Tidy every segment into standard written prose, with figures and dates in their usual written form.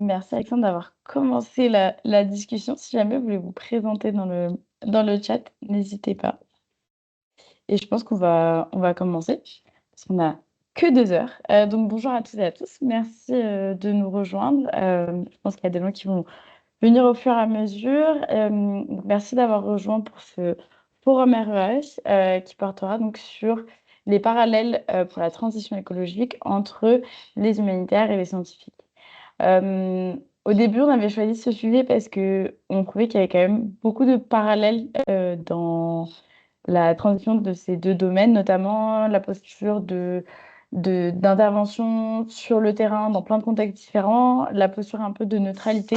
Merci Alexandre d'avoir commencé la discussion. Si jamais vous voulez vous présenter dans le chat, n'hésitez pas. Et je pense qu'on va commencer, parce qu'on n'a que 2 heures. Donc bonjour à toutes et à tous. Merci de nous rejoindre. Je pense qu'il y a des gens qui vont venir au fur et à mesure. Donc merci d'avoir rejoint pour ce forum REH qui portera donc sur les parallèles pour la transition écologique entre les humanitaires et les scientifiques. Euh, Au début, on avait choisi ce sujet parce que on trouvait qu'il y avait quand même beaucoup de parallèles dans la transition de ces deux domaines, notamment la posture d'intervention sur le terrain dans plein de contextes différents, la posture un peu de neutralité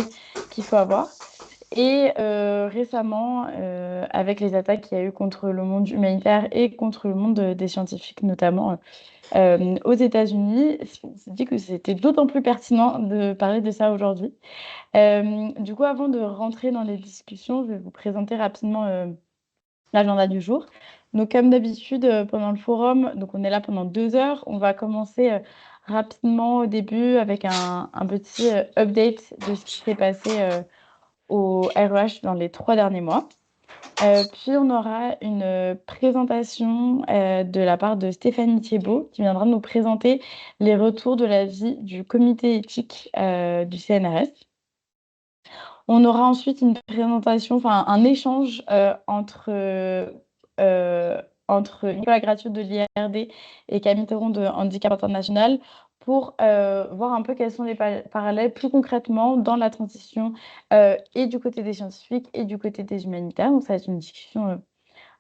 qu'il faut avoir. Et récemment, avec les attaques qu'il y a eu contre le monde humanitaire et contre le monde des scientifiques, notamment aux États-Unis, on s'est dit que c'était d'autant plus pertinent de parler de ça aujourd'hui. Du coup, avant de rentrer dans les discussions, je vais vous présenter rapidement l'agenda du jour. Donc, comme d'habitude, pendant le forum, donc on est là pendant 2 heures. On va commencer rapidement au début avec un petit update de ce qui s'est passé au REH dans les 3 derniers mois. Puis on aura une présentation de la part de Stéphanie Thiebaud qui viendra nous présenter les retours de la vie du comité éthique du CNRS. On aura ensuite une présentation, enfin un échange entre Nicolas Gratiot de l'IRD et Camille Théron de Handicap International pour voir un peu quels sont les parallèles plus concrètement dans la transition et du côté des scientifiques et du côté des humanitaires. Donc ça va être une discussion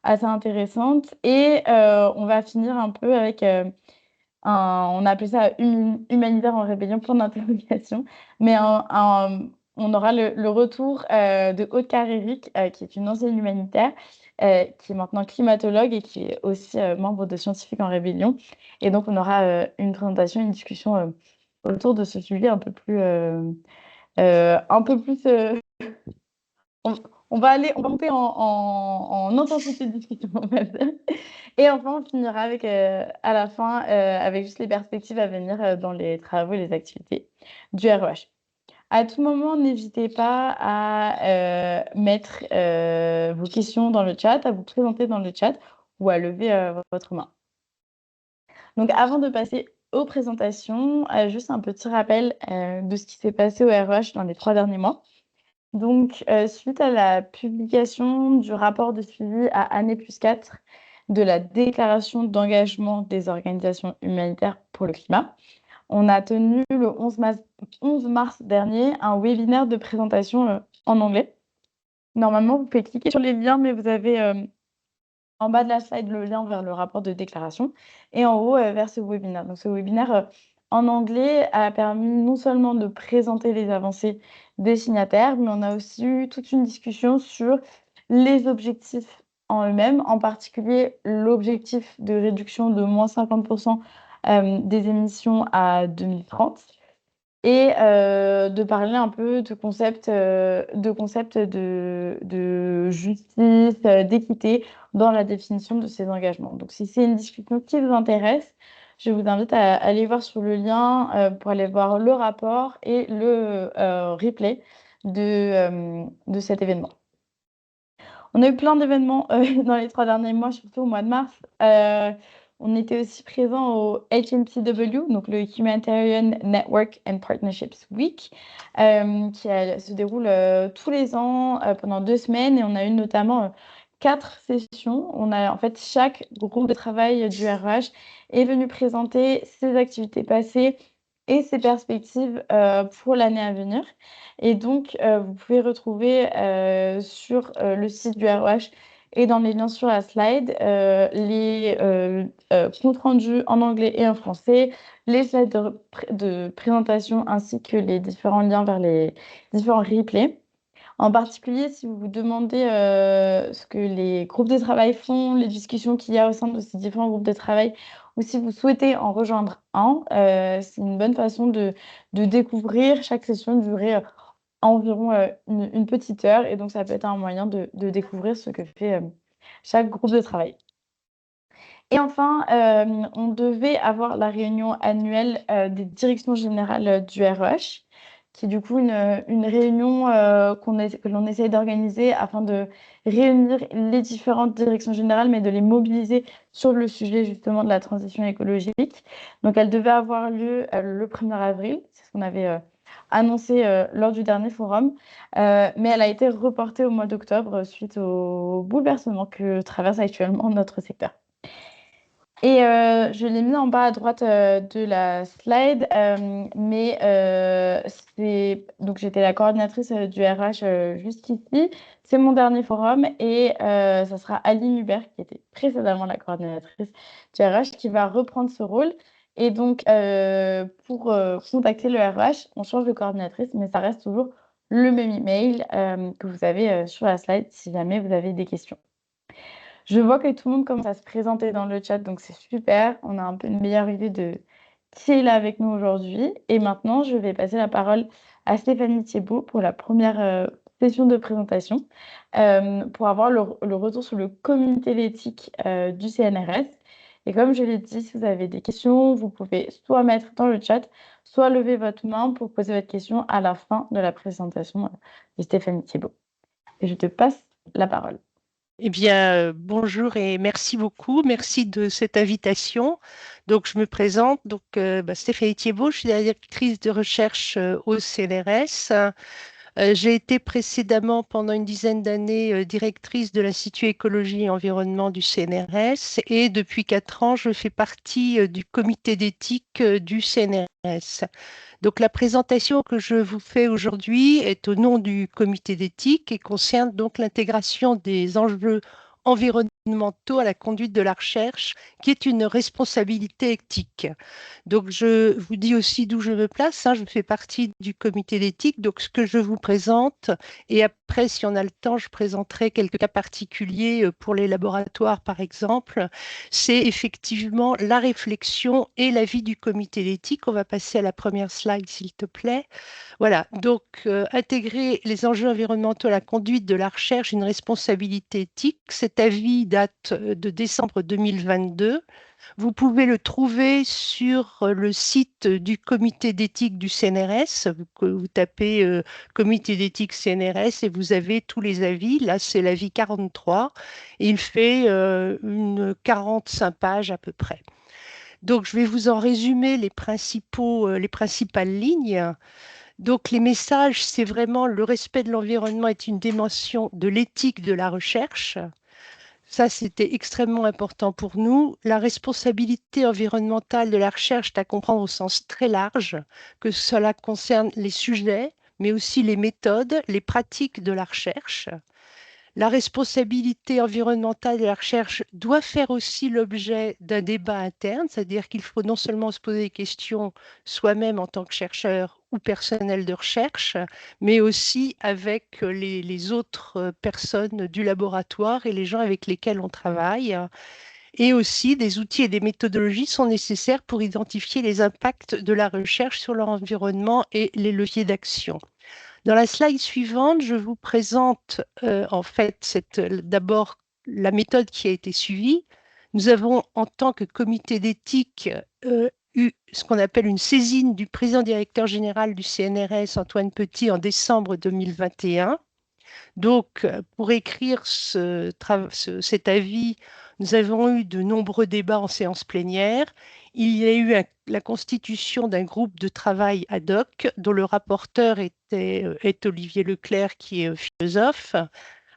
assez intéressante. Et on va finir un peu avec on a appelé ça humanitaire en rébellion, point d'interrogation. Mais on aura le retour de Aude Carréric, qui est une ancienne humanitaire, qui est maintenant climatologue et qui est aussi membre de Scientifiques en rébellion. Et donc, on aura une présentation, une discussion autour de ce sujet un peu plus. On, on va monter en intensité de discussion, on va dire. Et enfin, on finira avec, à la fin avec juste les perspectives à venir dans les travaux et les activités du REH. À tout moment, n'hésitez pas à mettre vos questions dans le chat, à vous présenter dans le chat ou à lever votre main. Donc, avant de passer aux présentations, juste un petit rappel de ce qui s'est passé au REH dans les 3 derniers mois. Donc, suite à la publication du rapport de suivi à année plus 4 de la déclaration d'engagement des organisations humanitaires pour le climat, on a tenu le 11 mars dernier un webinaire de présentation en anglais. Normalement, vous pouvez cliquer sur les liens, mais vous avez en bas de la slide le lien vers le rapport de déclaration et en haut vers ce webinaire. Donc, ce webinaire en anglais a permis non seulement de présenter les avancées des signataires, mais on a aussi eu toute une discussion sur les objectifs en eux-mêmes, en particulier l'objectif de réduction de moins 50% des émissions à 2030 et de parler un peu de justice, d'équité dans la définition de ces engagements. Donc, si c'est une discussion qui vous intéresse, je vous invite à aller voir sur le lien pour aller voir le rapport et le replay de cet événement. On a eu plein d'événements dans les 3 derniers mois, surtout au mois de mars. On était aussi présent au HNPW, donc le Humanitarian Network and Partnerships Week, se déroule tous les ans pendant 2 semaines et on a eu notamment 4 sessions. En fait, chaque groupe de travail du REH est venu présenter ses activités passées et ses perspectives pour l'année à venir. Et donc, vous pouvez retrouver sur le site du REH et dans les liens sur la slide, les comptes rendus en anglais et en français, les slides de présentation ainsi que les différents liens vers les différents replays. En particulier, si vous vous demandez ce que les groupes de travail font, les discussions qu'il y a au sein de ces différents groupes de travail, ou si vous souhaitez en rejoindre un, c'est une bonne façon de découvrir. Chaque session durer environ une petite heure, et donc ça peut être un moyen de découvrir ce que fait chaque groupe de travail. Et enfin, on devait avoir la réunion annuelle des directions générales du REH qui est du coup une réunion que l'on essaye d'organiser afin de réunir les différentes directions générales, mais de les mobiliser sur le sujet justement de la transition écologique. Donc, elle devait avoir lieu le 1er avril, c'est ce qu'on avait annoncé lors du dernier forum, mais elle a été reportée au mois d'octobre suite au bouleversement que traverse actuellement notre secteur. Et je l'ai mis en bas à droite de la slide, mais donc j'étais la coordinatrice du RH jusqu'ici. C'est mon dernier forum et ça sera Aline Hubert, qui était précédemment la coordinatrice du RH, qui va reprendre ce rôle. Et donc, pour contacter le RH, on change de coordinatrice, mais ça reste toujours le même email que vous avez sur la slide si jamais vous avez des questions. Je vois que tout le monde commence à se présenter dans le chat, donc c'est super. On a un peu une meilleure idée de qui est là avec nous aujourd'hui. Et maintenant, je vais passer la parole à Stéphanie Thiebaud pour la première session de présentation, pour avoir le retour sur le comité d'éthique du CNRS. Et comme je l'ai dit, si vous avez des questions, vous pouvez soit mettre dans le chat, soit lever votre main pour poser votre question à la fin de la présentation de Stéphanie Thiebaud. Et je te passe la parole. Eh bien, bonjour et merci beaucoup. Merci de cette invitation. Donc, je me présente. Donc, Stéphanie Thiebaud, je suis la directrice de recherche au CNRS. J'ai été précédemment, pendant une dizaine d'années, directrice de l'Institut Écologie et Environnement du CNRS. Et depuis 4 ans, je fais partie du comité d'éthique du CNRS. Donc, la présentation que je vous fais aujourd'hui est au nom du comité d'éthique et concerne donc l'intégration des enjeux environnementaux à la conduite de la recherche, qui est une responsabilité éthique. Donc, je vous dis aussi d'où je me place. Je fais partie du comité d'éthique. Donc, ce que je vous présente, et après, si on a le temps, je présenterai quelques cas particuliers pour les laboratoires, par exemple, c'est effectivement la réflexion et l'avis du comité d'éthique. On va passer à la première slide, s'il te plaît. Voilà, donc intégrer les enjeux environnementaux à la conduite de la recherche, une responsabilité éthique. Cet avis date de décembre 2022. Vous pouvez le trouver sur le site du comité d'éthique du CNRS. Vous tapez comité d'éthique CNRS et vous avez tous les avis. Là, c'est l'avis 43. Il fait une 45 pages à peu près. Donc, je vais vous en résumer les principales lignes. Donc, les messages, c'est vraiment le respect de l'environnement est une dimension de l'éthique de la recherche. Ça, c'était extrêmement important pour nous. La responsabilité environnementale de la recherche est à comprendre au sens très large, que cela concerne les sujets, mais aussi les méthodes, les pratiques de la recherche. La responsabilité environnementale de la recherche doit faire aussi l'objet d'un débat interne, c'est-à-dire qu'il faut non seulement se poser des questions soi-même en tant que chercheur ou personnel de recherche, mais aussi avec les autres personnes du laboratoire et les gens avec lesquels on travaille. Et aussi, des outils et des méthodologies sont nécessaires pour identifier les impacts de la recherche sur l'environnement et les leviers d'action. Dans la slide suivante, je vous présente en fait d'abord la méthode qui a été suivie. Nous avons, en tant que comité d'éthique, eu ce qu'on appelle une saisine du président directeur général du CNRS, Antoine Petit, en décembre 2021. Donc, pour écrire cet avis, nous avons eu de nombreux débats en séance plénière. Il y a eu la constitution d'un groupe de travail ad hoc dont le rapporteur est Olivier Leclerc, qui est philosophe,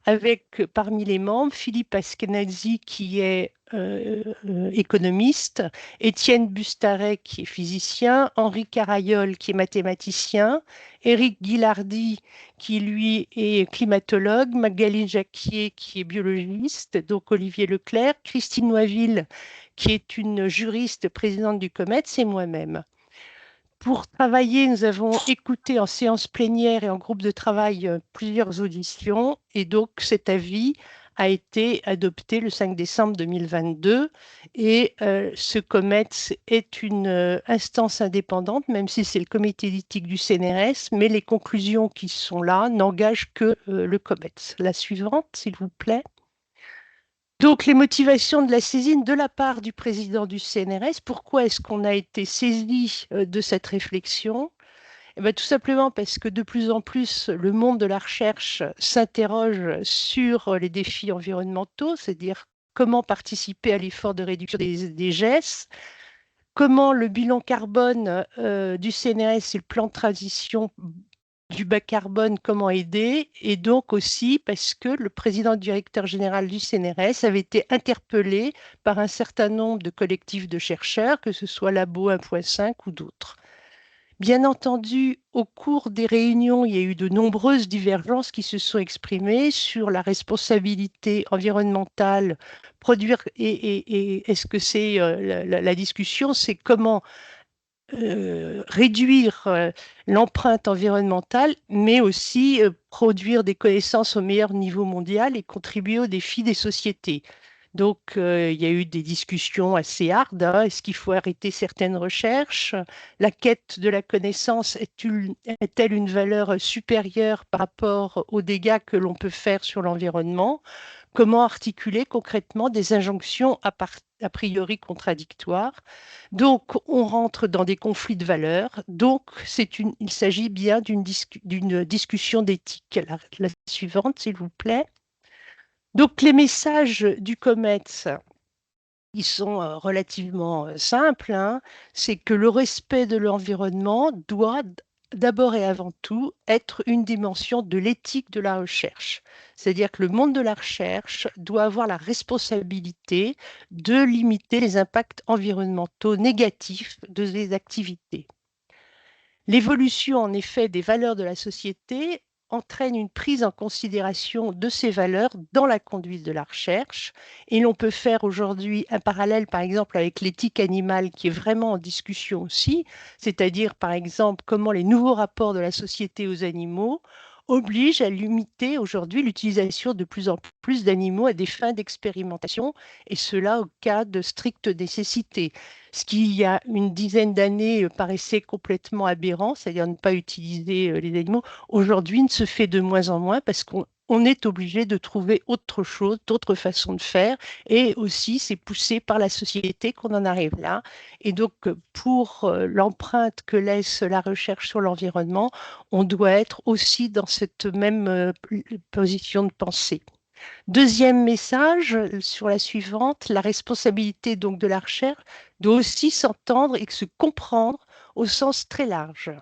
avec parmi les membres Philippe Askenazi, qui est économiste, Étienne Bustaret, qui est physicien, Henri Carayol, qui est mathématicien, Éric Guillardy, qui lui est climatologue, Magali Jacquier, qui est biologiste, donc Olivier Leclerc, Christine Noiville, qui est une juriste présidente du COMETS, et moi-même. Pour travailler, nous avons écouté en séance plénière et en groupe de travail plusieurs auditions, et donc cet avis a été adopté le 5 décembre 2022, et ce COMETS est une instance indépendante, même si c'est le comité d'éthique du CNRS, mais les conclusions qui sont là n'engagent que le COMETS. La suivante, s'il vous plaît. Donc, les motivations de la saisine de la part du président du CNRS, pourquoi est-ce qu'on a été saisi de cette réflexion? Eh ben, tout simplement parce que de plus en plus, le monde de la recherche s'interroge sur les défis environnementaux, c'est-à-dire comment participer à l'effort de réduction des GES, comment le bilan carbone du CNRS et le plan de transition du bas carbone, comment aider, et donc aussi parce que le président directeur général du CNRS avait été interpellé par un certain nombre de collectifs de chercheurs, que ce soit Labo 1.5 ou d'autres. Bien entendu, au cours des réunions, il y a eu de nombreuses divergences qui se sont exprimées sur la responsabilité environnementale, produire et est-ce que c'est la discussion, c'est comment réduire l'empreinte environnementale, mais aussi produire des connaissances au meilleur niveau mondial et contribuer aux défis des sociétés. Donc, il y a eu des discussions assez hardes, hein. Est-ce qu'il faut arrêter certaines recherches? La quête de la connaissance est-elle une valeur supérieure par rapport aux dégâts que l'on peut faire sur l'environnement? Comment articuler concrètement des injonctions a priori contradictoires? Donc, on rentre dans des conflits de valeurs. Donc, il s'agit bien d'une discussion d'éthique. La suivante, s'il vous plaît. Donc, les messages du COMETS, ils sont relativement simples, hein. C'est que le respect de l'environnement doit d'abord et avant tout être une dimension de l'éthique de la recherche. C'est-à-dire que le monde de la recherche doit avoir la responsabilité de limiter les impacts environnementaux négatifs de ses activités. L'évolution, en effet, des valeurs de la société entraîne une prise en considération de ces valeurs dans la conduite de la recherche. Et l'on peut faire aujourd'hui un parallèle, par exemple, avec l'éthique animale qui est vraiment en discussion aussi, c'est-à-dire, par exemple, comment les nouveaux rapports de la société aux animaux obligent à limiter aujourd'hui l'utilisation de plus en plus d'animaux à des fins d'expérimentation, et cela au cas de stricte nécessité. Ce qui, il y a une dizaine d'années, paraissait complètement aberrant, c'est-à-dire ne pas utiliser les animaux, aujourd'hui ne se fait de moins en moins parce qu'on est obligé de trouver autre chose, d'autres façons de faire. Et aussi, c'est poussé par la société qu'on en arrive là. Et donc, pour l'empreinte que laisse la recherche sur l'environnement, on doit être aussi dans cette même position de pensée. Deuxième message sur la suivante, la responsabilité donc de la recherche doit aussi s'entendre et se comprendre au sens très large.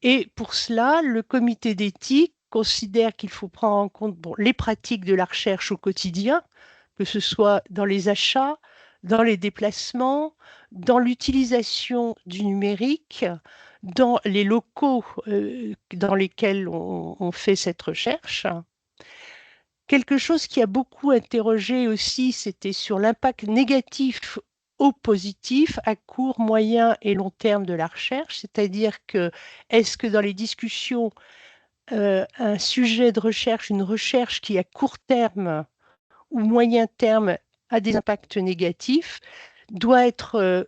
Et pour cela, le comité d'éthique considère qu'il faut prendre en compte les pratiques de la recherche au quotidien, que ce soit dans les achats, dans les déplacements, dans l'utilisation du numérique, dans les locaux dans lesquels on fait cette recherche. Quelque chose qui a beaucoup interrogé aussi, c'était sur l'impact négatif ou positif à court, moyen et long terme de la recherche, c'est-à-dire que est-ce que dans les discussions, un sujet de recherche, une recherche qui à court terme ou moyen terme a des impacts négatifs, doit être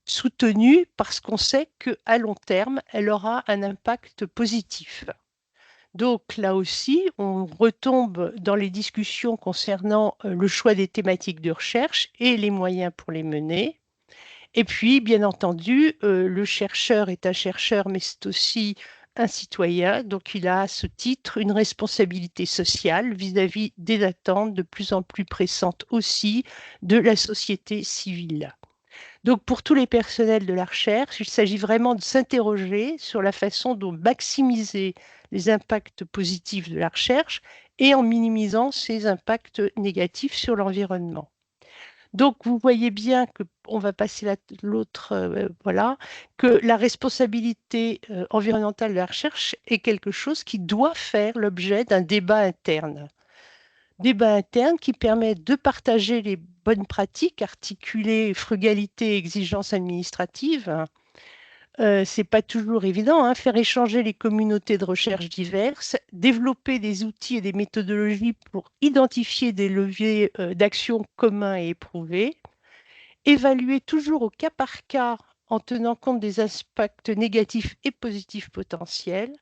soutenue parce qu'on sait qu'à long terme, elle aura un impact positif. Donc là aussi, on retombe dans les discussions concernant le choix des thématiques de recherche et les moyens pour les mener. Et puis, bien entendu, le chercheur est un chercheur, mais c'est aussi un citoyen. Donc, il a à ce titre une responsabilité sociale vis-à-vis des attentes de plus en plus pressantes aussi de la société civile. Donc, pour tous les personnels de la recherche, il s'agit vraiment de s'interroger sur la façon dont maximiser les impacts positifs de la recherche et en minimisant ses impacts négatifs sur l'environnement. Donc, vous voyez bien que on va passer l'autre, voilà, que la responsabilité environnementale de la recherche est quelque chose qui doit faire l'objet d'un débat interne. Débat interne qui permet de partager les bonnes pratiques, articuler frugalité et exigences administratives. C'est pas toujours évident, hein, faire échanger les communautés de recherche diverses, développer des outils et des méthodologies pour identifier des leviers d'action communs et éprouvés, évaluer toujours au cas par cas en tenant compte des impacts négatifs et positifs potentiels,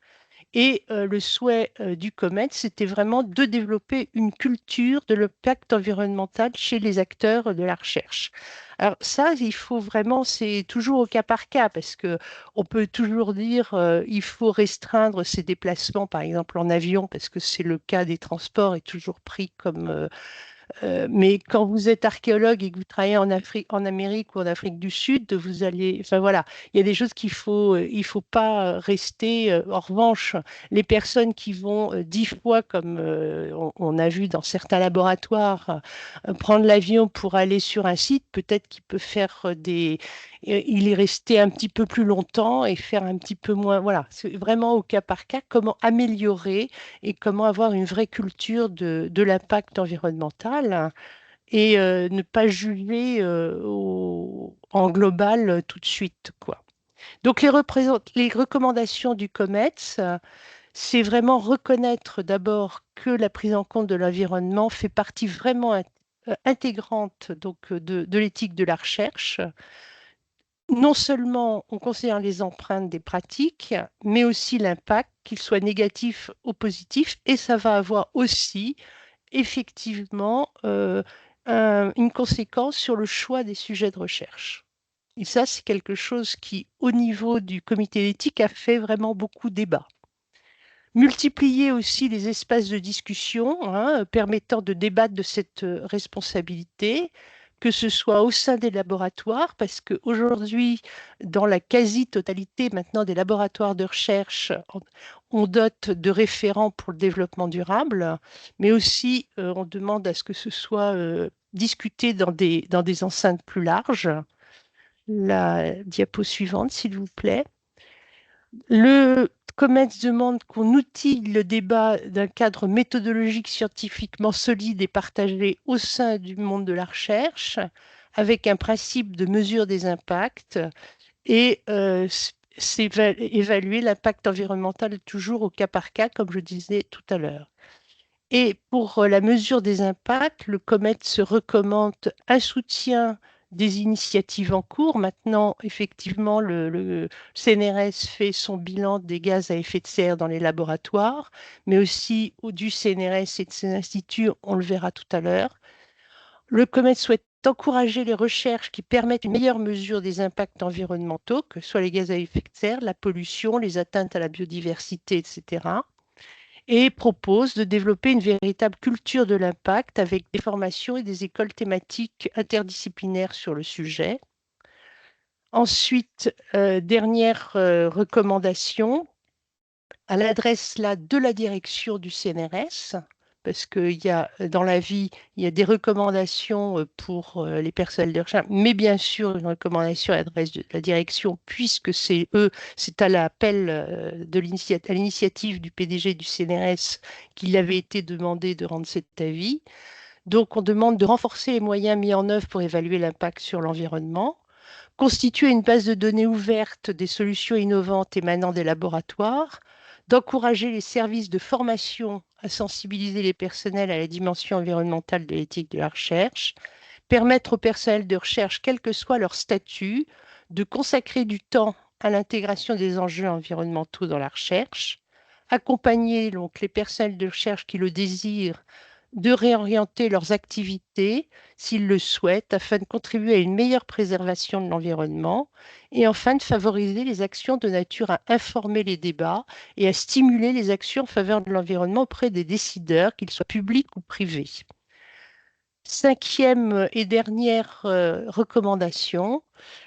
Et le souhait du COMET, c'était vraiment de développer une culture de l'impact environnemental chez les acteurs de la recherche. Alors ça, il faut vraiment, c'est toujours au cas par cas, parce que on peut toujours dire il faut restreindre ses déplacements, par exemple en avion, parce que c'est le cas des transports est toujours pris comme mais quand vous êtes archéologue et que vous travaillez en Afrique, en Amérique ou en Afrique du Sud, vous allez, enfin voilà, il y a des choses il faut pas rester. En revanche, les personnes qui vont 10 fois, comme on a vu dans certains laboratoires, prendre l'avion pour aller sur un site, peut-être qu'il peut faire il est resté un petit peu plus longtemps et faire un petit peu moins. Voilà, c'est vraiment au cas par cas comment améliorer et comment avoir une vraie culture de l'impact environnemental et ne pas juger en global tout de suite, quoi. Donc les recommandations du COMETS, c'est vraiment reconnaître d'abord que la prise en compte de l'environnement fait partie vraiment intégrante donc, de l'éthique de la recherche. Non seulement on considère les empreintes des pratiques, mais aussi l'impact, qu'il soit négatif ou positif, et ça va avoir aussi effectivement une conséquence sur le choix des sujets de recherche. Et ça, c'est quelque chose qui, au niveau du comité d'éthique, a fait vraiment beaucoup débat. Multiplier aussi les espaces de discussion permettant de débattre de cette responsabilité, que ce soit au sein des laboratoires, parce qu'aujourd'hui, dans la quasi-totalité maintenant des laboratoires de recherche, on dote de référents pour le développement durable, mais aussi on demande à ce que ce soit discuté dans des enceintes plus larges. La diapo suivante, s'il vous plaît. Le COMETS demande qu'on outille le débat d'un cadre méthodologique scientifiquement solide et partagé au sein du monde de la recherche, avec un principe de mesure des impacts et évaluer l'impact environnemental toujours au cas par cas, comme je disais tout à l'heure. Et pour la mesure des impacts, le COMET se recommande un soutien des initiatives en cours. Maintenant, effectivement, le CNRS fait son bilan des gaz à effet de serre dans les laboratoires, mais aussi du CNRS et de ses instituts, on le verra tout à l'heure. Le COMET souhaite encourager les recherches qui permettent une meilleure mesure des impacts environnementaux, que ce soit les gaz à effet de serre, la pollution, les atteintes à la biodiversité, etc., et propose de développer une véritable culture de l'impact avec des formations et des écoles thématiques interdisciplinaires sur le sujet. Ensuite, dernière recommandation, à l'adresse là de la direction du CNRS, parce qu'il y a dans la vie, il y a des recommandations pour les personnels de recherche, mais bien sûr une recommandation à l'adresse de la direction, puisque c'est eux, c'est à l'appel à l'initiative du PDG du CNRS qu'il avait été demandé de rendre cet avis. Donc on demande de renforcer les moyens mis en œuvre pour évaluer l'impact sur l'environnement, constituer une base de données ouverte des solutions innovantes émanant des laboratoires, d'encourager les services de formation à sensibiliser les personnels à la dimension environnementale de l'éthique de la recherche, permettre aux personnels de recherche, quel que soit leur statut, de consacrer du temps à l'intégration des enjeux environnementaux dans la recherche, accompagner donc les personnels de recherche qui le désirent de réorienter leurs activités s'ils le souhaitent afin de contribuer à une meilleure préservation de l'environnement et enfin de favoriser les actions de nature à informer les débats et à stimuler les actions en faveur de l'environnement auprès des décideurs, qu'ils soient publics ou privés. Cinquième et dernière recommandation,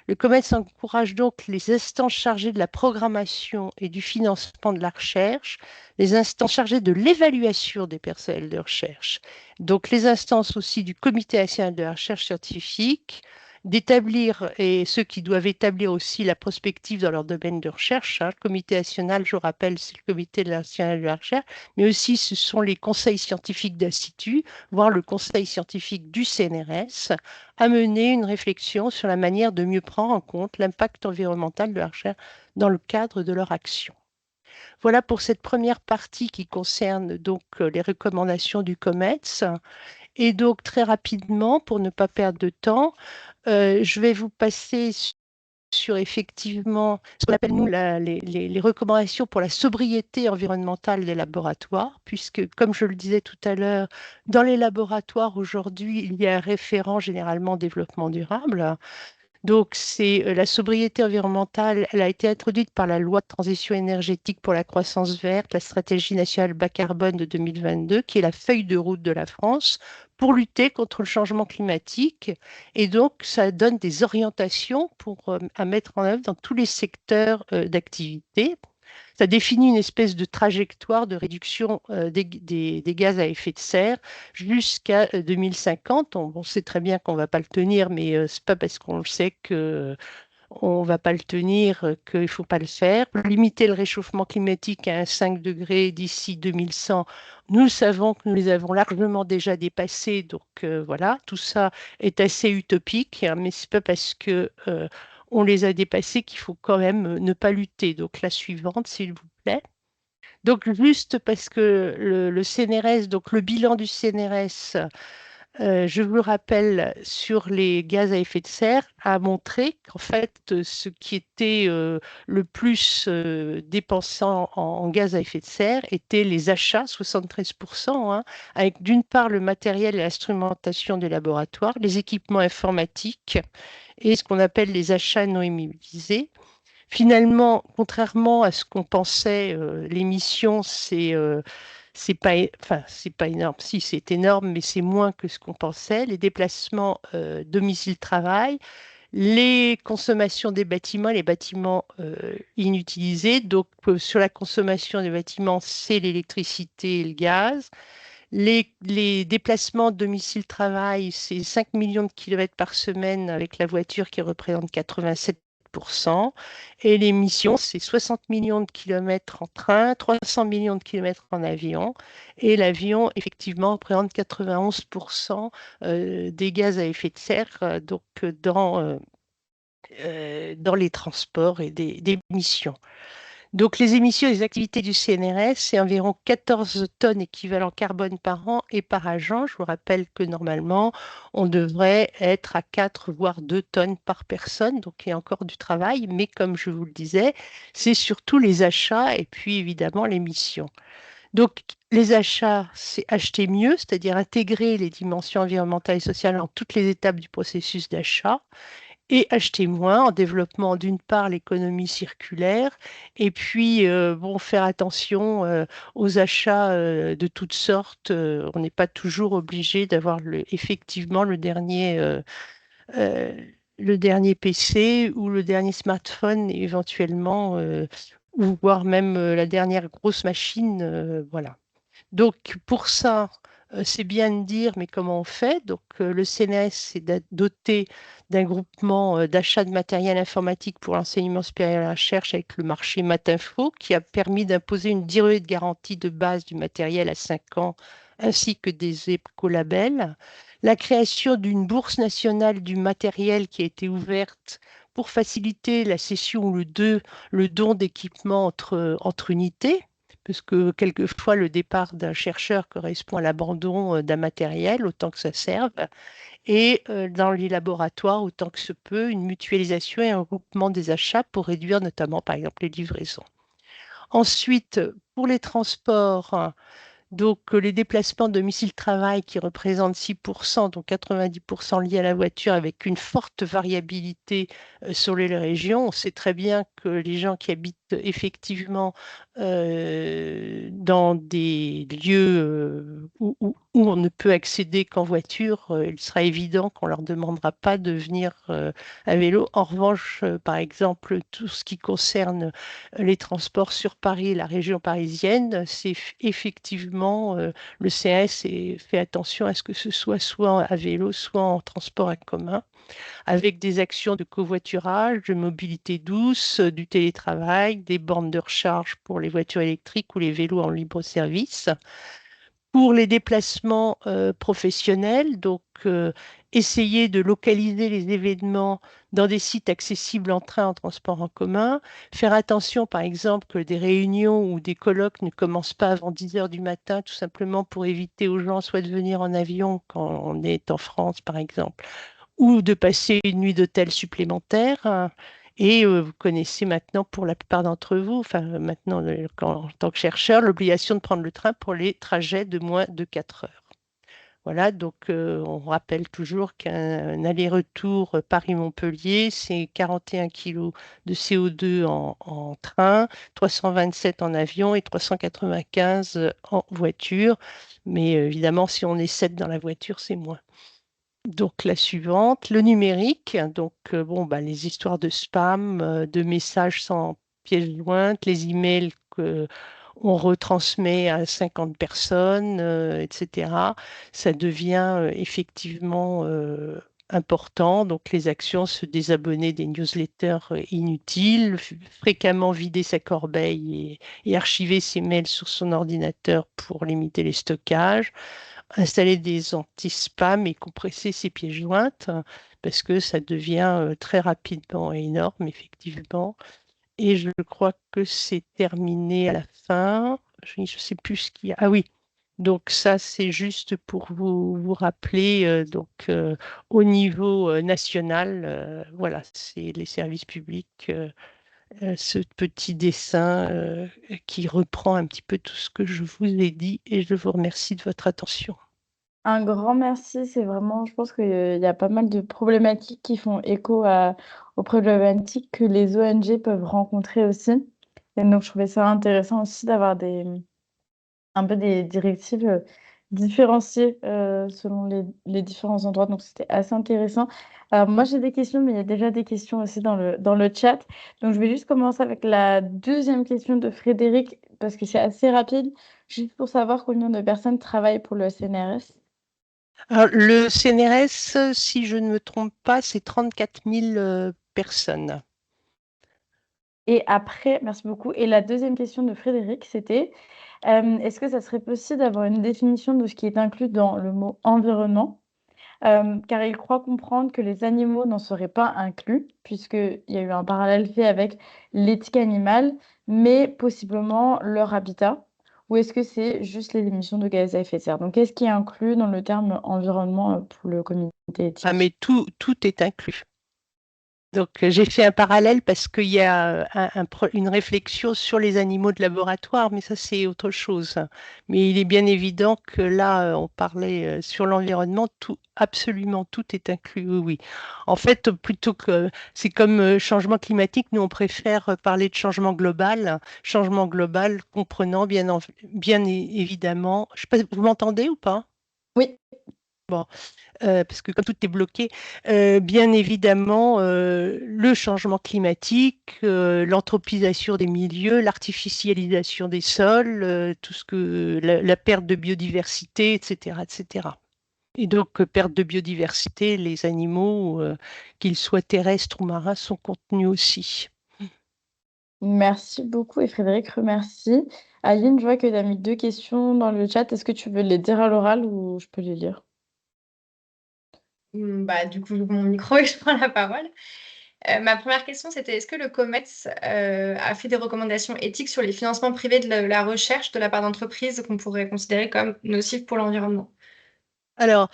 le COMETS encourage donc les instances chargées de la programmation et du financement de la recherche, les instances chargées de l'évaluation des personnels de recherche, donc les instances aussi du Comité national de la recherche scientifique, d'établir, et ceux qui doivent établir aussi la prospective dans leur domaine de recherche. Le Comité national, je rappelle, c'est le Comité national de la recherche, mais aussi ce sont les conseils scientifiques d'instituts, voire le conseil scientifique du CNRS, à mener une réflexion sur la manière de mieux prendre en compte l'impact environnemental de la recherche dans le cadre de leur action. Voilà pour cette première partie qui concerne donc les recommandations du COMETS. Et donc très rapidement, pour ne pas perdre de temps, je vais vous passer sur effectivement ce qu'on appelle nous les recommandations pour la sobriété environnementale des laboratoires, puisque, comme je le disais tout à l'heure, dans les laboratoires aujourd'hui, il y a un référent généralement développement durable. Donc, c'est la sobriété environnementale, elle a été introduite par la loi de transition énergétique pour la croissance verte, la stratégie nationale bas carbone de 2022, qui est la feuille de route de la France pour lutter contre le changement climatique. Et donc, ça donne des orientations à mettre en œuvre dans tous les secteurs d'activité. Ça définit une espèce de trajectoire de réduction des gaz à effet de serre jusqu'à 2050. On sait très bien qu'on ne va pas le tenir, mais ce n'est pas parce qu'on le sait que on ne va pas le tenir, qu'il ne faut pas le faire. Limiter le réchauffement climatique à un 5 degrés d'ici 2100, nous savons que nous les avons largement déjà dépassés. Donc voilà, tout ça est assez utopique, hein, mais ce n'est pas parce que on les a dépassés qu'il faut quand même ne pas lutter. Donc la suivante, s'il vous plaît. Donc juste parce que le CNRS, donc le bilan du CNRS, je vous le rappelle, sur les gaz à effet de serre, a montré qu'en fait, ce qui était le plus dépensant en gaz à effet de serre étaient les achats, 73%, hein, avec d'une part le matériel et l'instrumentation des laboratoires, les équipements informatiques et ce qu'on appelle les achats non immobilisés. Finalement, contrairement à ce qu'on pensait, l'émission, c'est pas, enfin, c'est pas énorme. Si, c'est énorme, mais c'est moins que ce qu'on pensait. Les déplacements domicile-travail, les consommations des bâtiments, les bâtiments inutilisés. Donc, sur la consommation des bâtiments, c'est l'électricité et le gaz. Les déplacements domicile-travail, c'est 5 millions de kilomètres par semaine avec la voiture qui représente 87%. Et les missions, c'est 60 millions de kilomètres en train, 300 millions de kilomètres en avion. Et l'avion, effectivement, représente 91% des gaz à effet de serre donc, dans les transports et des missions. Donc, les émissions des activités du CNRS, c'est environ 14 tonnes équivalent carbone par an et par agent. Je vous rappelle que normalement, on devrait être à 4, voire 2 tonnes par personne. Donc, il y a encore du travail. Mais comme je vous le disais, c'est surtout les achats et puis évidemment l'émission. Donc, les achats, c'est acheter mieux, c'est-à-dire intégrer les dimensions environnementales et sociales dans toutes les étapes du processus d'achat et acheter moins en développant d'une part l'économie circulaire et puis bon, faire attention aux achats de toutes sortes. On n'est pas toujours obligé d'avoir effectivement euh, le dernier PC ou le dernier smartphone éventuellement, ou voire même la dernière grosse machine. Voilà. Donc, pour ça, c'est bien de dire, mais comment on fait? Donc, le CNRS est doté d'un groupement d'achat de matériel informatique pour l'enseignement supérieur et la recherche avec le marché Matinfo, qui a permis d'imposer une durée de garantie de base du matériel à 5 ans, ainsi que des écolabels. La création d'une bourse nationale du matériel qui a été ouverte pour faciliter la cession ou le don d'équipements entre unités parce que quelquefois le départ d'un chercheur correspond à l'abandon d'un matériel, autant que ça serve, et dans les laboratoires, autant que se peut, une mutualisation et un regroupement des achats pour réduire notamment, par exemple, les livraisons. Ensuite, pour les transports, donc, les déplacements domicile-travail qui représentent 6%, donc 90% liés à la voiture, avec une forte variabilité sur les régions. On sait très bien que les gens qui habitent effectivement dans des lieux où on ne peut accéder qu'en voiture, il sera évident qu'on ne leur demandera pas de venir à vélo. En revanche, par exemple, tout ce qui concerne les transports sur Paris et la région parisienne, c'est effectivement le CS fait attention à ce que ce soit à vélo, soit en transport en commun, avec des actions de covoiturage, de mobilité douce, du télétravail, des bornes de recharge pour les voitures électriques ou les vélos en libre service. Pour les déplacements professionnels, donc essayer de localiser les événements dans des sites accessibles en train, en transport en commun, faire attention par exemple que des réunions ou des colloques ne commencent pas avant 10 heures du matin, tout simplement pour éviter aux gens soit de venir en avion quand on est en France par exemple, ou de passer une nuit d'hôtel supplémentaire, hein, Et vous connaissez maintenant, pour la plupart d'entre vous, enfin maintenant en tant que chercheur, l'obligation de prendre le train pour les trajets de moins de 4 heures. Voilà, donc on rappelle toujours qu'un aller-retour Paris-Montpellier, c'est 41 kilos de CO2 en train, 327 en avion et 395 en voiture. Mais évidemment, si on est 7 dans la voiture, c'est moins. Donc la suivante, le numérique. Donc bon, bah, les histoires de spam, de messages sans pièce jointe, les emails que on retransmet à 50 personnes, etc. Ça devient effectivement important. Donc les actions, se désabonner des newsletters inutiles, fréquemment vider sa corbeille et archiver ses mails sur son ordinateur pour limiter les stockages, installer des anti-spam et compresser ses pièces jointes parce que ça devient très rapidement énorme, effectivement. Et je crois que c'est terminé à la fin. Je ne sais plus ce qu'il y a. Ah oui, donc ça, c'est juste pour vous rappeler, au niveau national, voilà, c'est les services publics, ce petit dessin qui reprend un petit peu tout ce que je vous ai dit et je vous remercie de votre attention. Un grand merci, c'est vraiment, je pense qu'il y a pas mal de problématiques qui font écho aux problématiques que les ONG peuvent rencontrer aussi. Et donc, je trouvais ça intéressant aussi d'avoir un peu des directives différenciées selon les différents endroits. Donc, c'était assez intéressant. Alors, moi, j'ai des questions, mais il y a déjà des questions aussi dans le chat. Donc, je vais juste commencer avec la deuxième question de Frédéric, parce que c'est assez rapide, juste pour savoir combien de personnes travaillent pour le CNRS. Alors, le CNRS, si je ne me trompe pas, c'est 34 000 personnes. Et après, merci beaucoup. Et la deuxième question de Frédéric, c'était est-ce que ça serait possible d'avoir une définition de ce qui est inclus dans le mot environnement? Car il croit comprendre que les animaux n'en seraient pas inclus, puisqu'il y a eu un parallèle fait avec l'éthique animale, mais possiblement leur habitat. Ou est-ce que c'est juste les émissions de gaz à effet de serre? Donc, qu'est-ce qui est inclus dans le terme environnement pour le comité Ah, mais éthique? tout est inclus. Donc, j'ai fait un parallèle parce qu'il y a une réflexion sur les animaux de laboratoire, mais ça, c'est autre chose. Mais il est bien évident que là, on parlait sur l'environnement, absolument tout est inclus, oui, oui. En fait, plutôt que, c'est comme changement climatique, nous, on préfère parler de changement global comprenant bien évidemment, je sais pas, vous m'entendez ou pas? Oui, Bon, parce que comme tout est bloqué, bien évidemment, le changement climatique, l'anthropisation des milieux, l'artificialisation des sols, tout ce que la perte de biodiversité, etc., etc. Et donc, perte de biodiversité, les animaux, qu'ils soient terrestres ou marins, sont contenus aussi. merci beaucoup et Frédéric remercie. Aline, je vois que tu as mis deux questions dans le chat. Est-ce que tu veux les dire à l'oral ou je peux les lire? Bah, du coup, j'ouvre mon micro et je prends la parole. Ma première question, c'était est-ce que le COMETS a fait des recommandations éthiques sur les financements privés de la recherche de la part d'entreprises qu'on pourrait considérer comme nocifs pour l'environnement? Alors,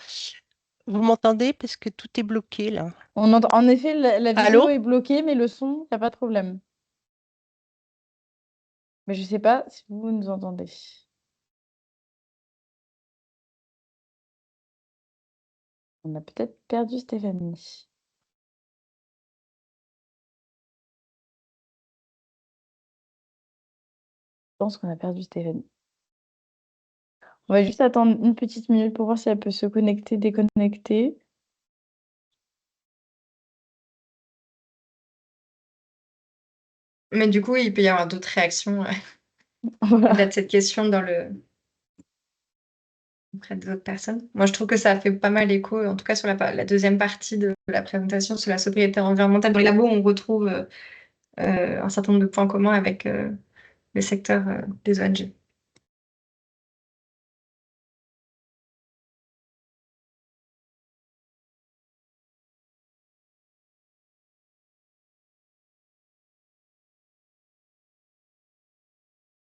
vous m'entendez? Parce que tout est bloqué là. En effet, la vidéo Allô? est bloquée, mais le son, il n'y a pas de problème. Mais je ne sais pas si vous nous entendez. On a peut-être perdu Stéphanie. Je pense qu'on a perdu Stéphanie. On va juste attendre une petite minute pour voir si elle peut se connecter, déconnecter. Mais du coup, il peut y avoir d'autres réactions au-delà Voilà. de cette question auprès d'autres personnes. Moi, je trouve que ça fait pas mal écho, en tout cas sur la deuxième partie de la présentation sur la sobriété environnementale. Dans les labos, on retrouve un certain nombre de points communs avec le secteur des ONG.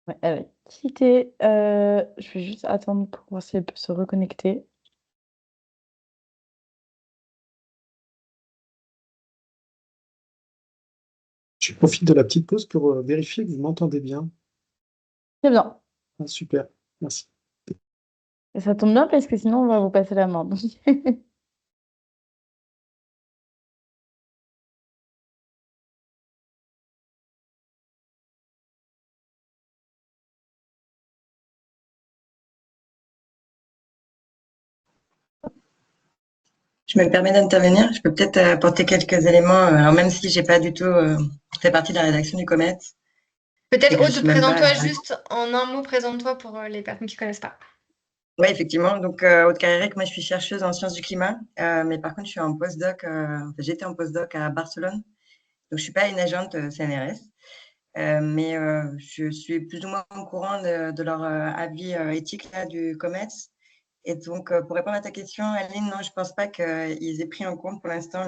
Ouais, elle a quitté. Je vais juste attendre pour voir si elle peut se reconnecter. Je profite de la petite pause pour vérifier que vous m'entendez bien. Très bien. Ah, super, merci. Et ça tombe bien parce que sinon, on va vous passer la main. Donc, Je me permets d'intervenir. Je peux peut-être apporter quelques éléments. Alors même si j'ai pas du tout fait partie de la rédaction du Comet, et Peut-être que je Aude, suis même pas. présente-toi juste en un mot, présente-toi pour les personnes qui ne connaissent pas. Oui, effectivement. Donc Aude Carrérec, moi je suis chercheuse en sciences du climat, mais par contre je suis en postdoc. Enfin, j'étais en postdoc à Barcelone, donc je suis pas une agente CNRS, mais je suis plus ou moins au courant de leur avis éthique là, du Comet. Et donc pour répondre à ta question, Aline, non, je pense pas qu'ils aient pris en compte pour l'instant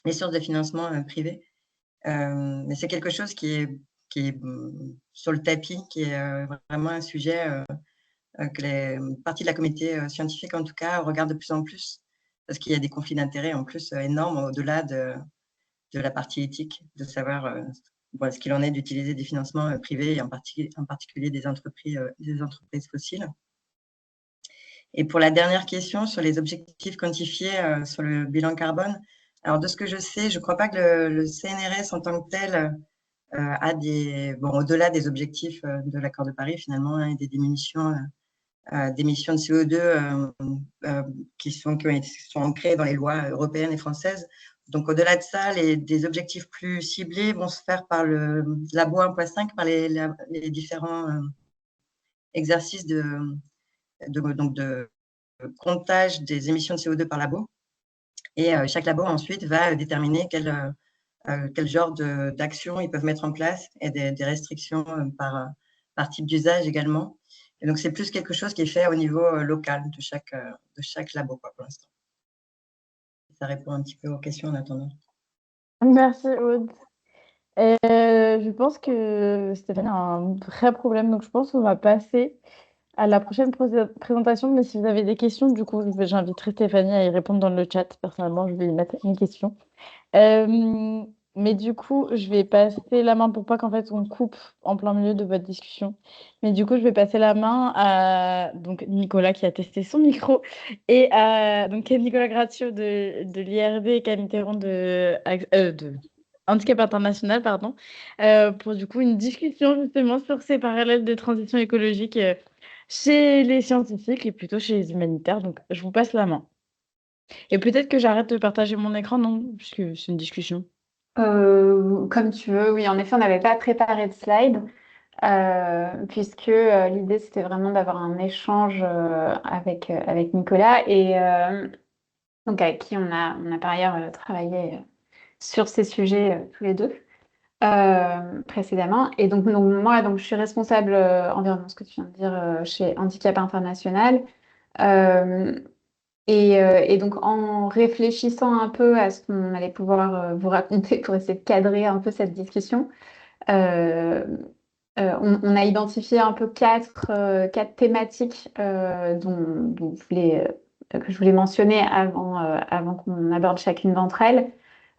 les sources de financement privées. Mais c'est quelque chose qui est sur le tapis, qui est vraiment un sujet que les parties de la communauté scientifique, en tout cas, regardent de plus en plus, parce qu'il y a des conflits d'intérêts en plus énormes au-delà de la partie éthique, de savoir ce qu'il en est d'utiliser des financements privés, et en particulier des entreprises fossiles. Et pour la dernière question sur les objectifs quantifiés sur le bilan carbone, alors de ce que je sais, je ne crois pas que le CNRS en tant que tel a au-delà des objectifs de l'accord de Paris finalement, et des diminutions d'émissions de CO2 qui sont ancrées dans les lois européennes et françaises. Donc au-delà de ça, des objectifs plus ciblés vont se faire par le labo 1.5, par les différents exercices de comptage des émissions de CO2 par labo. Et chaque labo ensuite va déterminer quel genre d'actions ils peuvent mettre en place, et des restrictions par type d'usage également. Et donc, c'est plus quelque chose qui est fait au niveau local de chaque labo pour l'instant. Ça répond un petit peu aux questions en attendant. merci, Aude. Je pense que Stéphanie a un vrai problème, donc je pense qu'on va passer à la prochaine présentation. Mais si vous avez des questions, du coup, j'inviterai Stéphanie à y répondre dans le chat. Personnellement, je vais y mettre une question. Mais du coup, je vais passer la main pour pas qu'en fait on coupe en plein milieu de votre discussion. Mais du coup, je vais passer la main à donc Nicolas qui a testé son micro et à donc Nicolas Gratio de l'IRD et Camille Théron de Handicap International, pardon, pour du coup une discussion justement sur ces parallèles de transition écologique chez les scientifiques et plutôt chez les humanitaires. Donc, je vous passe la main. Et peut-être que j'arrête de partager mon écran, non? Puisque c'est une discussion. Comme tu veux, oui, en effet, on n'avait pas préparé de slide, puisque l'idée c'était vraiment d'avoir un échange avec Nicolas et donc avec qui on a par ailleurs travaillé sur ces sujets tous les deux précédemment. Et donc moi, je suis responsable environnement, ce que tu viens de dire, chez Handicap International. Euh, et donc, en réfléchissant un peu à ce qu'on allait pouvoir vous raconter pour essayer de cadrer un peu cette discussion, euh, on a identifié un peu quatre thématiques que je voulais mentionner avant qu'on aborde chacune d'entre elles.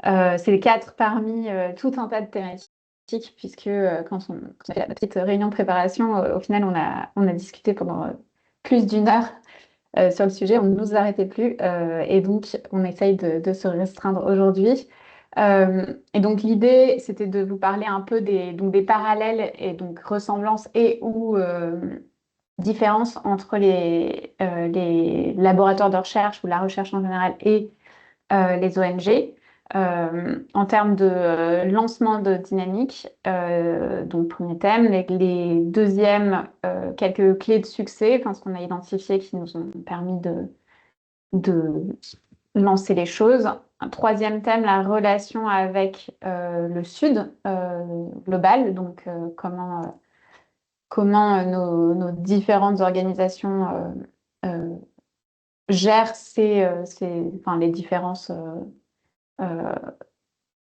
C'est les quatre parmi tout un tas de thématiques, puisque quand on a fait la petite réunion de préparation, au final, on a discuté pendant plus d'une heure sur le sujet, on ne nous arrêtait plus et donc on essaye de se restreindre aujourd'hui. Et donc l'idée, c'était de vous parler un peu des parallèles et donc ressemblances et ou différences entre les laboratoires de recherche ou la recherche en général et les ONG. En termes de lancement de dynamique, donc premier thème, les deuxièmes, quelques clés de succès, enfin, ce qu'on a identifié qui nous ont permis de lancer les choses. Un troisième thème, la relation avec le Sud global, donc comment nos différentes organisations gèrent enfin, les différences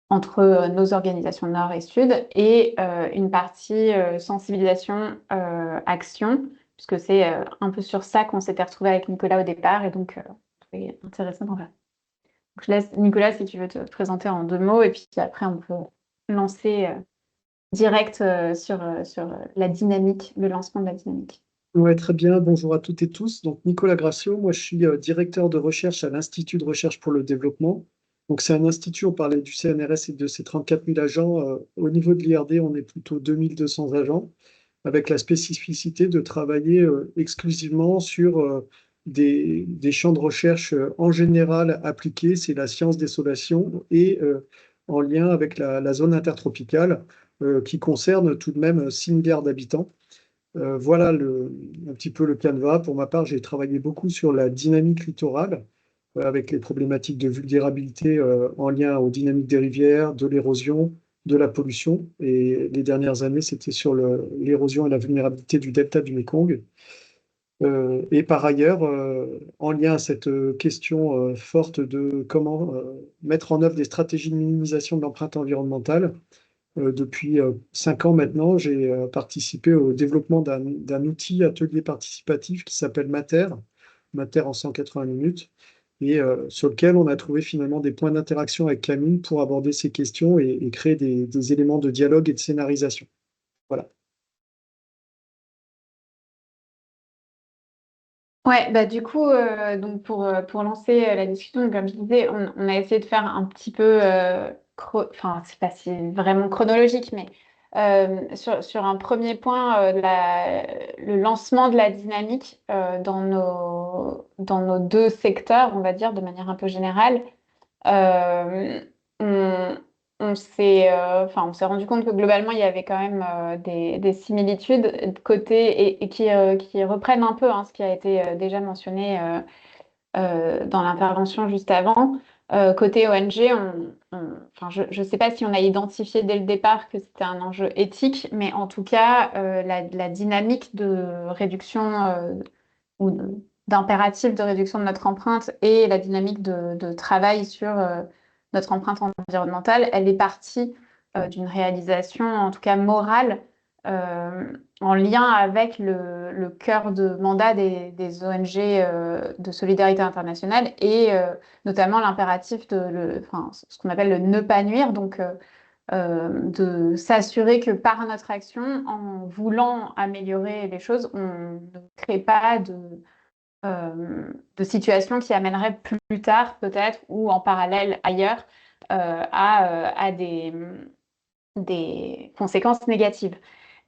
entre nos organisations Nord et Sud et une partie sensibilisation, action, puisque c'est un peu sur ça qu'on s'était retrouvé avec Nicolas au départ et donc c'est intéressant d'en faire. Donc, je laisse Nicolas si tu veux te présenter en deux mots et puis après on peut lancer direct sur la dynamique, le lancement de la dynamique. Ouais, très bien. Bonjour à toutes et tous. Donc, Nicolas Gracio, moi, je suis directeur de recherche à l'Institut de recherche pour le développement. Donc, c'est un institut, on parlait du CNRS et de ses 34 000 agents. Au niveau de l'IRD, on est plutôt 2200 agents, avec la spécificité de travailler exclusivement sur des champs de recherche en général appliqués, c'est la science des solations, et en lien avec la zone intertropicale, qui concerne tout de même 6 milliards d'habitants. Voilà un petit peu le canevas. Pour ma part, j'ai travaillé beaucoup sur la dynamique littorale, avec les problématiques de vulnérabilité en lien aux dynamiques des rivières, de l'érosion, de la pollution. Et les dernières années, c'était sur l'érosion et la vulnérabilité du delta du Mékong. Et par ailleurs, en lien à cette question forte de comment mettre en œuvre des stratégies de minimisation de l'empreinte environnementale, depuis 5 ans maintenant, j'ai participé au développement d'un outil atelier participatif qui s'appelle Mater, Mater en 180 minutes, et sur lequel on a trouvé finalement des points d'interaction avec Camille pour aborder ces questions et créer des éléments de dialogue et de scénarisation. Voilà. Ouais, bah du coup, donc pour lancer la discussion, comme je disais, on a essayé de faire un petit peu, enfin, c'est pas si vraiment chronologique, mais sur un premier point, le lancement de la dynamique dans nos deux secteurs, on va dire, de manière un peu générale. Euh, on, on s'est rendu compte que globalement, il y avait quand même des similitudes de côté et qui reprennent un peu hein, ce qui a été déjà mentionné dans l'intervention juste avant. Côté ONG, enfin, je ne sais pas si on a identifié dès le départ que c'était un enjeu éthique, mais en tout cas, la dynamique de réduction ou d'impératif de réduction de notre empreinte et la dynamique de travail sur notre empreinte environnementale, elle est partie d'une réalisation, en tout cas morale, en lien avec le cœur de mandat des ONG de solidarité internationale et notamment l'impératif enfin, ce qu'on appelle le ne pas nuire, donc de s'assurer que par notre action, en voulant améliorer les choses, on ne crée pas de situations qui amèneraient plus tard, peut-être, ou en parallèle ailleurs, à des conséquences négatives.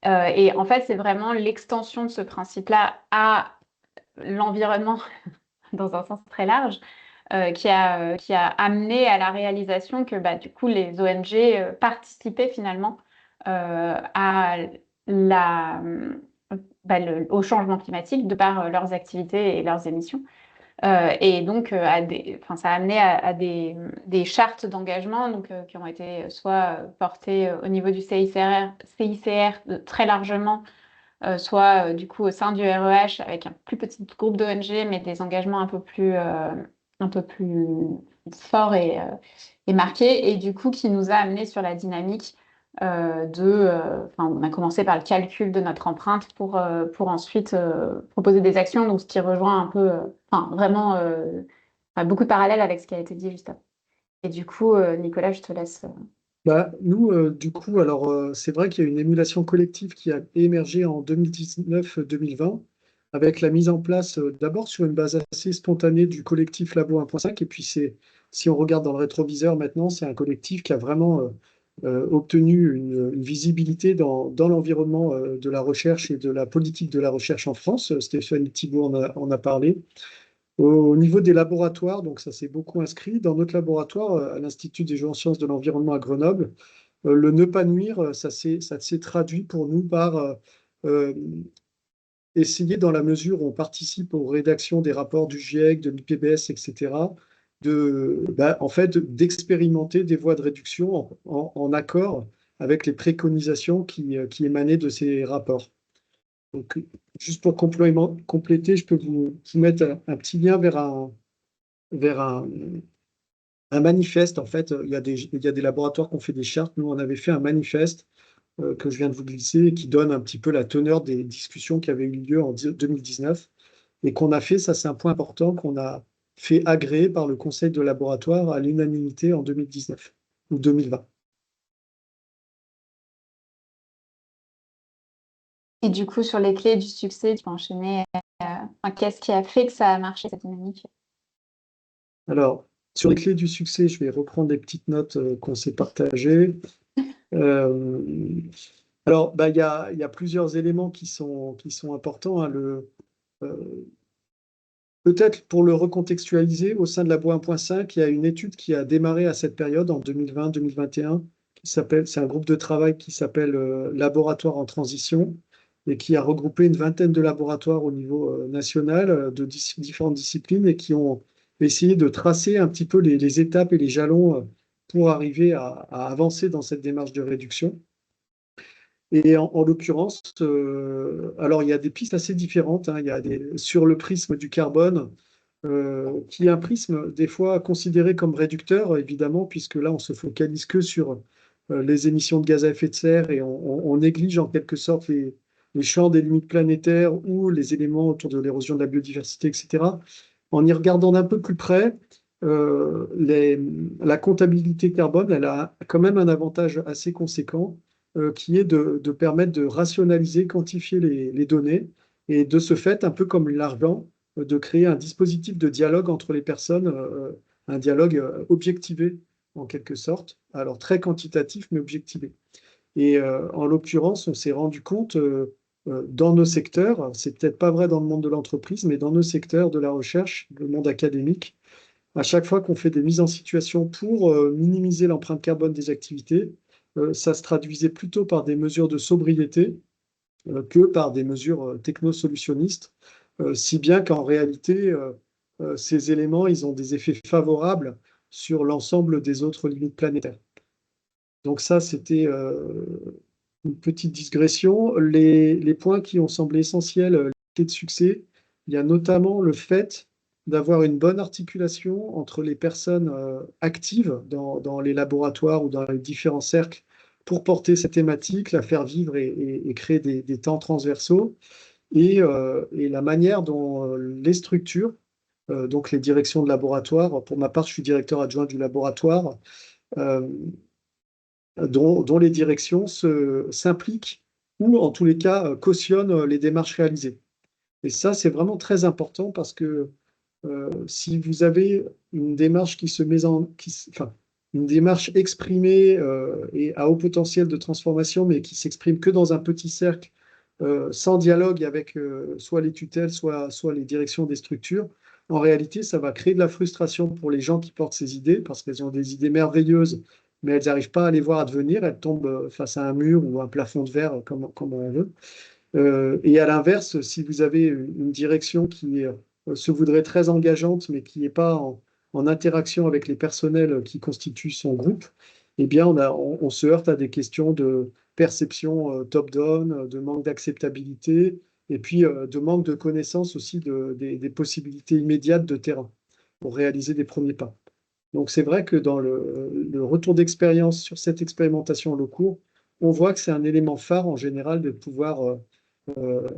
Et en fait, c'est vraiment l'extension de ce principe-là à l'environnement dans un sens très large qui a amené à la réalisation que bah, du coup, les ONG participaient finalement à au changement climatique de par leurs activités et leurs émissions. Et donc, ça a amené à des chartes d'engagement donc, qui ont été soit portées au niveau du CICR très largement, soit du coup au sein du REH avec un plus petit groupe d'ONG, mais des engagements un peu plus forts et marqués, et du coup qui nous a amené sur la dynamique on a commencé par le calcul de notre empreinte pour ensuite proposer des actions, donc ce qui rejoint un peu, vraiment beaucoup de parallèles avec ce qui a été dit juste avant. Et du coup, Nicolas, je te laisse. Bah, nous, du coup, alors c'est vrai qu'il y a une émulation collective qui a émergé en 2019-2020 avec la mise en place d'abord sur une base assez spontanée du collectif Labo 1.5. Et puis, si on regarde dans le rétroviseur maintenant, c'est un collectif qui a vraiment obtenu une visibilité dans l'environnement de la recherche et de la politique de la recherche en France. Stéphane Thibault en a parlé. Au niveau des laboratoires, donc ça s'est beaucoup inscrit. Dans notre laboratoire, à l'Institut des géosciences de l'environnement à Grenoble, le ne pas nuire, ça s'est traduit pour nous par euh, essayer, dans la mesure où on participe aux rédactions des rapports du GIEC, de l'IPBES, etc., en fait, d'expérimenter des voies de réduction en accord avec les préconisations qui émanaient de ces rapports. Donc, juste pour compléter, je peux vous mettre un petit lien vers un manifeste. En fait, il y a des laboratoires qui ont fait des chartes. Nous, on avait fait un manifeste que je viens de vous glisser et qui donne un petit peu la teneur des discussions qui avaient eu lieu en 2019 et qu'on a fait, ça c'est un point important, qu'on a fait agréer par le conseil de laboratoire à l'unanimité en 2019 ou 2020. Et du coup, sur les clés du succès, tu peux enchaîner. Qu'est-ce qui a fait que ça a marché, cette dynamique? Alors, sur les clés du succès, je vais reprendre des petites notes qu'on s'est partagées. Euh, alors, il y a plusieurs éléments qui sont importants, hein. Peut-être pour le recontextualiser, au sein de la Bois 1.5, il y a une étude qui a démarré à cette période, en 2020-2021, c'est un groupe de travail qui s'appelle Laboratoire en transition, et qui a regroupé une vingtaine de laboratoires au niveau national de différentes disciplines et qui ont essayé de tracer un petit peu les étapes et les jalons pour arriver à avancer dans cette démarche de réduction. Et en l'occurrence, alors il y a des pistes assez différentes, hein. Sur le prisme du carbone, qui est un prisme des fois considéré comme réducteur, évidemment, puisque là, on se focalise que sur les émissions de gaz à effet de serre et on néglige en quelque sorte les champs des limites planétaires ou les éléments autour de l'érosion de la biodiversité, etc. En y regardant d'un peu plus près, la comptabilité carbone, elle a quand même un avantage assez conséquent, qui est de permettre de rationaliser, quantifier les données, et de ce fait, un peu comme l'argent, de créer un dispositif de dialogue entre les personnes, un dialogue objectivé en quelque sorte, alors très quantitatif mais objectivé. Et en l'occurrence, on s'est rendu compte dans nos secteurs, c'est peut-être pas vrai dans le monde de l'entreprise, mais dans nos secteurs de la recherche, le monde académique, à chaque fois qu'on fait des mises en situation pour minimiser l'empreinte carbone des activités, ça se traduisait plutôt par des mesures de sobriété que par des mesures technosolutionnistes, si bien qu'en réalité, ces éléments, ils ont des effets favorables sur l'ensemble des autres limites planétaires. Donc ça, c'était une petite digression. Les points qui ont semblé essentiels, les clés de succès, il y a notamment le fait d'avoir une bonne articulation entre les personnes actives dans les laboratoires ou dans les différents cercles pour porter cette thématique, la faire vivre et créer des temps transversaux, et la manière dont les structures, donc les directions de laboratoire, pour ma part, je suis directeur adjoint du laboratoire, euh, dont les directions s'impliquent ou en tous les cas cautionnent les démarches réalisées. Et ça, c'est vraiment très important parce que si vous avez une démarche qui se met enfin, une démarche exprimée et à haut potentiel de transformation, mais qui s'exprime que dans un petit cercle, sans dialogue avec soit les tutelles, soit les directions des structures, en réalité, ça va créer de la frustration pour les gens qui portent ces idées, parce qu'elles ont des idées merveilleuses, mais elles n'arrivent pas à les voir advenir, elles tombent face à un mur ou un plafond de verre, comme on veut. Et à l'inverse, si vous avez une direction qui se voudrait très engageante, mais qui n'est pas en interaction avec les personnels qui constituent son groupe, eh bien, on se heurte à des questions de perception top-down, de manque d'acceptabilité, et puis de manque de connaissance aussi des possibilités immédiates de terrain pour réaliser des premiers pas. Donc, c'est vrai que dans le retour d'expérience sur cette expérimentation en long cours, on voit que c'est un élément phare en général de pouvoir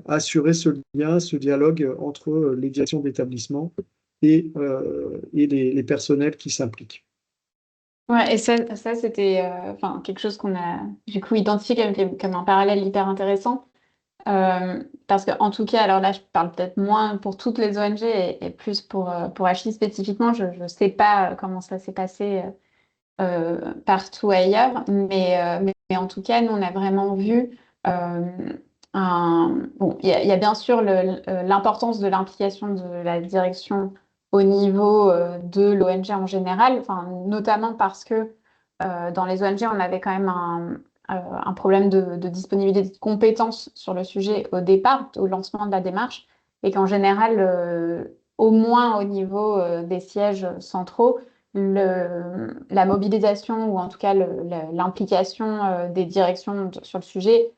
assurer ce lien, ce dialogue entre les directions d'établissement et les personnels qui s'impliquent. Ouais, et ça c'était quelque chose qu'on a du coup identifié comme un parallèle hyper intéressant. Parce qu'en tout cas, alors là, je parle peut-être moins pour toutes les ONG et plus pour HI spécifiquement. Je ne sais pas comment ça s'est passé partout ailleurs, mais en tout cas, nous, on a vraiment vu Bon, il y a bien sûr l'importance de l'implication de la direction au niveau de l'ONG en général, enfin, notamment parce que dans les ONG, on avait quand même un problème de disponibilité de compétences sur le sujet au départ, au lancement de la démarche, et qu'en général, au moins au niveau des sièges centraux, la mobilisation ou en tout cas l'implication des directions sur le sujet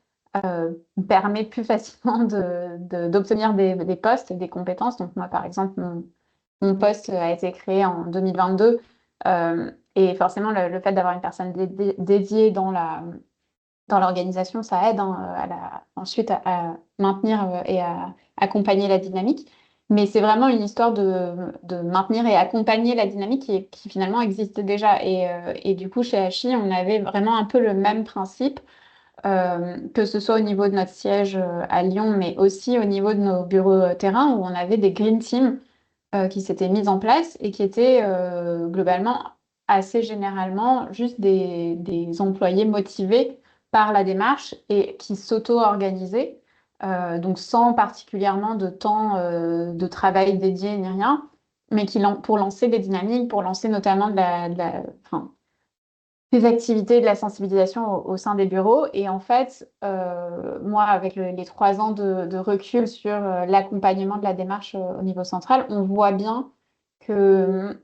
permet plus facilement d'obtenir des postes et des compétences. Donc moi, par exemple, mon poste a été créé en 2022 et forcément, le fait d'avoir une personne dédiée dans l'organisation, ça aide ensuite à maintenir et à accompagner la dynamique. Mais c'est vraiment une histoire de maintenir et accompagner la dynamique qui finalement existe déjà. Et du coup, chez HI, on avait vraiment un peu le même principe que ce soit au niveau de notre siège à Lyon, mais aussi au niveau de nos bureaux terrain, où on avait des green teams qui s'étaient mises en place et qui étaient globalement, assez généralement, juste des employés motivés par la démarche et qui s'auto-organisaient, donc sans particulièrement de temps de travail dédié ni rien, mais pour lancer des dynamiques, pour lancer notamment enfin, des activités de la sensibilisation au sein des bureaux. Et en fait, moi, avec les 3 ans de recul sur l'accompagnement de la démarche au niveau central, on voit bien que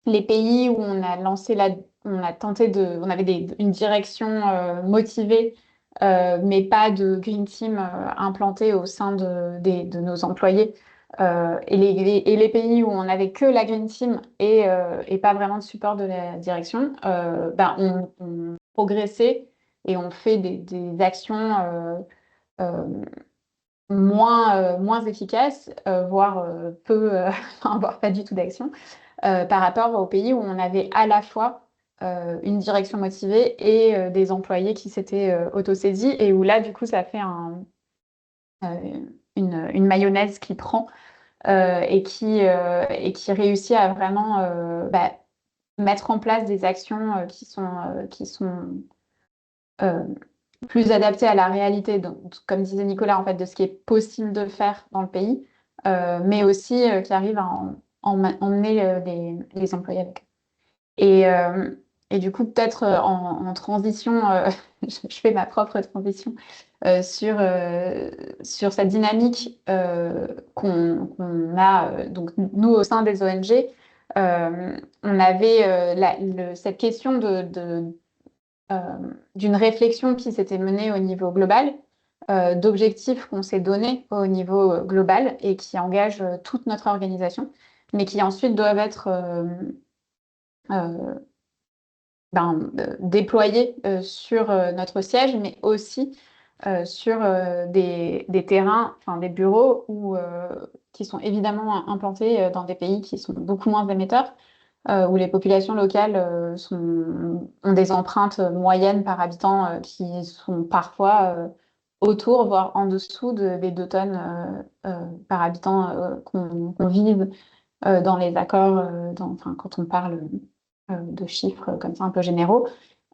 les pays où on a lancé on a tenté on avait une direction motivée, mais pas de green team implanté au sein de nos employés. Et les pays où on n'avait que la green team et pas vraiment de support de la direction, ben on progressait et on fait des actions euh, moins efficaces, voire voire pas du tout d'action par rapport aux pays où on avait à la fois une direction motivée et des employés qui s'étaient autosaisis et où là, du coup, ça fait une mayonnaise qui prend et qui réussit à vraiment mettre en place des actions qui sont euh, plus adaptées à la réalité, donc, comme disait Nicolas, en fait, de ce qui est possible de faire dans le pays, mais aussi qui arrivent à emmener les employés avec. Et du coup, peut-être en transition, je fais ma propre transition sur cette dynamique qu'on a, donc nous au sein des ONG, on avait cette question d'une réflexion qui s'était menée au niveau global, d'objectifs qu'on s'est donnés au niveau global et qui engagent toute notre organisation, mais qui ensuite doivent être euh, déployés sur notre siège, mais aussi sur des terrains, enfin des bureaux qui sont évidemment implantés dans des pays qui sont beaucoup moins émetteurs, où les populations locales ont des empreintes moyennes par habitant qui sont parfois autour, voire en dessous des 2 tonnes par habitant qu'on vise dans les accords, enfin, quand on parle de chiffres comme ça un peu généraux,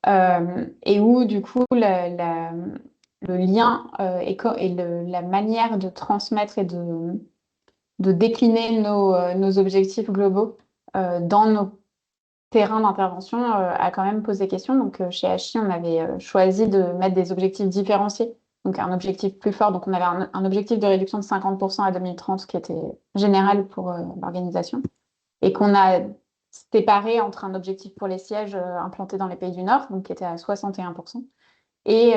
et où du coup le lien la manière de transmettre et de décliner nos objectifs globaux dans nos terrains d'intervention a quand même posé question. Donc chez Hachi, on avait choisi de mettre des objectifs différenciés, donc un objectif plus fort. Donc on avait un objectif de réduction de 50% à 2030 qui était général pour l'organisation et qu'on a séparé entre un objectif pour les sièges implantés dans les pays du Nord, donc qui était à 61%, et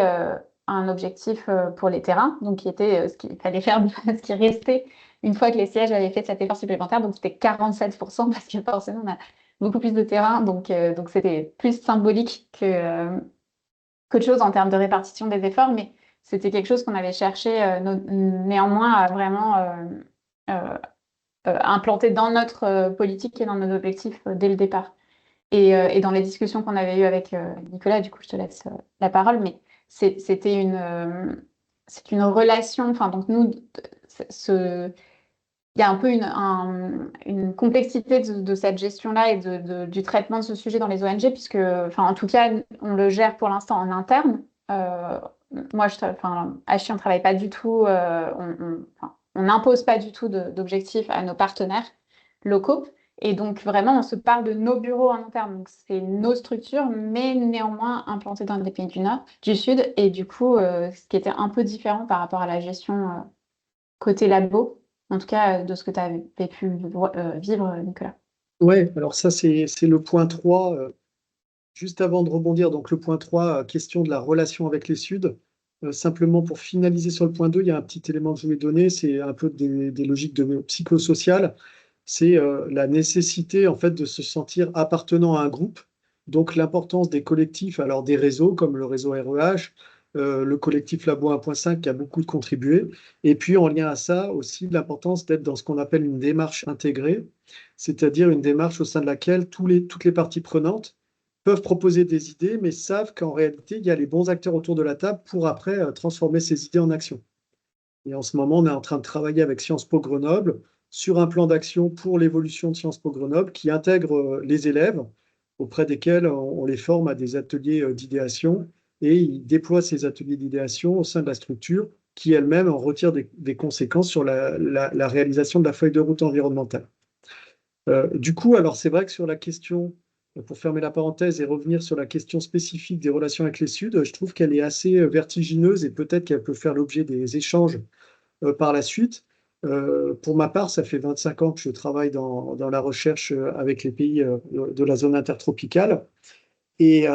un objectif pour les terrains, donc qui était ce qu'il fallait faire, ce qui restait une fois que les sièges avaient fait cet effort supplémentaire, donc c'était 47%, parce que forcément on a beaucoup plus de terrain, donc c'était plus symbolique qu'autre chose en termes de répartition des efforts, mais c'était quelque chose qu'on avait cherché néanmoins à vraiment implanter dans notre politique et dans nos objectifs dès le départ. Et dans les discussions qu'on avait eues avec Nicolas, du coup, je te laisse la parole, mais c'était c'est une relation. Enfin, donc nous, il y a un peu une complexité de cette gestion-là et du traitement de ce sujet dans les ONG, puisque, enfin, en tout cas, on le gère pour l'instant en interne. Moi, enfin, Hachi, on ne travaille pas du tout, on n'impose pas du tout d'objectifs à nos partenaires locaux. Et donc, vraiment, on se parle de nos bureaux en interne. Donc, c'est nos structures, mais néanmoins implantées dans des pays du Nord, du Sud. Et du coup, ce qui était un peu différent par rapport à la gestion côté labo, en tout cas de ce que tu avais pu vivre, Nicolas. Ouais, alors ça, c'est le point 3. Juste avant de rebondir, donc le point 3, question de la relation avec les Suds. Simplement pour finaliser sur le point 2, il y a un petit élément que je voulais donner, c'est un peu des logiques de psychosociales. C'est la nécessité en fait de se sentir appartenant à un groupe. Donc l'importance des collectifs, alors des réseaux comme le réseau REH, le collectif Labo 1.5 qui a beaucoup contribué. Et puis en lien à ça aussi l'importance d'être dans ce qu'on appelle une démarche intégrée, c'est-à-dire une démarche au sein de laquelle toutes les parties prenantes peuvent proposer des idées, mais savent qu'en réalité, il y a les bons acteurs autour de la table pour après transformer ces idées en action. Et en ce moment, on est en train de travailler avec Sciences Po Grenoble sur un plan d'action pour l'évolution de Sciences Po Grenoble qui intègre les élèves, auprès desquels on les forme à des ateliers d'idéation, et ils déploient ces ateliers d'idéation au sein de la structure qui elle-même en retire des conséquences sur la réalisation de la feuille de route environnementale. Du coup, alors c'est vrai que sur la question, pour fermer la parenthèse et revenir sur la question spécifique des relations avec les Suds, je trouve qu'elle est assez vertigineuse et peut-être qu'elle peut faire l'objet des échanges par la suite. Pour ma part, ça fait 25 ans que je travaille dans la recherche avec les pays de la zone intertropicale. Et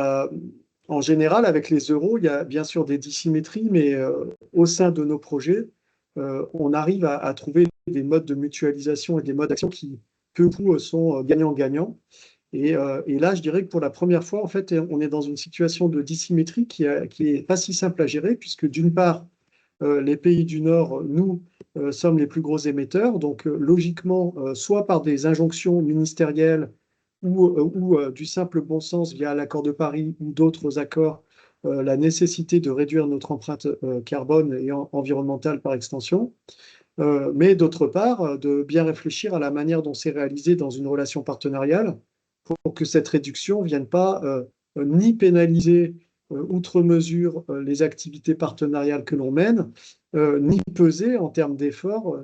en général, avec les euros, il y a bien sûr des dissymétries, mais au sein de nos projets, on arrive à trouver des modes de mutualisation et des modes d'action qui, peu ou prou, sont gagnant-gagnant. Et là, je dirais que pour la première fois, en fait, on est dans une situation de dissymétrie qui est pas si simple à gérer, puisque d'une part, les pays du Nord, nous, sommes les plus gros émetteurs. Donc, logiquement, soit par des injonctions ministérielles ou du simple bon sens via l'accord de Paris ou d'autres accords, la nécessité de réduire notre empreinte carbone et environnementale par extension. Mais d'autre part, de bien réfléchir à la manière dont c'est réalisé dans une relation partenariale pour que cette réduction ne vienne pas ni pénaliser outre mesure les activités partenariales que l'on mène, ni peser en termes d'efforts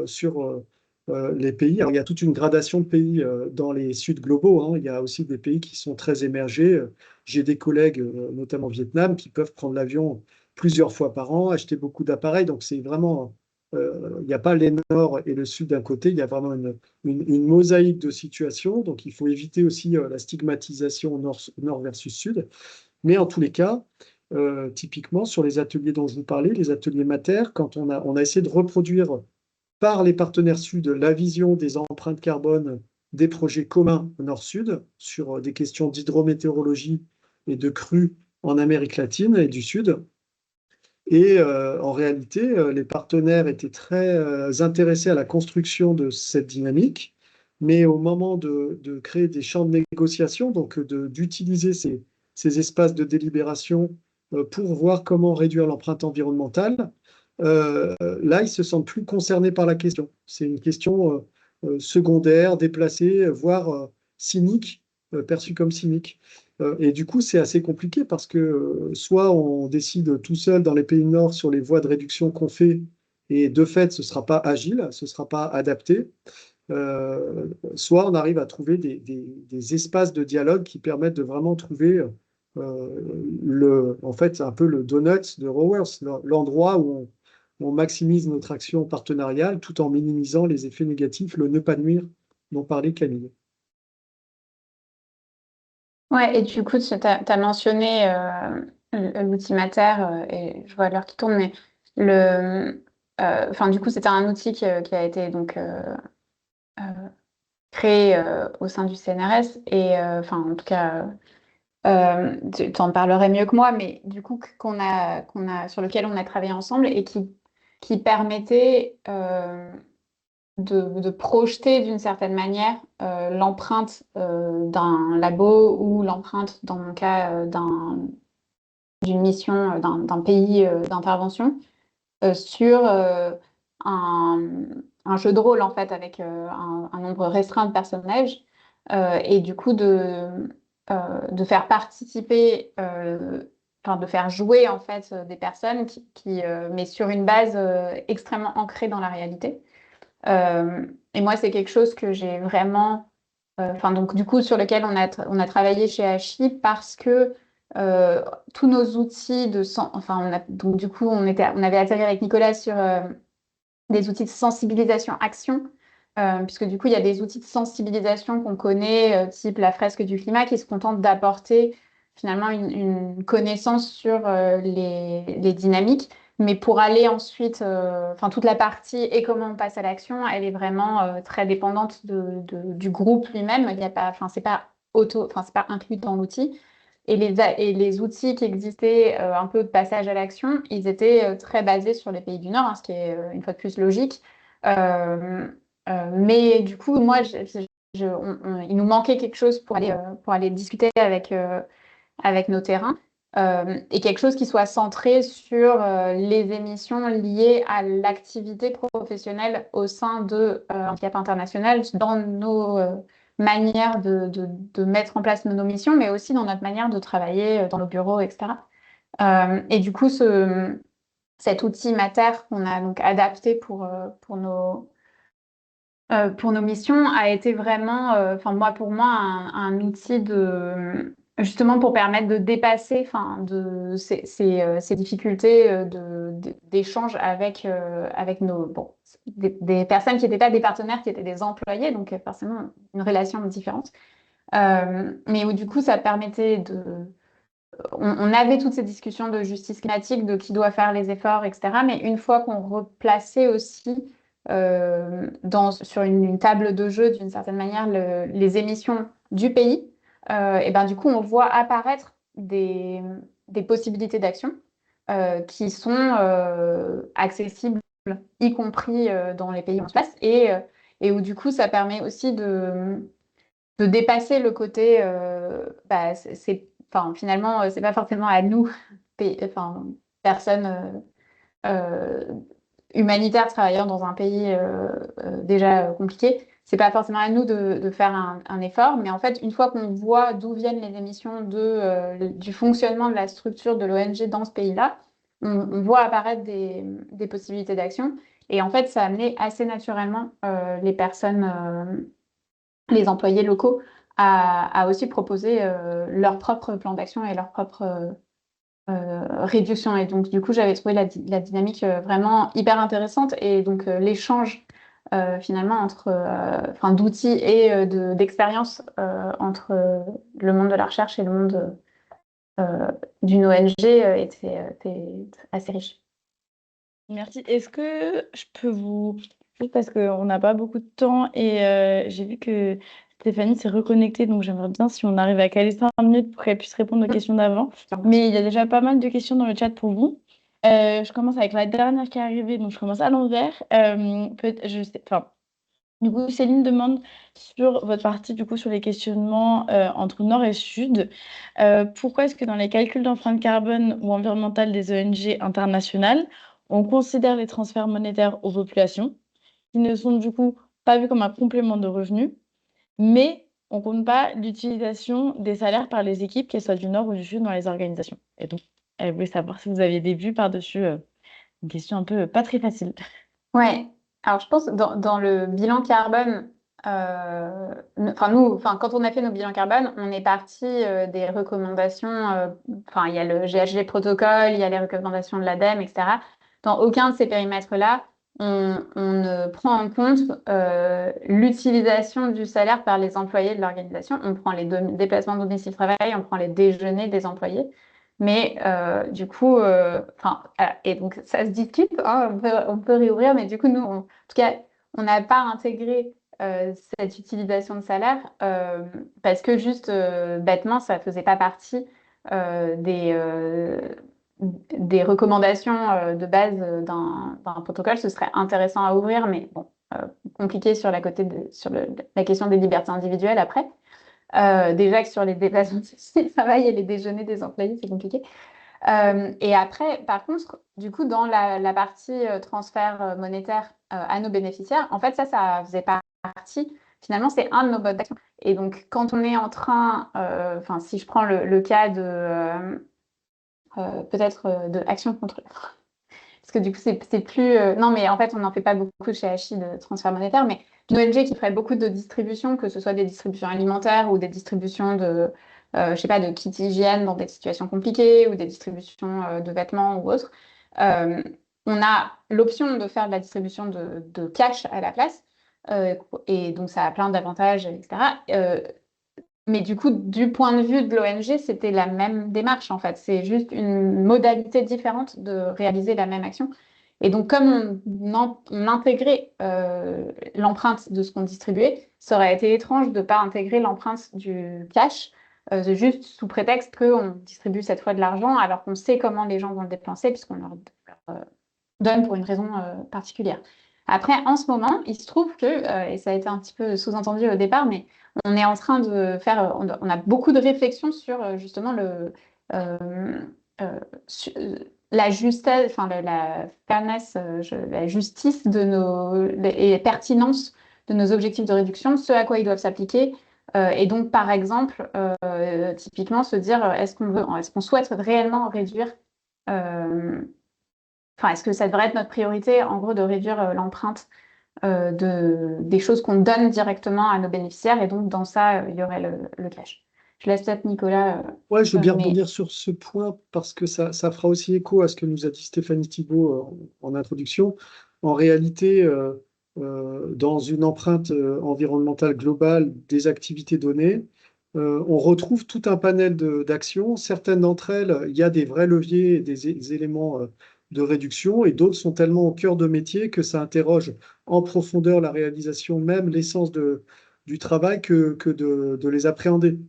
sur les pays. Alors, il y a toute une gradation de pays dans les Suds globaux, hein. Il y a aussi des pays qui sont très émergés. J'ai des collègues, notamment au Vietnam, qui peuvent prendre l'avion plusieurs fois par an, acheter beaucoup d'appareils. Donc, c'est vraiment... il n'y a pas les Nord et le Sud d'un côté, il y a vraiment une mosaïque de situations. Donc, il faut éviter aussi la stigmatisation nord versus Sud. Mais en tous les cas, typiquement, sur les ateliers dont je vous parlais, les ateliers Mater, quand on a essayé de reproduire par les partenaires Sud la vision des empreintes carbone des projets communs Nord-Sud sur des questions d'hydrométéorologie et de crues en Amérique latine et du Sud. Et en réalité, les partenaires étaient très intéressés à la construction de cette dynamique, mais au moment de créer des champs de négociation, donc d'utiliser ces espaces de délibération pour voir comment réduire l'empreinte environnementale, là, ils se sentent plus concernés par la question. C'est une question secondaire, déplacée, voire cynique, perçue comme cynique. Et du coup, c'est assez compliqué parce que soit on décide tout seul dans les pays nord sur les voies de réduction qu'on fait, et de fait, ce ne sera pas agile, ce ne sera pas adapté, soit on arrive à trouver des espaces de dialogue qui permettent de vraiment trouver en fait, un peu le donut de Rowers, l'endroit où on maximise notre action partenariale tout en minimisant les effets négatifs, le ne pas nuire dont parlait Camille. Ouais, et du coup, tu as mentionné l'outil Mater, et je vois l'heure qui tourne, mais du coup, c'était un outil qui a été donc créé au sein du CNRS, et en tout cas, tu en parlerais mieux que moi, mais du coup, sur lequel on a travaillé ensemble et qui permettait de projeter d'une certaine manière l'empreinte d'un labo ou l'empreinte, dans mon cas, d'une mission, d'un pays d'intervention sur un jeu de rôle, en fait, avec un nombre restreint de personnages, et du coup de faire participer, de faire jouer, en fait, des personnes mais sur une base extrêmement ancrée dans la réalité. Et moi, c'est quelque chose que j'ai vraiment, donc du coup, sur lequel on a travaillé chez Hachi, parce que tous nos outils donc du coup, on avait atterri avec Nicolas sur des outils de sensibilisation action, puisque du coup, il y a des outils de sensibilisation qu'on connaît, type la fresque du climat, qui se contentent d'apporter finalement une connaissance sur les dynamiques. Mais pour aller ensuite, toute la partie et comment on passe à l'action, elle est vraiment très dépendante du groupe lui-même. Il y a pas, c'est pas c'est pas inclus dans l'outil. Et les outils qui existaient, un peu de passage à l'action, ils étaient très basés sur les pays du Nord, hein, ce qui est une fois de plus logique. Mais du coup, moi, il nous manquait quelque chose pour aller discuter avec nos terrains. Et quelque chose qui soit centré sur les émissions liées à l'activité professionnelle au sein de Handicap International, dans nos manières de mettre en place nos missions, mais aussi dans notre manière de travailler dans nos bureaux, etc. Et du coup, cet outil Mater qu'on a donc adapté pour nos missions a été vraiment, pour moi, un outil justement pour permettre de dépasser ces difficultés d'échange avec des personnes qui n'étaient pas des partenaires, qui étaient des employés, donc forcément une relation différente. Mais où du coup, ça permettait on avait toutes ces discussions de justice climatique, de qui doit faire les efforts, etc. Mais une fois qu'on replaçait aussi sur une table de jeu, d'une certaine manière, les émissions du pays, et ben, du coup, on voit apparaître des possibilités d'action qui sont accessibles, y compris dans les pays en place, et où du coup, ça permet aussi de dépasser le côté, finalement, c'est pas forcément à nous, personnes humanitaires travaillant dans un pays déjà compliqué, c'est pas forcément à nous de faire un effort, mais en fait, une fois qu'on voit d'où viennent les émissions du fonctionnement de la structure de l'ONG dans ce pays-là, on voit apparaître des possibilités d'action. Et en fait, ça a amené assez naturellement les personnes, les employés locaux à aussi proposer leur propre plan d'action et leur propre réduction. Et donc, du coup, j'avais trouvé la dynamique vraiment hyper intéressante. Et donc, l'échange finalement d'outils et d'expériences entre le monde de la recherche et le monde d'une ONG était assez riche. Merci. Est-ce que je peux juste parce qu'on n'a pas beaucoup de temps et j'ai vu que Stéphanie s'est reconnectée, donc j'aimerais bien si on arrive à caler 5 minutes pour qu'elle puisse répondre aux questions d'avant. Mais il y a déjà pas mal de questions dans le chat pour vous. Je commence avec la dernière qui est arrivée, donc je commence à l'envers. Du coup, Céline demande sur votre partie, du coup, sur les questionnements entre Nord et Sud. Pourquoi est-ce que dans les calculs d'empreinte carbone ou environnementale des ONG internationales, on considère les transferts monétaires aux populations, qui ne sont du coup pas vus comme un complément de revenus, mais on ne compte pas l'utilisation des salaires par les équipes, qu'elles soient du Nord ou du Sud, dans les organisations. Et donc, elle voulait savoir si vous aviez des vues par-dessus une question un peu pas très facile. Ouais, alors je pense dans le bilan carbone, quand on a fait nos bilans carbone, on est parti des recommandations, il y a le GHG protocole, il y a les recommandations de l'ADEME, etc. Dans aucun de ces périmètres-là, on ne prend en compte l'utilisation du salaire par les employés de l'organisation. On prend les déplacements de domicile-travail, on prend les déjeuners des employés. Mais du coup, et donc ça se discute, hein, on peut réouvrir, mais du coup, nous, en tout cas, on n'a pas intégré cette utilisation de salaire parce que juste bêtement, ça ne faisait pas partie des recommandations de base d'un protocole. Ce serait intéressant à ouvrir, mais bon, compliqué sur la question des libertés individuelles après. Déjà que sur les déplacements de travail et les déjeuners des employés, c'est compliqué. Et après, par contre, du coup, dans la partie transfert monétaire à nos bénéficiaires, en fait, ça faisait partie, finalement, c'est un de nos modes d'action. Et donc, quand on est en train, si je prends le cas peut-être de action contre... Parce que du coup, c'est plus... non, mais en fait, on n'en fait pas beaucoup chez HI de transfert monétaire, mais une ONG qui ferait beaucoup de distributions, que ce soit des distributions alimentaires ou des distributions je sais pas, de kits hygiène dans des situations compliquées ou des distributions de vêtements ou autres. On a l'option de faire de la distribution de cash à la place. Et donc, ça a plein d'avantages, etc. Mais du coup, du point de vue de l'ONG, c'était la même démarche, en fait. C'est juste une modalité différente de réaliser la même action. Et donc, comme on intégrait l'empreinte de ce qu'on distribuait, ça aurait été étrange de ne pas intégrer l'empreinte du cash, juste sous prétexte qu'on distribue cette fois de l'argent, alors qu'on sait comment les gens vont le dépenser, puisqu'on leur donne pour une raison particulière. Après, en ce moment, il se trouve que, et ça a été un petit peu sous-entendu au départ, mais on est en train de faire, on a beaucoup de réflexions sur justement euh, la justesse, enfin la fairness, la justice et pertinence de nos objectifs de réduction, ce à quoi ils doivent s'appliquer. Et donc, par exemple, typiquement se dire, est-ce qu'on souhaite réellement réduire, enfin, est-ce que ça devrait être notre priorité, en gros, de réduire l'empreinte des choses qu'on donne directement à nos bénéficiaires, et donc dans ça, il y aurait le cash. Je laisse peut-être Nicolas. Ouais, je veux bien mais rebondir sur ce point parce que ça fera aussi écho à ce que nous a dit Stéphanie Thibault en introduction. En réalité, dans une empreinte environnementale globale des activités données, on retrouve tout un panel d'actions. Certaines d'entre elles, il y a des vrais leviers et des éléments de réduction, et d'autres sont tellement au cœur de métier que ça interroge en profondeur la réalisation, même l'essence du travail, que de les appréhender.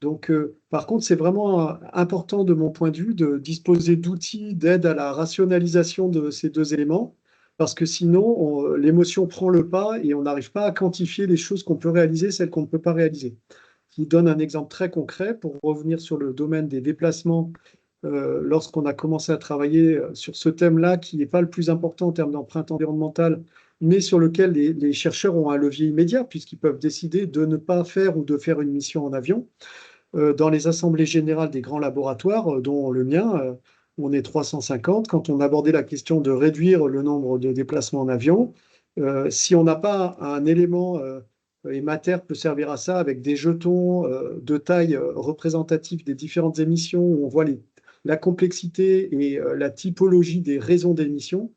Donc, par contre, c'est vraiment important de mon point de vue de disposer d'outils d'aide à la rationalisation de ces deux éléments, parce que sinon, l'émotion prend le pas et on n'arrive pas à quantifier les choses qu'on peut réaliser, celles qu'on ne peut pas réaliser. Je vous donne un exemple très concret pour revenir sur le domaine des déplacements. Lorsqu'on a commencé à travailler sur ce thème-là, qui n'est pas le plus important en termes d'empreinte environnementale, mais sur lequel les chercheurs ont un levier immédiat, puisqu'ils peuvent décider de ne pas faire ou de faire une mission en avion. Dans les assemblées générales des grands laboratoires, dont le mien, on est 350, quand on abordait la question de réduire le nombre de déplacements en avion, si on n'a pas un élément, et Mater peut servir à ça, avec des jetons de taille représentative des différentes émissions, où on voit la complexité et la typologie des raisons d'émission.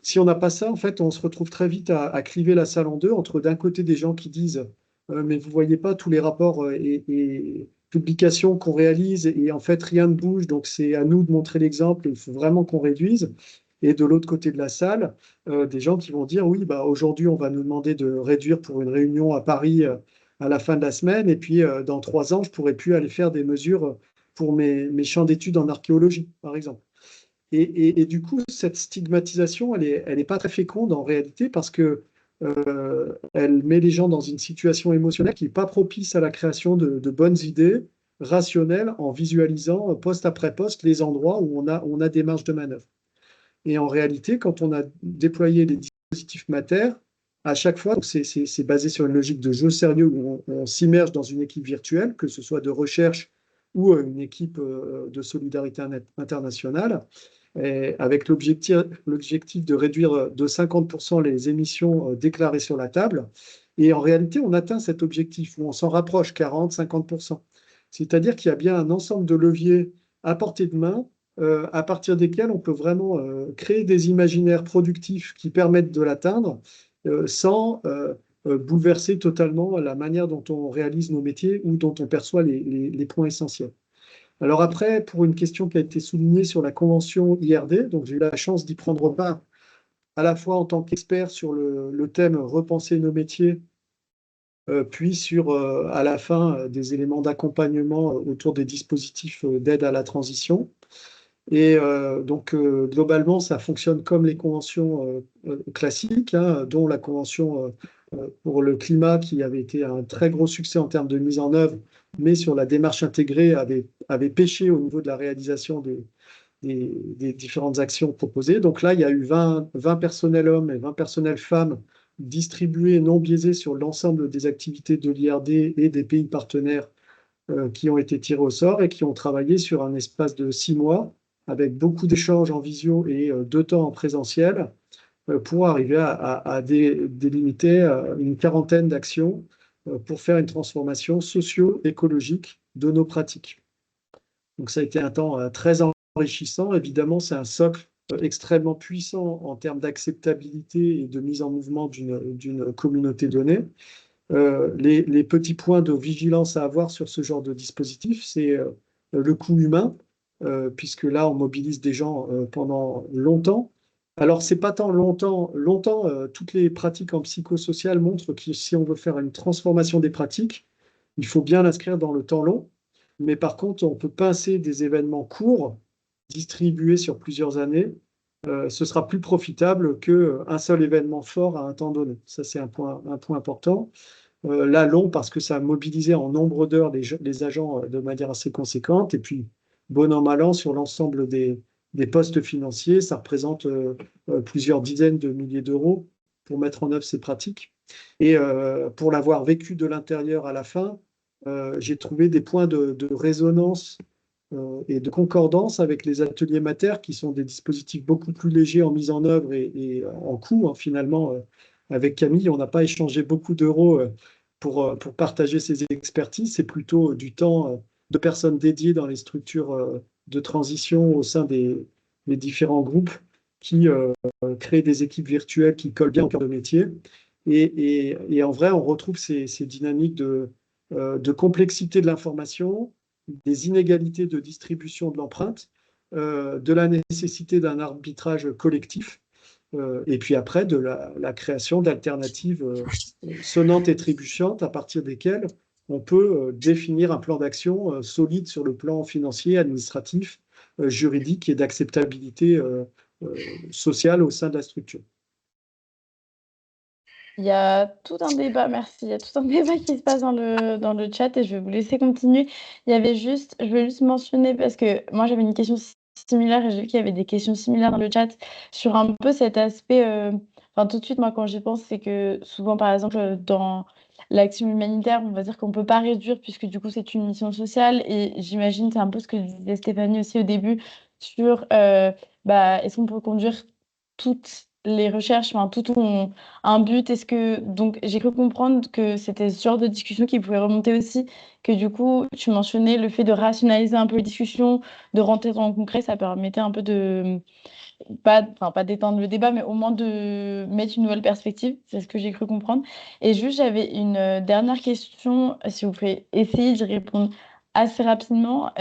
Si on n'a pas ça, en fait, on se retrouve très vite à cliver la salle en deux, entre d'un côté des gens qui disent mais vous ne voyez pas tous les rapports et publications qu'on réalise, et en fait rien ne bouge, donc c'est à nous de montrer l'exemple, il faut vraiment qu'on réduise. Et de l'autre côté de la salle, des gens qui vont dire oui, bah, aujourd'hui on va nous demander de réduire pour une réunion à Paris à la fin de la semaine, et puis dans 3 ans je ne pourrai plus aller faire des mesures pour mes champs d'études en archéologie, par exemple. Et du coup, cette stigmatisation, elle est pas très féconde en réalité, parce que elle met les gens dans une situation émotionnelle qui n'est pas propice à la création de bonnes idées rationnelles, en visualisant poste après poste les endroits où on a des marges de manœuvre. Et en réalité, quand on a déployé les dispositifs Mater, à chaque fois, c'est basé sur une logique de jeu sérieux où on s'immerge dans une équipe virtuelle, que ce soit de recherche ou une équipe de solidarité internationale, avec l'objectif de réduire de 50% les émissions déclarées sur la table. Et en réalité, on atteint cet objectif, où on s'en rapproche, 40-50%. C'est-à-dire qu'il y a bien un ensemble de leviers à portée de main, à partir desquels on peut vraiment créer des imaginaires productifs qui permettent de l'atteindre, sans bouleverser totalement la manière dont on réalise nos métiers ou dont on perçoit les points essentiels. Alors après, pour une question qui a été soulignée sur la convention IRD, donc j'ai eu la chance d'y prendre part à la fois en tant qu'expert sur le thème repenser nos métiers, puis sur à la fin des éléments d'accompagnement autour des dispositifs d'aide à la transition. Et donc globalement, ça fonctionne comme les conventions classiques, hein, dont la convention pour le climat, qui avait été un très gros succès en termes de mise en œuvre, mais sur la démarche intégrée avait pêché au niveau de la réalisation des différentes actions proposées. Donc là, il y a eu 20 personnels hommes et 20 personnels femmes distribués non biaisés sur l'ensemble des activités de l'IRD et des pays partenaires qui ont été tirés au sort et qui ont travaillé sur un espace de 6 mois, avec beaucoup d'échanges en visio et 2 temps en présentiel, pour arriver à délimiter une quarantaine d'actions pour faire une transformation socio-écologique de nos pratiques. Donc ça a été un temps très enrichissant. Évidemment, c'est un socle extrêmement puissant en termes d'acceptabilité et de mise en mouvement d'une communauté donnée. Les petits points de vigilance à avoir sur ce genre de dispositif, c'est le coût humain, puisque là, on mobilise des gens pendant longtemps. Alors, c'est pas tant longtemps. Toutes les pratiques en psychosocial montrent que si on veut faire une transformation des pratiques, il faut bien l'inscrire dans le temps long. Mais par contre, on peut pincer des événements courts, distribués sur plusieurs années, ce sera plus profitable qu'un seul événement fort à un temps donné. Ça, c'est un point important. Là, long, parce que ça a mobilisé en nombre d'heures les agents de manière assez conséquente. Et puis, bon an, mal an, sur l'ensemble des postes financiers, ça représente plusieurs dizaines de milliers d'euros pour mettre en œuvre ces pratiques. Et pour l'avoir vécu de l'intérieur à la fin, j'ai trouvé des points de résonance et de concordance avec les ateliers Mater, qui sont des dispositifs beaucoup plus légers en mise en œuvre et en coût. Hein, finalement, avec Camille, on n'a pas échangé beaucoup d'euros pour partager ces expertises. C'est plutôt du temps de personnes dédiées dans les structures de transition au sein des différents groupes qui créent des équipes virtuelles qui collent bien au cœur de métier. Et en vrai, on retrouve ces dynamiques de complexité de l'information, des inégalités de distribution de l'empreinte, de la nécessité d'un arbitrage collectif, et puis après de la création d'alternatives sonnantes et trébuchantes à partir desquelles on peut définir un plan d'action solide sur le plan financier, administratif, juridique et d'acceptabilité sociale au sein de la structure. Il y a tout un débat, merci. Il y a tout un débat qui se passe dans le chat et je vais vous laisser continuer. Je voulais juste mentionner, parce que moi j'avais une question similaire et j'ai vu qu'il y avait des questions similaires dans le chat sur un peu cet aspect. Enfin, tout de suite, moi quand j'y pense, c'est que souvent, par exemple, dans l'action humanitaire, on va dire qu'on ne peut pas réduire puisque du coup c'est une mission sociale. Et j'imagine, c'est un peu ce que disait Stéphanie aussi au début sur est-ce qu'on peut conduire toutes les recherches, enfin tout ont un but. Est-ce que donc j'ai cru comprendre que c'était ce genre de discussion qui pouvait remonter aussi, que du coup tu mentionnais le fait de rationaliser un peu les discussions, de rentrer dans le concret, ça permettait un peu de pas d'étendre le débat, mais au moins de mettre une nouvelle perspective. C'est ce que j'ai cru comprendre. Et juste, j'avais une dernière question, si vous pouvez essayer d'y répondre assez rapidement,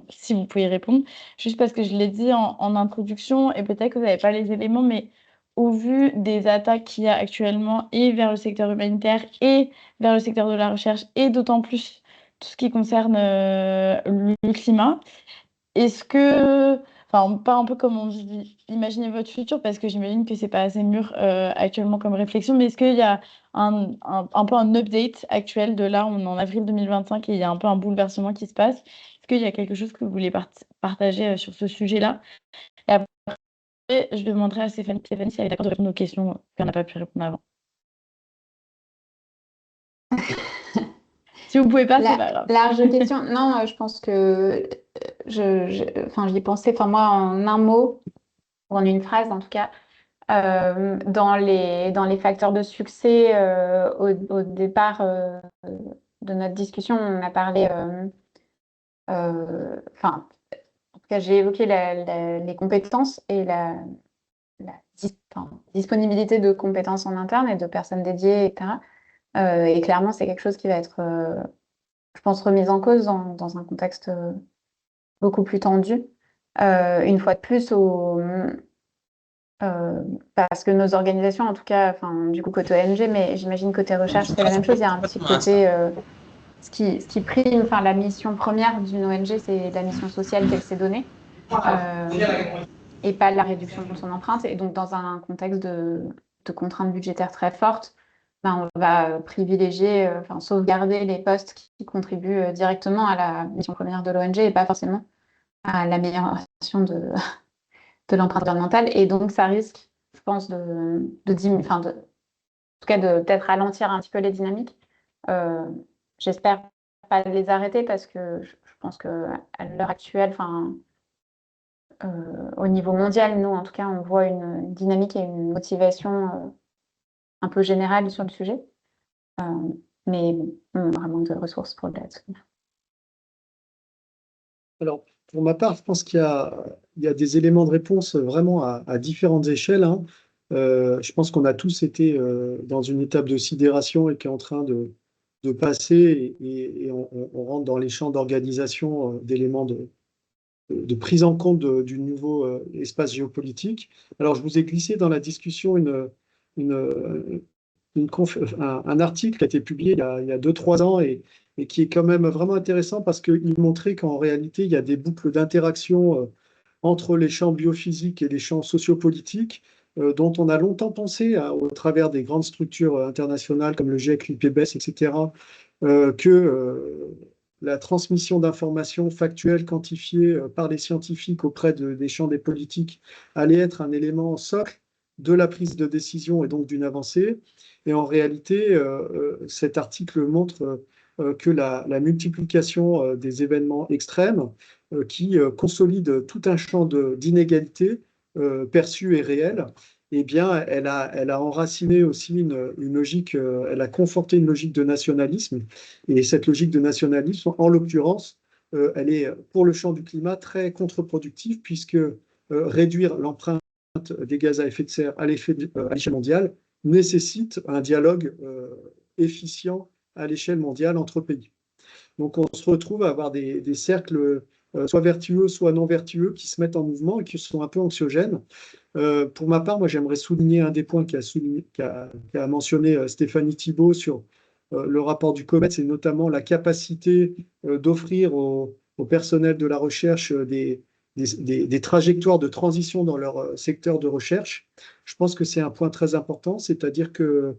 si vous pouvez y répondre, juste parce que je l'ai dit en introduction, et peut-être que vous n'avez pas les éléments, mais au vu des attaques qu'il y a actuellement et vers le secteur humanitaire et vers le secteur de la recherche, et d'autant plus tout ce qui concerne le climat, est-ce que, enfin, pas un peu comme on dit, imaginez votre futur, parce que j'imagine que c'est pas assez mûr actuellement comme réflexion, mais est-ce qu'il y a un peu un update actuel de là, on est en avril 2025 et il y a un peu un bouleversement qui se passe. Est-ce qu'il y a quelque chose que vous voulez partager sur ce sujet-là? Et après, je demanderai à Stéphanie si elle est d'accord de répondre aux questions qu'on n'a pas pu répondre avant. Si vous pouvez pas, c'est pas grave. Large question. Non, je pense que j'y pensais. Enfin, moi, en un mot, ou en une phrase en tout cas, dans les facteurs de succès, au départ de notre discussion, on a parlé. Enfin, en tout cas, j'ai évoqué les compétences et la disponibilité de compétences en interne et de personnes dédiées, etc. Et clairement, c'est quelque chose qui va être, je pense, remise en cause dans un contexte beaucoup plus tendu. Une fois de plus, parce que nos organisations, en tout cas, du coup côté ONG, mais j'imagine côté recherche, c'est la même chose. Il y a un petit côté, ce qui prime, la mission première d'une ONG, c'est la mission sociale qu'elle s'est donnée, et pas la réduction de son empreinte. Et donc, dans un contexte de contraintes budgétaires très fortes, on va privilégier, sauvegarder les postes qui contribuent directement à la mission première de l'ONG et pas forcément à l'amélioration de l'empreinte environnementale. Et donc, ça risque, je pense, en tout cas, de peut-être ralentir un petit peu les dynamiques. J'espère pas les arrêter parce que je pense qu'à l'heure actuelle, au niveau mondial, nous, en tout cas, on voit une dynamique et une motivation un peu générale sur le sujet. Mais on aura moins de ressources pour le soutenir. Alors, pour ma part, je pense qu'il y a des éléments de réponse vraiment à différentes échelles. Hein. Je pense qu'on a tous été dans une étape de sidération et qui est en train de passer et on rentre dans les champs d'organisation d'éléments de prise en compte du nouveau espace géopolitique. Alors, je vous ai glissé dans la discussion un article qui a été publié il y a 2-3 ans et qui est quand même vraiment intéressant parce qu'il montrait qu'en réalité, il y a des boucles d'interaction entre les champs biophysiques et les champs sociopolitiques, dont on a longtemps pensé, au travers des grandes structures internationales comme le GIEC, l'IPBES, etc., que la transmission d'informations factuelles quantifiées par les scientifiques auprès des champs des politiques allait être un élément socle de la prise de décision et donc d'une avancée. Et en réalité, cet article montre que la multiplication des événements extrêmes qui consolide tout un champ d'inégalités perçues et réelles, eh bien, elle a enraciné aussi une logique, elle a conforté une logique de nationalisme. Et cette logique de nationalisme, en l'occurrence, elle est pour le champ du climat très contre-productive, puisque réduire l'empreinte des gaz à effet de serre à l'échelle mondiale nécessite un dialogue efficient à l'échelle mondiale entre pays. Donc on se retrouve à avoir des cercles soit vertueux, soit non vertueux, qui se mettent en mouvement et qui sont un peu anxiogènes. Pour ma part, moi j'aimerais souligner un des points qu'a mentionné Stéphanie Thibault sur le rapport du COMET, c'est notamment la capacité d'offrir au personnel de la recherche des trajectoires de transition dans leur secteur de recherche. Je pense que c'est un point très important, c'est-à-dire que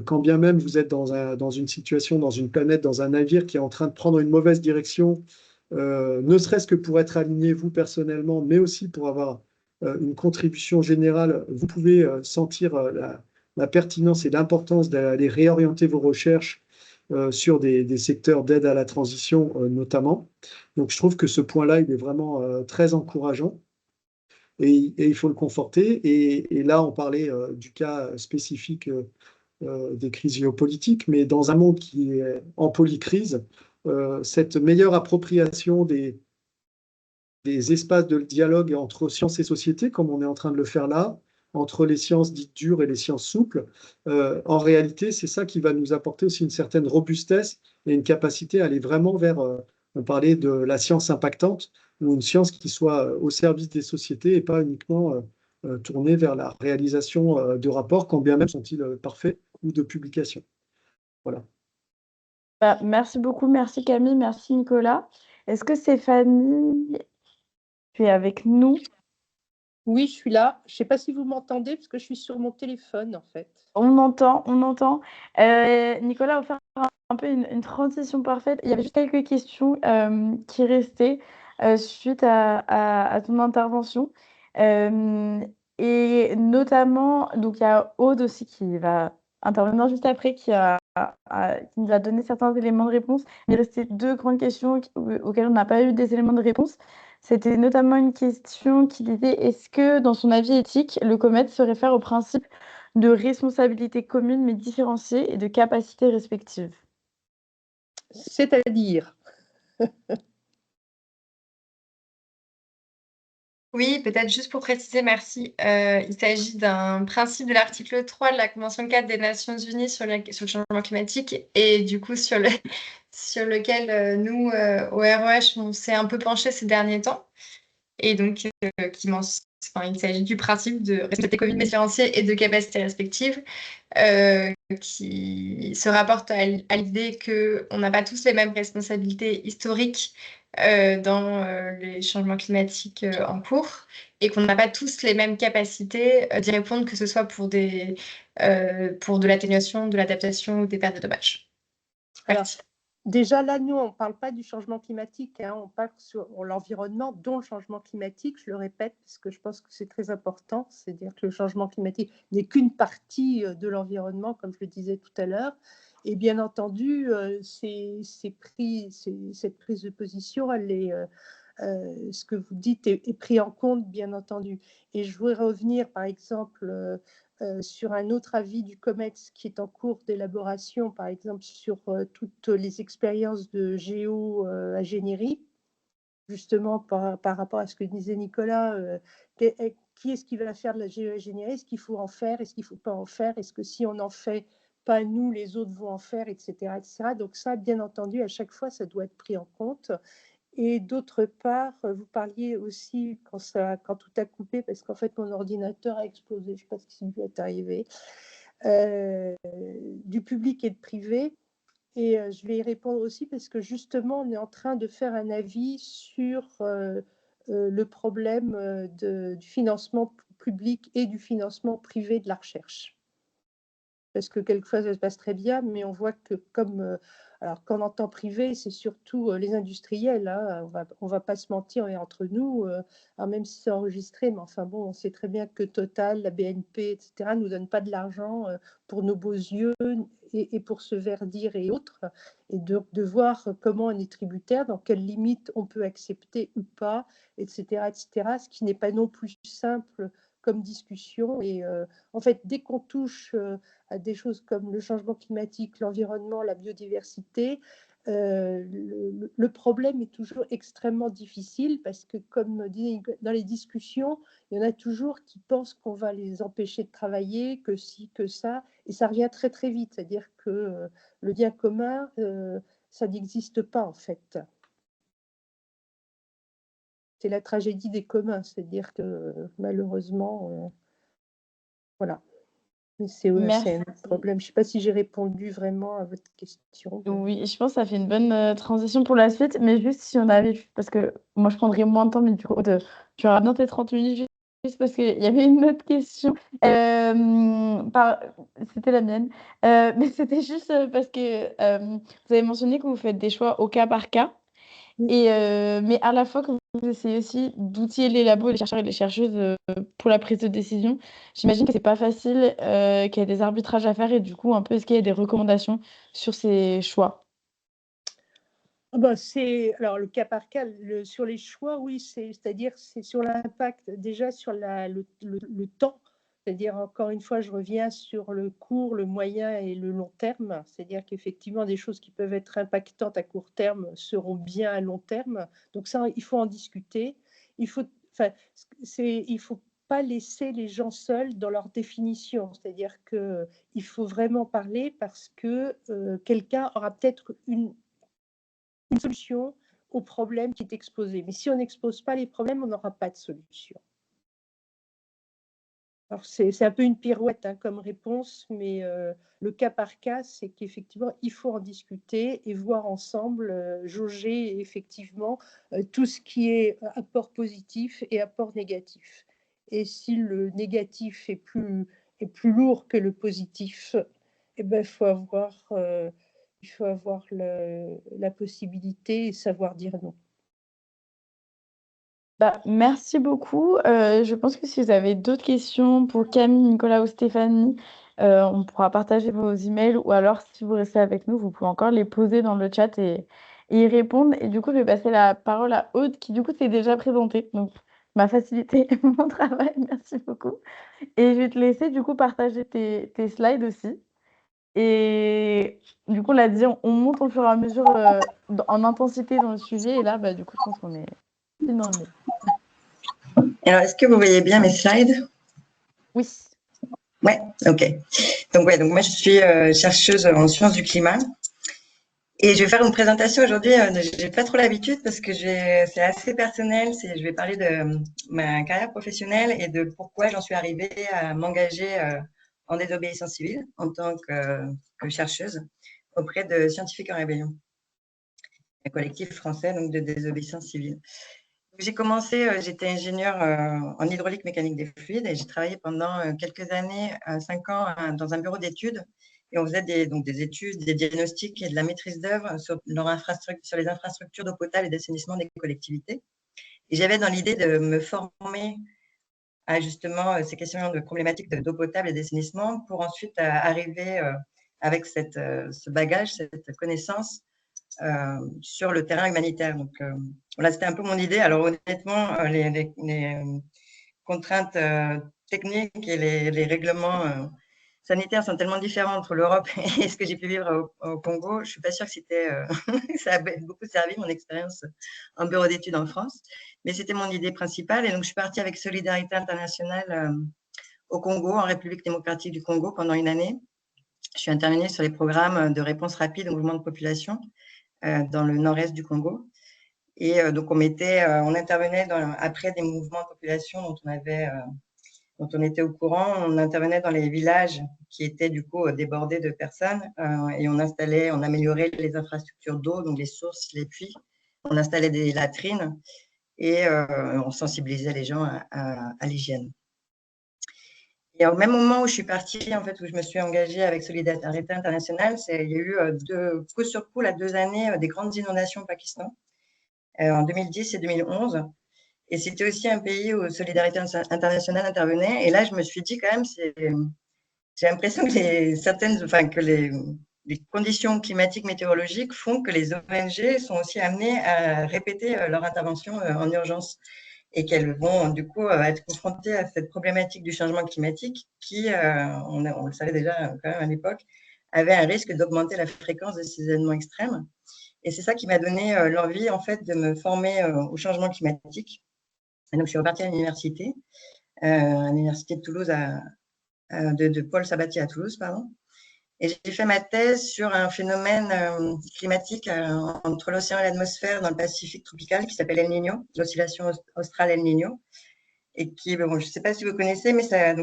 quand bien même vous êtes dans une situation, dans une planète, dans un navire qui est en train de prendre une mauvaise direction, ne serait-ce que pour être aligné vous personnellement, mais aussi pour avoir une contribution générale, vous pouvez sentir la pertinence et l'importance d'aller réorienter vos recherches sur des secteurs d'aide à la transition notamment. Donc je trouve que ce point-là, il est vraiment très encourageant et il faut le conforter. Et là, on parlait du cas spécifique des crises géopolitiques, mais dans un monde qui est en polycrise, cette meilleure appropriation des espaces de dialogue entre sciences et société, comme on est en train de le faire là, entre les sciences dites dures et les sciences souples, en réalité, c'est ça qui va nous apporter aussi une certaine robustesse et une capacité à aller vraiment vers, on parlait de la science impactante, ou une science qui soit au service des sociétés et pas uniquement tournée vers la réalisation de rapports, quand bien même sont-ils parfaits, ou de publications. Voilà. Bah, merci beaucoup, merci Camille, merci Nicolas. Est-ce que Stéphanie, tu es avec nous? Oui, je suis là. Je ne sais pas si vous m'entendez parce que je suis sur mon téléphone en fait. On entend, on entend. Nicolas a offert un peu une transition parfaite. Il y avait juste quelques questions qui restaient suite à ton intervention. Et notamment, donc il y a Aude aussi qui va intervenir juste après, qui nous a donné certains éléments de réponse. Il restait deux grandes questions auxquelles on n'a pas eu des éléments de réponse. C'était notamment une question qui disait, est-ce que dans son avis éthique, le COMET se réfère au principe de responsabilité commune mais différenciée et de capacités respectives? C'est-à-dire, Oui, peut-être juste pour préciser, merci. Il s'agit d'un principe de l'article 3 de la Convention 4 des Nations Unies sur le changement climatique et du coup sur lequel nous, au REH, on s'est un peu penché ces derniers temps. Et donc, il s'agit du principe de responsabilité commune mais différenciée et de capacités respectives qui se rapporte à l'idée qu'on n'a pas tous les mêmes responsabilités historiques dans les changements climatiques en cours et qu'on n'a pas tous les mêmes capacités d'y répondre, que ce soit pour de l'atténuation, de l'adaptation ou des pertes de dommages. alors, déjà là, nous, on ne parle pas du changement climatique, hein, on parle sur l'environnement, dont le changement climatique, je le répète, parce que je pense que c'est très important, c'est-à-dire que le changement climatique n'est qu'une partie de l'environnement, comme je le disais tout à l'heure. Et bien entendu, cette prise de position, ce que vous dites est pris en compte, bien entendu. Et je voudrais revenir, par exemple, sur un autre avis du COMEX qui est en cours d'élaboration, par exemple, sur toutes les expériences de géo-ingénierie, justement par rapport à ce que disait Nicolas. Qui est-ce qui va faire de la géo-ingénierie? Est-ce qu'il faut en faire? Est-ce qu'il ne faut pas en faire? Est-ce que si on n'en fait pas, nous, les autres vont en faire, etc., etc. Donc ça, bien entendu, à chaque fois, ça doit être pris en compte. Et d'autre part, vous parliez aussi, quand tout a coupé, parce qu'en fait, mon ordinateur a explosé, je ne sais pas ce qui lui est arrivé, du public et de privé. Et je vais y répondre aussi parce que justement, on est en train de faire un avis sur le problème du financement public et du financement privé de la recherche. Parce que quelquefois, ça se passe très bien, mais on voit que alors quand on entend privé, c'est surtout les industriels, hein, on va pas se mentir entre nous, même si c'est enregistré, mais enfin bon, on sait très bien que Total, la BNP, etc., nous donnent pas de l'argent pour nos beaux yeux et pour se verdir et autres, et de voir comment on est tributaire, dans quelles limites on peut accepter ou pas, etc., ce qui n'est pas non plus simple comme discussion. Et en fait, dès qu'on touche à des choses comme le changement climatique, l'environnement, la biodiversité, le problème est toujours extrêmement difficile parce que, comme dit dans les discussions, il y en a toujours qui pensent qu'on va les empêcher de travailler, que ci, que ça, et ça revient très très vite. C'est-à-dire que le bien commun, ça n'existe pas en fait. C'est la tragédie des communs, c'est-à-dire que malheureusement, voilà. Mais c'est un problème. Je ne sais pas si j'ai répondu vraiment à votre question. Oui, je pense que ça fait une bonne transition pour la suite, mais juste si on avait, parce que moi je prendrais moins de temps, mais du coup, tu auras bien tes 30 minutes juste parce qu'il y avait une autre question. C'était la mienne, mais c'était juste parce que vous avez mentionné que vous faites des choix au cas par cas. Mais à la fois que vous essayez aussi d'outiller les labos, les chercheurs et les chercheuses pour la prise de décision, j'imagine que c'est pas facile, qu'il y a des arbitrages à faire et du coup, un peu, est-ce qu'il y a des recommandations sur ces choix? Alors le cas par cas, sur les choix, oui, c'est-à-dire c'est sur l'impact, déjà sur le temps. C'est-à-dire, encore une fois, je reviens sur le court, le moyen et le long terme. C'est-à-dire qu'effectivement, des choses qui peuvent être impactantes à court terme seront bien à long terme. Donc ça, il faut en discuter. Il faut pas laisser les gens seuls dans leur définition. C'est-à-dire qu'il faut vraiment parler parce que quelqu'un aura peut-être une solution au problème qui est exposé. Mais si on n'expose pas les problèmes, on n'aura pas de solution. Alors, c'est un peu une pirouette comme réponse, mais le cas par cas, c'est qu'effectivement, il faut en discuter et voir ensemble, jauger effectivement tout ce qui est apport positif et apport négatif. Et si le négatif est plus lourd que le positif, eh ben, il faut avoir la possibilité et savoir dire non. Merci beaucoup. Je pense que si vous avez d'autres questions pour Camille, Nicolas ou Stéphanie, on pourra partager vos emails ou alors si vous restez avec nous, vous pouvez encore les poser dans le chat et y répondre. Et du coup, je vais passer la parole à Aude qui du coup s'est déjà présentée. Donc, m'a facilité mon travail. Merci beaucoup. Et je vais te laisser du coup partager tes slides aussi. Et du coup, on l'a dit, on monte au fur et à mesure en intensité dans le sujet. Et là, du coup, je pense qu'on est pile dans le milieu. Alors, est-ce que vous voyez bien mes slides? Oui. Ouais, ok. Donc moi, je suis chercheuse en sciences du climat. Et je vais faire une présentation aujourd'hui. J'ai pas trop l'habitude parce que c'est assez personnel. Je vais parler de ma carrière professionnelle et de pourquoi j'en suis arrivée à m'engager en désobéissance civile en tant que chercheuse auprès de Scientifiques en Rébellion, un collectif français donc de désobéissance civile. J'ai commencé, j'étais ingénieure en hydraulique mécanique des fluides et j'ai travaillé pendant quelques années, 5 ans, dans un bureau d'études. Et on faisait des études, des diagnostics et de la maîtrise d'œuvre sur les infrastructures d'eau potable et d'assainissement des collectivités. Et j'avais dans l'idée de me former à justement ces questions de problématiques d'eau potable et d'assainissement pour ensuite arriver avec ce bagage, cette connaissance sur le terrain humanitaire. Donc, voilà, c'était un peu mon idée. Alors, honnêtement, les contraintes techniques et les règlements sanitaires sont tellement différents entre l'Europe et ce que j'ai pu vivre au Congo. Je ne suis pas sûre que ça a beaucoup servi, mon expérience en bureau d'études en France. Mais c'était mon idée principale. Et donc, je suis partie avec Solidarité Internationale au Congo, en République démocratique du Congo, pendant une année. Je suis intervenue sur les programmes de réponse rapide au mouvement de population dans le nord-est du Congo. Et donc, on intervenait après des mouvements de population dont on était au courant. On intervenait dans les villages qui étaient du coup débordés de personnes et on améliorait les infrastructures d'eau, donc les sources, les puits. On installait des latrines et on sensibilisait les gens à l'hygiène. Et au même moment où je suis partie, en fait, où je me suis engagée avec Solidarité Internationale, il y a eu coup sur coup, 2 années, des grandes inondations au Pakistan, en 2010 et 2011. Et c'était aussi un pays où Solidarité Internationale intervenait. Et là, je me suis dit quand même, j'ai l'impression que les conditions climatiques météorologiques font que les ONG sont aussi amenées à répéter leur intervention en urgence et qu'elles vont du coup être confrontées à cette problématique du changement climatique qui, on le savait déjà quand même à l'époque, avait un risque d'augmenter la fréquence de ces événements extrêmes. Et c'est ça qui m'a donné l'envie en fait de me former au changement climatique. Et donc je suis repartie à l'université de Toulouse, de Paul Sabatier à Toulouse, pardon. Et j'ai fait ma thèse sur un phénomène climatique entre l'océan et l'atmosphère dans le Pacifique tropical qui s'appelle El Niño, l'oscillation australe El Niño, et qui, bon, je ne sais pas si vous connaissez, mais ça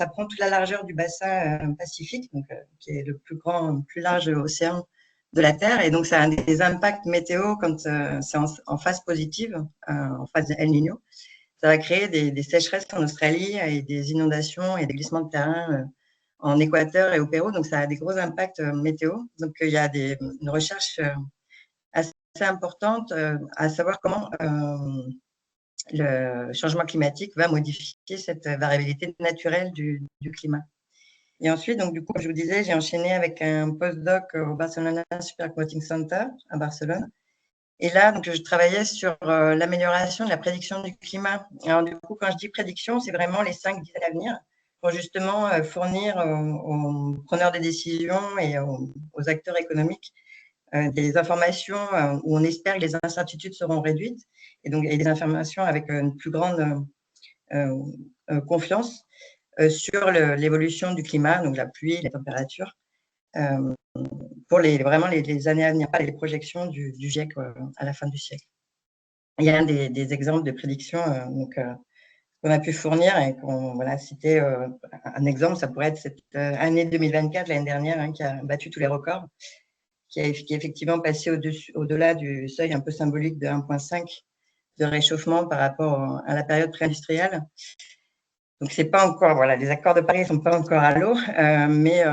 prend toute la largeur du bassin Pacifique, donc, qui est le plus large océan de la Terre, et donc ça a des impacts météo quand c'est en phase positive, en phase El Niño. Ça va créer des sécheresses en Australie et des inondations et des glissements de terrain en Équateur et au Pérou, donc ça a des gros impacts météo. Donc il y a une recherche assez importante à savoir comment le changement climatique va modifier cette variabilité naturelle du climat. Et ensuite, donc du coup, comme je vous disais, j'ai enchaîné avec un postdoc au Barcelona Supercomputing Center à Barcelone. Et là, donc, je travaillais sur l'amélioration de la prédiction du climat. Alors du coup, quand je dis prédiction, c'est vraiment les 5-10 années à venir, pour justement fournir aux preneurs de décisions et aux acteurs économiques des informations où on espère que les incertitudes seront réduites et donc des informations avec une plus grande confiance sur l'évolution du climat, donc la pluie, les températures, pour vraiment les années à venir, pas les projections du GIEC à la fin du siècle. Il y a des exemples de prédictions qu'on a pu fournir et qu'on cité un exemple, ça pourrait être cette année 2024, l'année dernière, qui a battu tous les records, qui est effectivement passé au-delà du seuil un peu symbolique de 1,5 de réchauffement par rapport à la période pré-industrielle. Donc, c'est pas encore, les accords de Paris ne sont pas encore à l'eau, mais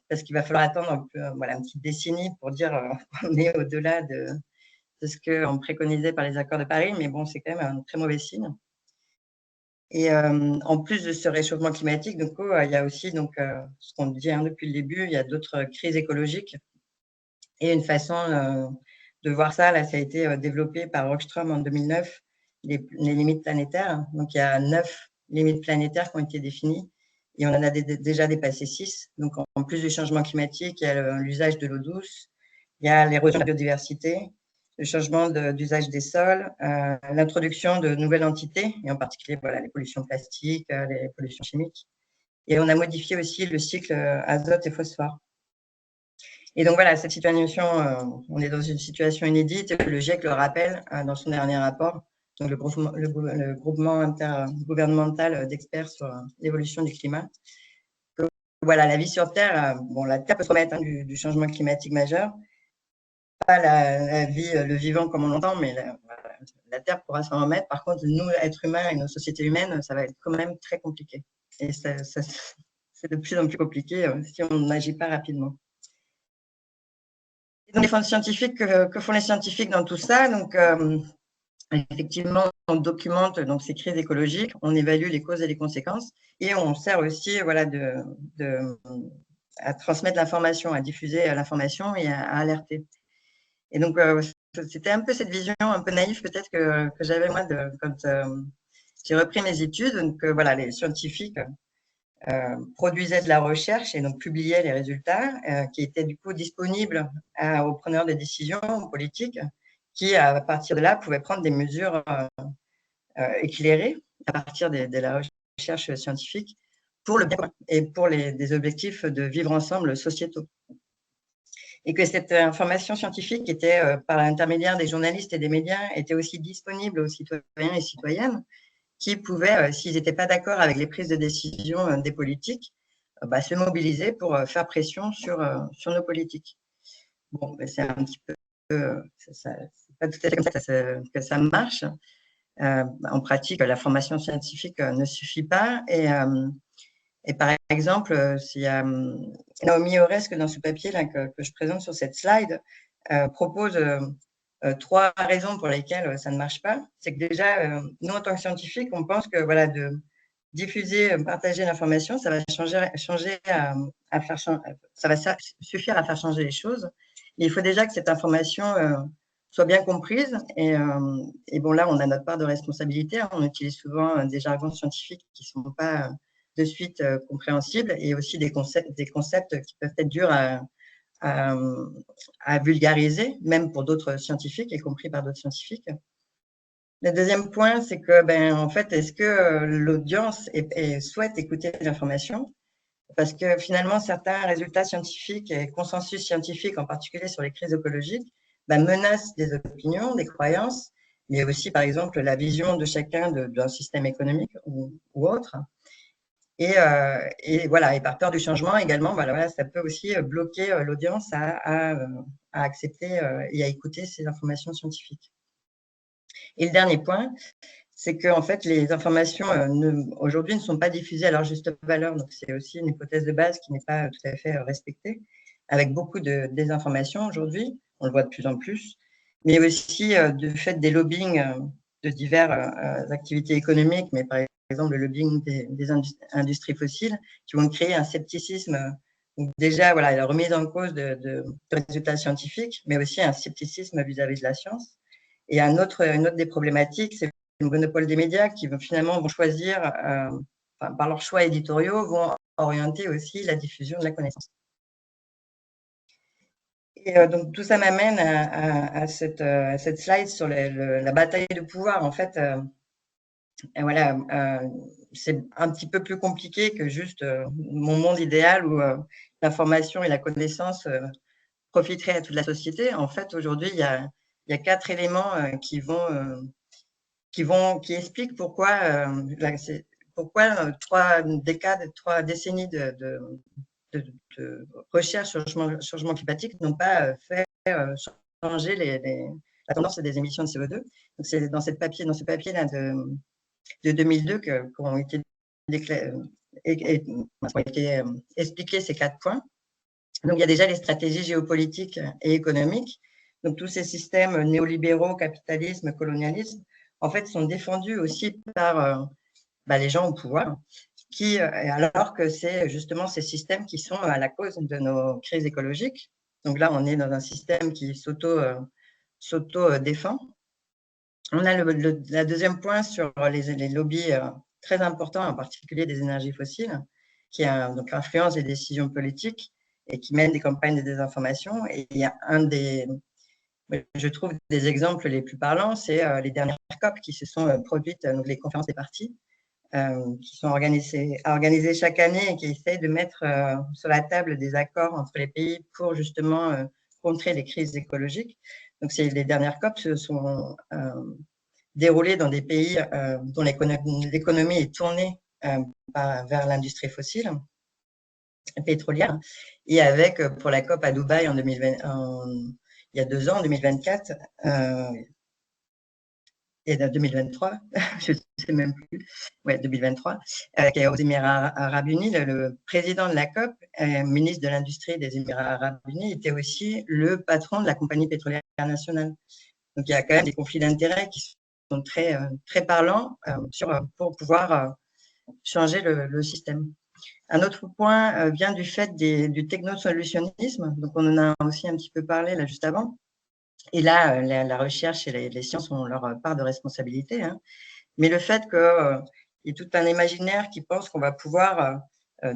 parce qu'il va falloir attendre une petite décennie pour dire qu'on est au-delà de ce qu'on préconisait par les accords de Paris, mais bon, c'est quand même un très mauvais signe. Et en plus de ce réchauffement climatique, donc, il y a aussi ce qu'on dit depuis le début, il y a d'autres crises écologiques. Et une façon de voir ça, là, ça a été développé par Rockström en 2009, les limites planétaires. Donc, il y a 9 limites planétaires qui ont été définies et on en a déjà dépassé 6. Donc, en plus du changement climatique, il y a l'usage de l'eau douce, il y a l'érosion de la biodiversité, le changement d'usage des sols, l'introduction de nouvelles entités, et en particulier les pollutions plastiques, les pollutions chimiques. Et on a modifié aussi le cycle azote et phosphore. Et donc voilà, cette situation, on est dans une situation inédite, le GIEC le rappelle dans son dernier rapport, donc le groupement intergouvernemental d'experts sur l'évolution du climat. Donc, la vie sur Terre, la Terre peut se remettre du changement climatique majeur, pas la vie, le vivant comme on l'entend, mais la Terre pourra s'en remettre. Par contre, nous, êtres humains et nos sociétés humaines, ça va être quand même très compliqué. Et c'est de plus en plus compliqué si on n'agit pas rapidement. Dans les fonds scientifiques, que font les scientifiques dans tout ça? Donc, effectivement, on documente ces crises écologiques, on évalue les causes et les conséquences, et on sert aussi à transmettre l'information, à diffuser l'information et à alerter. Et donc, c'était un peu cette vision un peu naïve peut-être que j'avais moi quand j'ai repris mes études. Donc, les scientifiques produisaient de la recherche et donc publiaient les résultats qui étaient du coup disponibles aux preneurs de décision, aux politiques, qui à partir de là pouvaient prendre des mesures éclairées à partir de la recherche scientifique pour le bien commun et pour des objectifs de vivre ensemble sociétaux. Et que cette information scientifique était, par l'intermédiaire des journalistes et des médias, était aussi disponible aux citoyens et citoyennes qui pouvaient, s'ils n'étaient pas d'accord avec les prises de décision des politiques, se mobiliser pour faire pression sur nos politiques. Bon, c'est un petit peu, c'est pas tout à fait comme ça que ça marche, En pratique, la formation scientifique ne suffit pas. Et par exemple, il y a Naomi Oreskes dans ce papier là, que je présente sur cette slide, propose 3 raisons pour lesquelles ça ne marche pas. C'est que déjà, nous, en tant que scientifiques, on pense que voilà, de diffuser, partager l'information, ça va ça va suffire à faire changer les choses. Mais il faut déjà que cette information soit bien comprise. Et bon, là, on a notre part de responsabilité. On utilise souvent des jargons scientifiques qui ne sont pas de suite compréhensibles, et aussi des concepts qui peuvent être durs à vulgariser, même pour d'autres scientifiques, y compris par d'autres scientifiques. Le deuxième point, c'est que, en fait, est-ce que l'audience souhaite écouter l'information? Parce que finalement, certains résultats scientifiques et consensus scientifiques, en particulier sur les crises écologiques, menacent des opinions, des croyances, mais aussi, par exemple, la vision de chacun d'un système économique ou autre. Et voilà, et par peur du changement également, voilà, ça peut aussi bloquer l'audience à accepter et à écouter ces informations scientifiques. Et le dernier point, c'est que en fait, les informations aujourd'hui ne sont pas diffusées à leur juste valeur. Donc, c'est aussi une hypothèse de base qui n'est pas tout à fait respectée, avec beaucoup de désinformation aujourd'hui. On le voit de plus en plus, mais aussi du fait des lobbying de diverses activités économiques, mais par exemple le lobbying des industries fossiles, qui vont créer un scepticisme. Donc déjà, voilà, la remise en cause de résultats scientifiques, mais aussi un scepticisme vis-à-vis de la science. Et une autre des problématiques, c'est le monopole des médias qui finalement vont choisir, par leurs choix éditoriaux, vont orienter aussi la diffusion de la connaissance. Et donc tout ça m'amène à cette slide sur la bataille de pouvoir. En fait, voilà, c'est un petit peu plus compliqué que juste mon monde idéal où l'information et la connaissance profiteraient à toute la société. En fait, aujourd'hui, il y a 4 éléments qui expliquent pourquoi 3 décennies de recherche sur le changement climatique n'ont pas fait changer la tendance des émissions de CO2. Donc, c'est dans ce papier-là de 2002 qu'ont été expliqués ces 4 points. Donc, il y a déjà les stratégies géopolitiques et économiques. Donc, tous ces systèmes néolibéraux, capitalisme, colonialisme, en fait, sont défendus aussi par les gens au pouvoir, alors que c'est justement ces systèmes qui sont à la cause de nos crises écologiques. Donc là, on est dans un système qui s'auto-défend. On a le deuxième point sur les lobbies très importants, en particulier des énergies fossiles, qui donc influencent les décisions politiques et qui mènent des campagnes de désinformation. Et il y a je trouve, des exemples les plus parlants, c'est les dernières COP qui se sont produites, donc les conférences des parties, qui sont organisées chaque année et qui essayent de mettre sur la table des accords entre les pays pour justement contrer les crises écologiques. Donc, les dernières COP se sont déroulées dans des pays dont l'économie est tournée vers l'industrie fossile, pétrolière, et avec, pour la COP à Dubaï en 2020, il y a 2 ans, en 2024, et en 2023, je ne sais même plus, ouais, 2023, qui est aux Émirats Arabes Unis, le président de la COP, ministre de l'Industrie des Émirats Arabes Unis, était aussi le patron de la compagnie pétrolière nationale. Donc, il y a quand même des conflits d'intérêts qui sont très, très parlants pour pouvoir changer le système. Un autre point vient du fait du technosolutionnisme. Donc, on en a aussi un petit peu parlé là juste avant. Et là, la recherche et les sciences ont leur part de responsabilité. Hein. Mais le fait qu'il y ait tout un imaginaire qui pense qu'on va pouvoir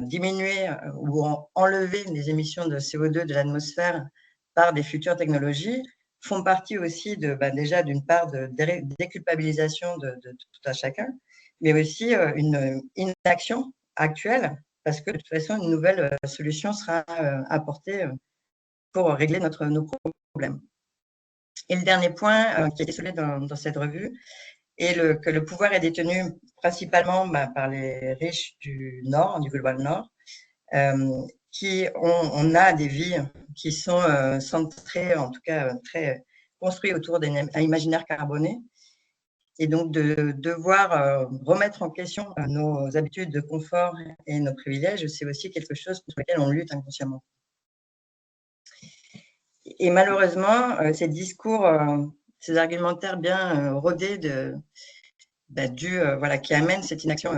diminuer ou enlever les émissions de CO2 de l'atmosphère par des futures technologies font partie aussi déjà d'une part de déculpabilisation de tout à chacun, mais aussi une inaction actuelle, parce que de toute façon, une nouvelle solution sera apportée pour régler nos problèmes. Et le dernier point qui a été soulevé dans cette revue est que le pouvoir est détenu principalement par les riches du Nord, du Global Nord, qui on a des vies qui sont centrées, en tout cas très construites autour d'un imaginaire carboné. Et donc, de devoir remettre en question nos habitudes de confort et nos privilèges, c'est aussi quelque chose contre lequel on lutte inconsciemment. Et malheureusement, ces discours, ces argumentaires bien rodés qui amènent cette inaction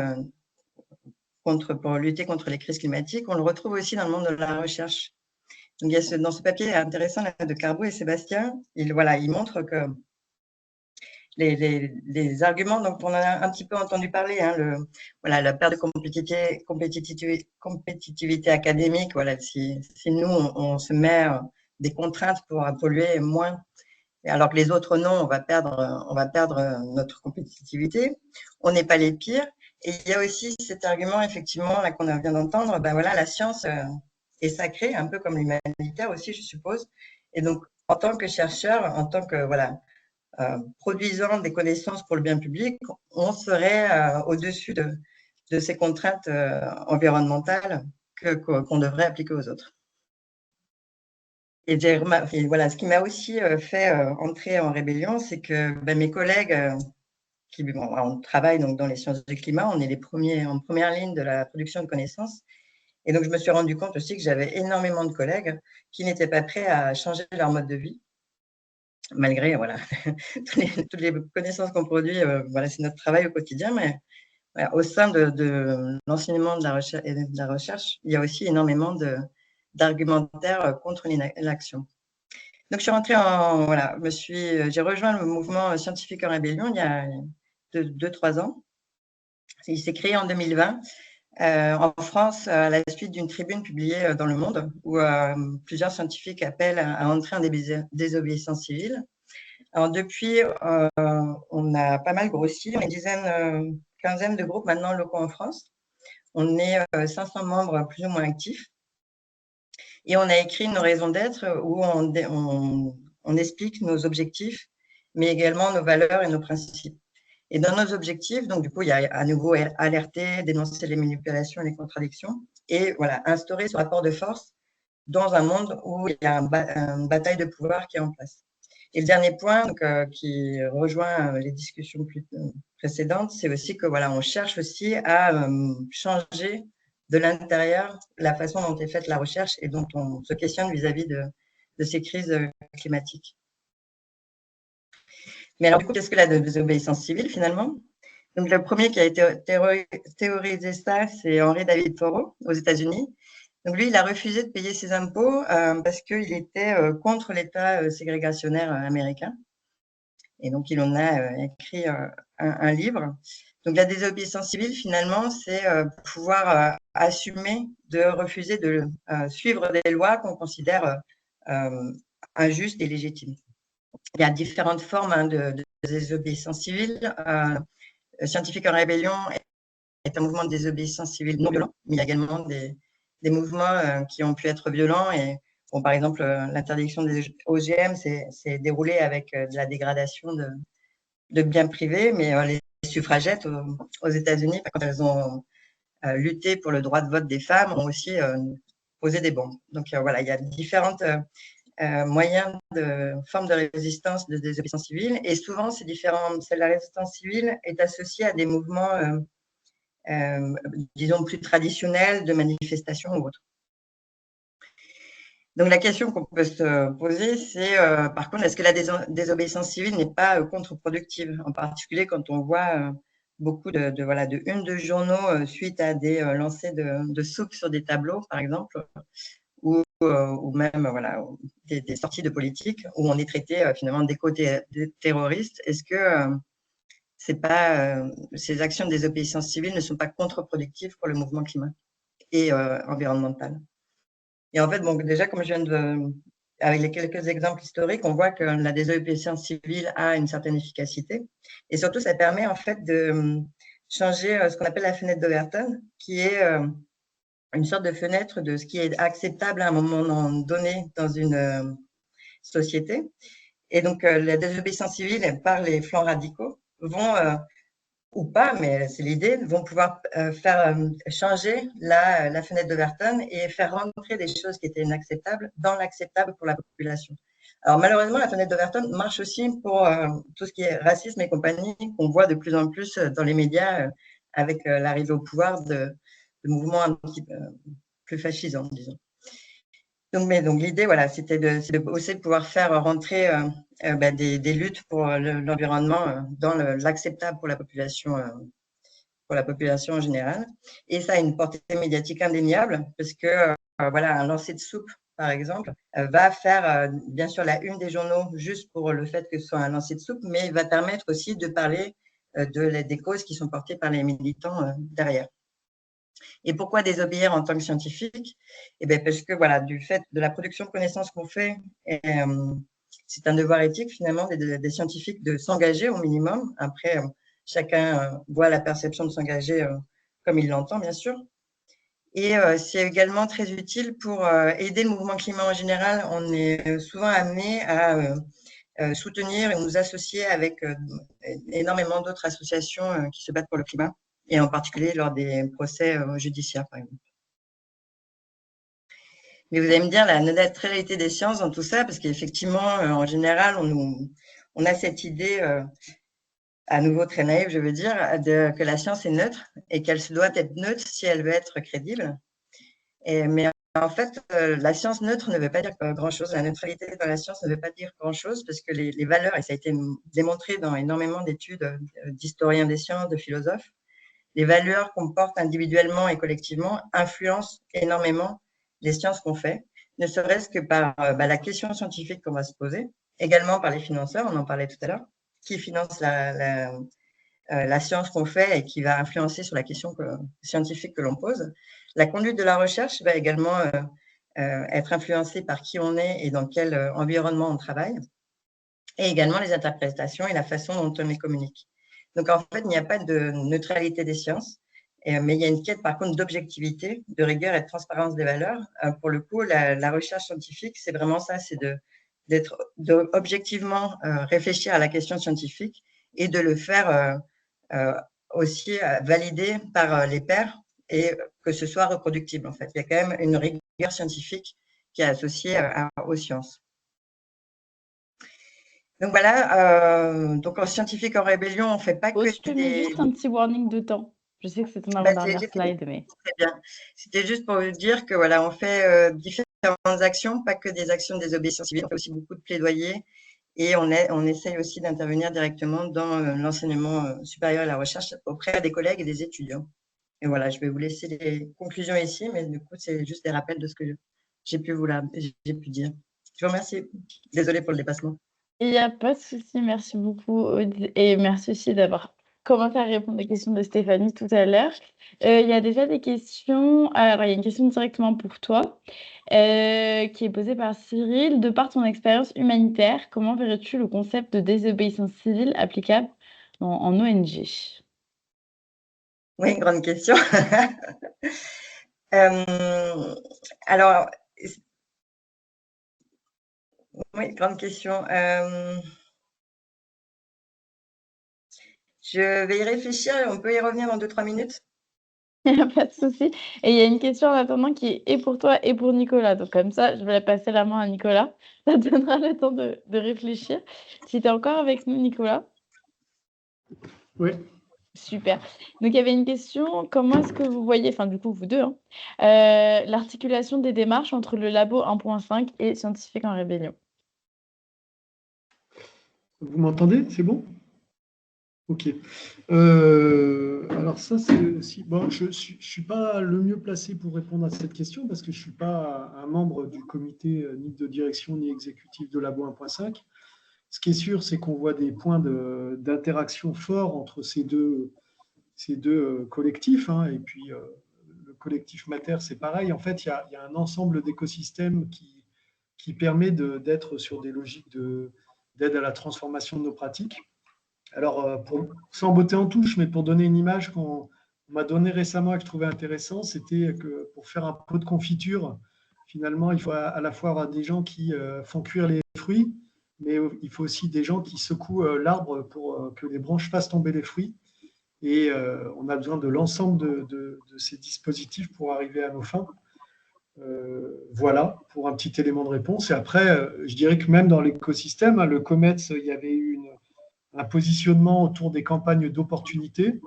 pour lutter contre les crises climatiques, on le retrouve aussi dans le monde de la recherche. Donc, il y a dans ce papier intéressant là, de Carbo et Sébastien, il montre que les arguments dont on a un petit peu entendu parler, hein, la perte de compétitivité académique, si nous, on se met des contraintes pour polluer moins, alors que les autres non, on va perdre notre compétitivité. On n'est pas les pires. Et il y a aussi cet argument, effectivement, là qu'on vient d'entendre, la science est sacrée, un peu comme l'humanitaire aussi, je suppose. Et donc, en tant que chercheur, en tant que produisant des connaissances pour le bien public, on serait au-dessus de ces contraintes environnementales qu'on devrait appliquer aux autres. Et ce qui m'a aussi fait entrer en rébellion, c'est que mes collègues on travaille donc dans les sciences du climat, on est les premiers en première ligne de la production de connaissances. Et donc, je me suis rendu compte aussi que j'avais énormément de collègues qui n'étaient pas prêts à changer leur mode de vie, malgré toutes les connaissances qu'on produit. C'est notre travail au quotidien, mais au sein de l'enseignement de la recherche, il y a aussi énormément d'argumentaires contre l'inaction. Donc, je suis rentrée j'ai rejoint le mouvement scientifique en rébellion il y a 2-3 ans. Il s'est créé en 2020 en France à la suite d'une tribune publiée dans Le Monde où plusieurs scientifiques appellent à entrer en désobéissance civile. Alors, depuis, on a pas mal grossi. On est une quinzaine de groupes maintenant locaux en France. On est 500 membres plus ou moins actifs. Et on a écrit nos raisons d'être où on explique nos objectifs, mais également nos valeurs et nos principes. Et dans nos objectifs, donc du coup, il y a à nouveau alerter, dénoncer les manipulations et les contradictions, et instaurer ce rapport de force dans un monde où il y a une bataille de pouvoir qui est en place. Et le dernier point qui rejoint les discussions précédentes, c'est aussi que on cherche aussi à changer de l'intérieur la façon dont est faite la recherche et dont on se questionne vis-à-vis de ces crises climatiques. Mais alors, du coup, qu'est-ce que la désobéissance civile, finalement? Donc, le premier qui a théorisé ça, c'est Henry David Thoreau, aux États-Unis. Donc, lui, il a refusé de payer ses impôts parce qu'il était contre l'État ségrégationnaire américain. Et donc, il en a écrit un livre. Donc, la désobéissance civile, finalement, c'est pouvoir assumer de refuser de suivre des lois qu'on considère injustes et légitimes. Il y a différentes formes de désobéissance civile. Scientifique en rébellion est un mouvement de désobéissance civile non violent, mais il y a également des mouvements qui ont pu être violents. Et, par exemple, l'interdiction des OGM s'est déroulée avec de la dégradation de biens privés, mais les suffragettes aux États-Unis, quand elles ont lutté pour le droit de vote des femmes, ont aussi posé des bombes. Donc, il y a différentes moyens de formes de résistance de désobéissance civile. Et souvent, la résistance civile est associée à des mouvements, disons, plus traditionnels de manifestation ou autres. Donc, la question qu'on peut se poser, c'est par contre, est-ce que la désobéissance civile n'est pas contre-productive, en particulier quand on voit beaucoup de unes de journaux suite à des lancers de souks sur des tableaux, par exemple, ou même des sorties de politique où on est traité finalement d'éco-terroristes. Est-ce que ces actions de désobéissance civile ne sont pas contre-productives pour le mouvement climat et environnemental? Et en fait, déjà, comme je viens avec les quelques exemples historiques, on voit que la désobéissance civile a une certaine efficacité. Et surtout, ça permet en fait de changer ce qu'on appelle la fenêtre d'Overton, qui est une sorte de fenêtre de ce qui est acceptable à un moment donné dans une société. Et donc, la désobéissance civile par les flancs radicaux vont, ou pas, mais c'est l'idée, vont pouvoir faire changer la fenêtre d'Overton et faire rentrer des choses qui étaient inacceptables dans l'acceptable pour la population. Alors malheureusement, la fenêtre d'Overton marche aussi pour tout ce qui est racisme et compagnie, qu'on voit de plus en plus dans les médias avec l'arrivée au pouvoir de mouvements un petit peu plus fascisants, disons. Donc l'idée, voilà, c'était aussi de pouvoir faire rentrer des luttes pour l'environnement dans l'acceptable pour la population en général. Et ça a une portée médiatique indéniable parce que voilà, un lancer de soupe, par exemple, va faire bien sûr la une des journaux juste pour le fait que ce soit un lancer de soupe, mais va permettre aussi de parler des causes qui sont portées par les militants derrière. Et pourquoi désobéir en tant que scientifique? Eh bien, parce que voilà, du fait de la production de connaissances qu'on fait, c'est un devoir éthique finalement des scientifiques de s'engager au minimum. Après, chacun voit la perception de s'engager comme il l'entend, bien sûr. Et c'est également très utile pour aider le mouvement climat en général. On est souvent amené à soutenir et nous associer avec énormément d'autres associations qui se battent pour le climat, et en particulier lors des procès judiciaires, par exemple. Mais vous allez me dire la neutralité des sciences dans tout ça, parce qu'effectivement, en général, on a cette idée, à nouveau très naïve, je veux dire, que la science est neutre et qu'elle se doit être neutre si elle veut être crédible. Mais en fait, la science neutre ne veut pas dire grand-chose. La neutralité dans la science ne veut pas dire grand-chose parce que les valeurs, et ça a été démontré dans énormément d'études d'historiens des sciences, de philosophes, les valeurs qu'on porte individuellement et collectivement influencent énormément les sciences qu'on fait, ne serait-ce que par la question scientifique qu'on va se poser, également par les financeurs, on en parlait tout à l'heure, qui financent la science qu'on fait et qui va influencer sur la question scientifique que l'on pose. La conduite de la recherche va également être influencée par qui on est et dans quel environnement on travaille, et également les interprétations et la façon dont on les communique. Donc, en fait, il n'y a pas de neutralité des sciences, mais il y a une quête, par contre, d'objectivité, de rigueur et de transparence des valeurs. Pour le coup, la recherche scientifique, c'est vraiment ça, c'est objectivement réfléchir à la question scientifique et de le faire aussi valider par les pairs et que ce soit reproductible, en fait. Il y a quand même une rigueur scientifique qui est associée aux sciences. Donc voilà, donc en scientifique en rébellion, on ne fait pas que Je te mets juste un petit warning de temps. Je sais que c'est ton avant-dernière slide, mais… Très bien. C'était juste pour vous dire que voilà, on fait différentes actions, pas que des actions de désobéissance civile, on fait aussi beaucoup de plaidoyer et on essaye aussi d'intervenir directement dans l'enseignement supérieur et la recherche auprès des collègues et des étudiants. Et voilà, je vais vous laisser les conclusions ici, mais du coup, c'est juste des rappels de ce que j'ai pu dire. Je vous remercie. Désolée pour le dépassement. Il n'y a pas de souci, merci beaucoup Aude, et merci aussi d'avoir commencé à répondre aux questions de Stéphanie tout à l'heure. Il y a déjà des questions. Alors, il y a une question directement pour toi qui est posée par Cyril. De par ton expérience humanitaire, comment verrais-tu le concept de désobéissance civile applicable en ONG? Oui, grande question. Alors, oui, grande question. Je vais y réfléchir et on peut y revenir dans 2-3 minutes. Il n'y a pas de souci. Et il y a une question en attendant qui est et pour toi et pour Nicolas. Donc comme ça, je vais passer la main à Nicolas. Ça te donnera le temps de réfléchir. Si tu es encore avec nous, Nicolas. Oui. Super. Donc il y avait une question, comment est-ce que vous voyez, enfin du coup vous deux, hein, l'articulation des démarches entre le labo 1.5 et scientifique en rébellion? Vous m'entendez? C'est bon? Ok. Alors ça, c'est aussi… Bon, je ne suis pas le mieux placé pour répondre à cette question parce que je ne suis pas un membre du comité ni de direction ni exécutif de Labo 1.5. Ce qui est sûr, c'est qu'on voit des points d'interaction forts entre ces deux collectifs. Hein, et puis, le collectif Mater, c'est pareil. En fait, il y a un ensemble d'écosystèmes qui permet d'être sur des logiques d'aide à la transformation de nos pratiques. Alors, sans botter en touche, mais pour donner une image qu'on m'a donnée récemment et que je trouvais intéressant, c'était que pour faire un pot de confiture, finalement, il faut à la fois avoir des gens qui font cuire les fruits, mais il faut aussi des gens qui secouent l'arbre pour que les branches fassent tomber les fruits. Et on a besoin de l'ensemble de ces dispositifs pour arriver à nos fins. Voilà pour un petit élément de réponse. Et après, je dirais que même dans l'écosystème, hein, le COMETS, il y avait eu un positionnement autour des campagnes d'opportunité.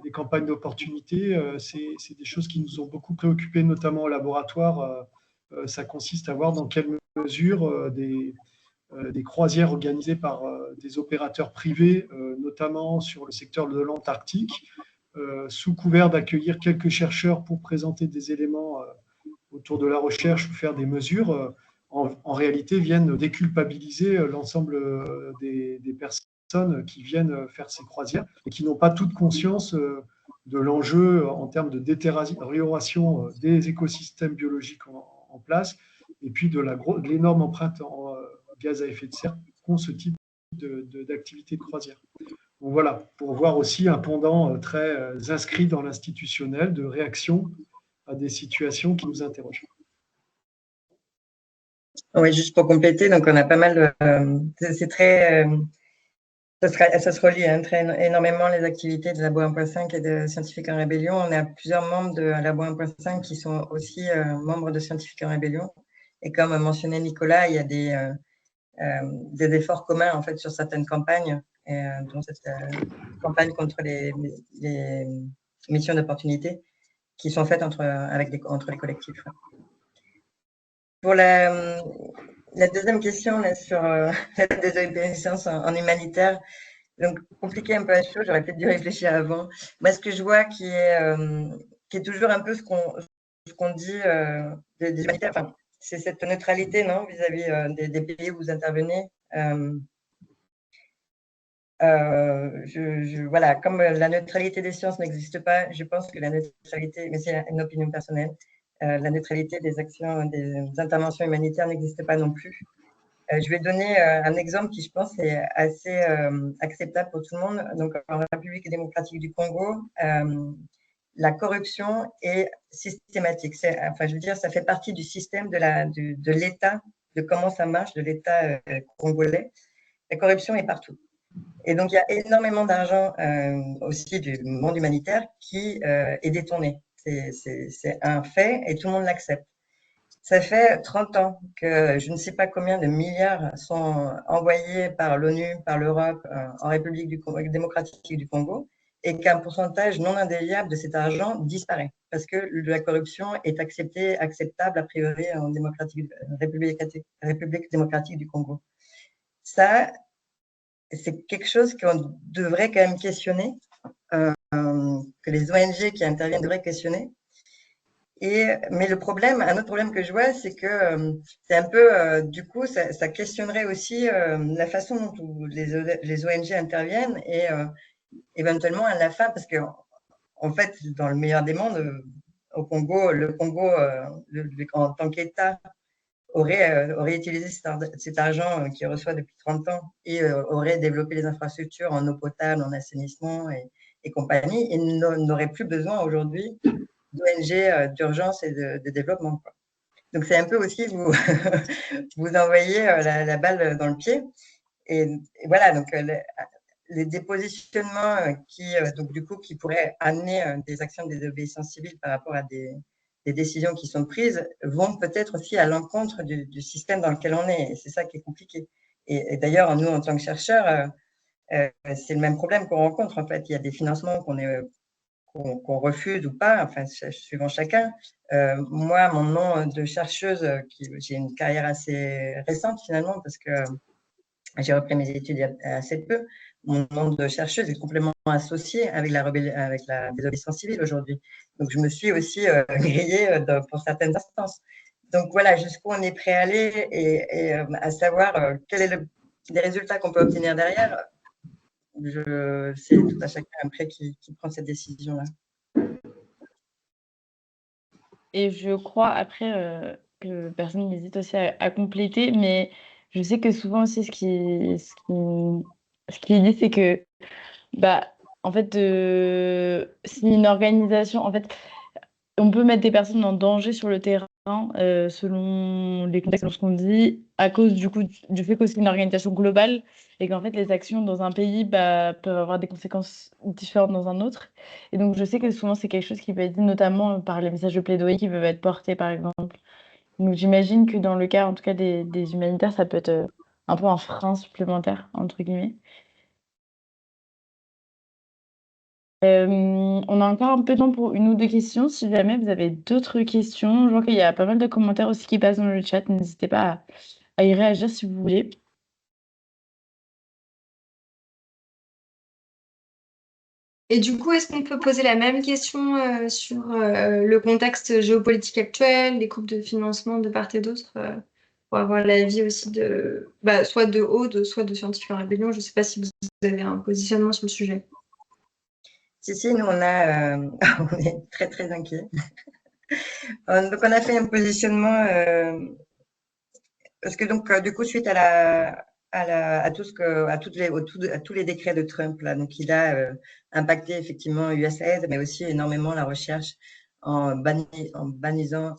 Les campagnes d'opportunité, c'est des choses qui nous ont beaucoup préoccupés, notamment au laboratoire. Ça consiste à voir dans quelle mesure des croisières organisées par des opérateurs privés, notamment sur le secteur de l'Antarctique, sous couvert d'accueillir quelques chercheurs pour présenter des éléments autour de la recherche ou faire des mesures, en réalité viennent déculpabiliser l'ensemble des personnes qui viennent faire ces croisières et qui n'ont pas toute conscience de l'enjeu en termes de détérioration des écosystèmes biologiques en place et puis de l'énorme empreinte en gaz à effet de serre qu'ont ce type d'activité de croisière. Donc voilà, pour voir aussi un pendant très inscrit dans l'institutionnel de réaction à des situations qui nous interrogent. Oui, juste pour compléter, donc on a pas mal c'est très ça se relie énormément les activités de Labo 1.5 et de Scientifiques en Rébellion. On a plusieurs membres de Labo 1.5 qui sont aussi membres de Scientifiques en Rébellion. Et comme mentionné Nicolas, il y a des efforts communs en fait sur certaines campagnes, dont cette campagne contre les missions d'opportunité qui sont faites entre les collectifs. Pour la deuxième question là, sur la désobéissance en humanitaire, donc compliquer un peu la chose, j'aurais peut-être dû réfléchir avant. Moi, ce que je vois qui est toujours un peu ce qu'on dit des humanitaires, enfin, c'est cette neutralité, non, vis-à-vis des pays où vous intervenez. Voilà, comme la neutralité des sciences n'existe pas, je pense que la neutralité, mais c'est une opinion personnelle, la neutralité des actions, des interventions humanitaires n'existe pas non plus. Je vais donner un exemple qui, je pense, est assez acceptable pour tout le monde. Donc, en République démocratique du Congo, la corruption est systématique. Enfin, je veux dire, ça fait partie du système de l'État, de comment ça marche, de l'État congolais. La corruption est partout. Et donc, il y a énormément d'argent aussi du monde humanitaire qui est détourné. C'est un fait et tout le monde l'accepte. Ça fait 30 ans que je ne sais pas combien de milliards sont envoyés par l'ONU, par l'Europe, en République démocratique du Congo, et qu'un pourcentage non indéniable de cet argent disparaît, parce que la corruption est acceptable a priori en République démocratique du Congo. Ça, c'est quelque chose qu'on devrait quand même questionner, que les ONG qui interviennent devraient questionner. Mais un autre problème que je vois, c'est que c'est un peu, du coup, ça questionnerait aussi la façon dont les ONG interviennent et éventuellement à la fin, parce que en fait, dans le meilleur des mondes, au Congo, le Congo, en tant qu'État, aurait utilisé cet argent qu'il reçoit depuis 30 ans et aurait développé les infrastructures en eau potable, en assainissement et compagnie, et n'aurait plus besoin aujourd'hui d'ONG d'urgence et de développement, quoi. Donc, c'est un peu aussi vous envoyez la balle dans le pied. Et voilà, donc les dépositionnements donc, du coup, qui pourraient amener des actions de désobéissance civile par rapport à des décisions qui sont prises vont peut-être aussi à l'encontre du système dans lequel on est. Et c'est ça qui est compliqué. Et d'ailleurs, nous, en tant que chercheurs, c'est le même problème qu'on rencontre. En fait, il y a des financements qu'on refuse ou pas, enfin, suivant chacun. Moi, mon nom de chercheuse, j'ai une carrière assez récente finalement, parce que j'ai repris mes études il y a assez peu. Mon nom de chercheuse est complètement associé avec la désobéissance civile aujourd'hui. Donc, je me suis aussi grillée pour certaines instances. Donc, voilà, jusqu'où on est prêt à aller et à savoir quels sont les résultats qu'on peut obtenir derrière. C'est tout à chacun après qui prend cette décision-là. Et je crois après que personne n'hésite aussi à compléter, mais je sais que souvent aussi ce qui est dit, c'est que bah en fait si une organisation, en fait, on peut mettre des personnes en danger sur le terrain selon les contextes, selon ce qu'on dit, à cause du fait que c'est une organisation globale et qu'en fait les actions dans un pays peuvent avoir des conséquences différentes dans un autre. Et donc je sais que souvent c'est quelque chose qui peut être dit notamment par les messages de plaidoyer qui peuvent être portés par exemple Donc j'imagine que dans le cas, en tout cas, des humanitaires, ça peut être un peu un frein supplémentaire, entre guillemets. On a encore un peu de temps pour une ou deux questions. Si jamais vous avez d'autres questions, je vois qu'il y a pas mal de commentaires aussi qui passent dans le chat. N'hésitez pas à y réagir si vous voulez. Et du coup, est-ce qu'on peut poser la même question sur le contexte géopolitique actuel, les coupes de financement de part et d'autre, pour avoir l'avis aussi soit de Aude, soit de Scientifiques en Rébellion. Je ne sais pas si vous avez un positionnement sur le sujet. Si, nous, on est très, très inquiets. Donc, on a fait un positionnement, parce que donc, du coup, suite à tous les décrets de Trump, là, donc il a impacté effectivement USAID, mais aussi énormément la recherche en bannissant,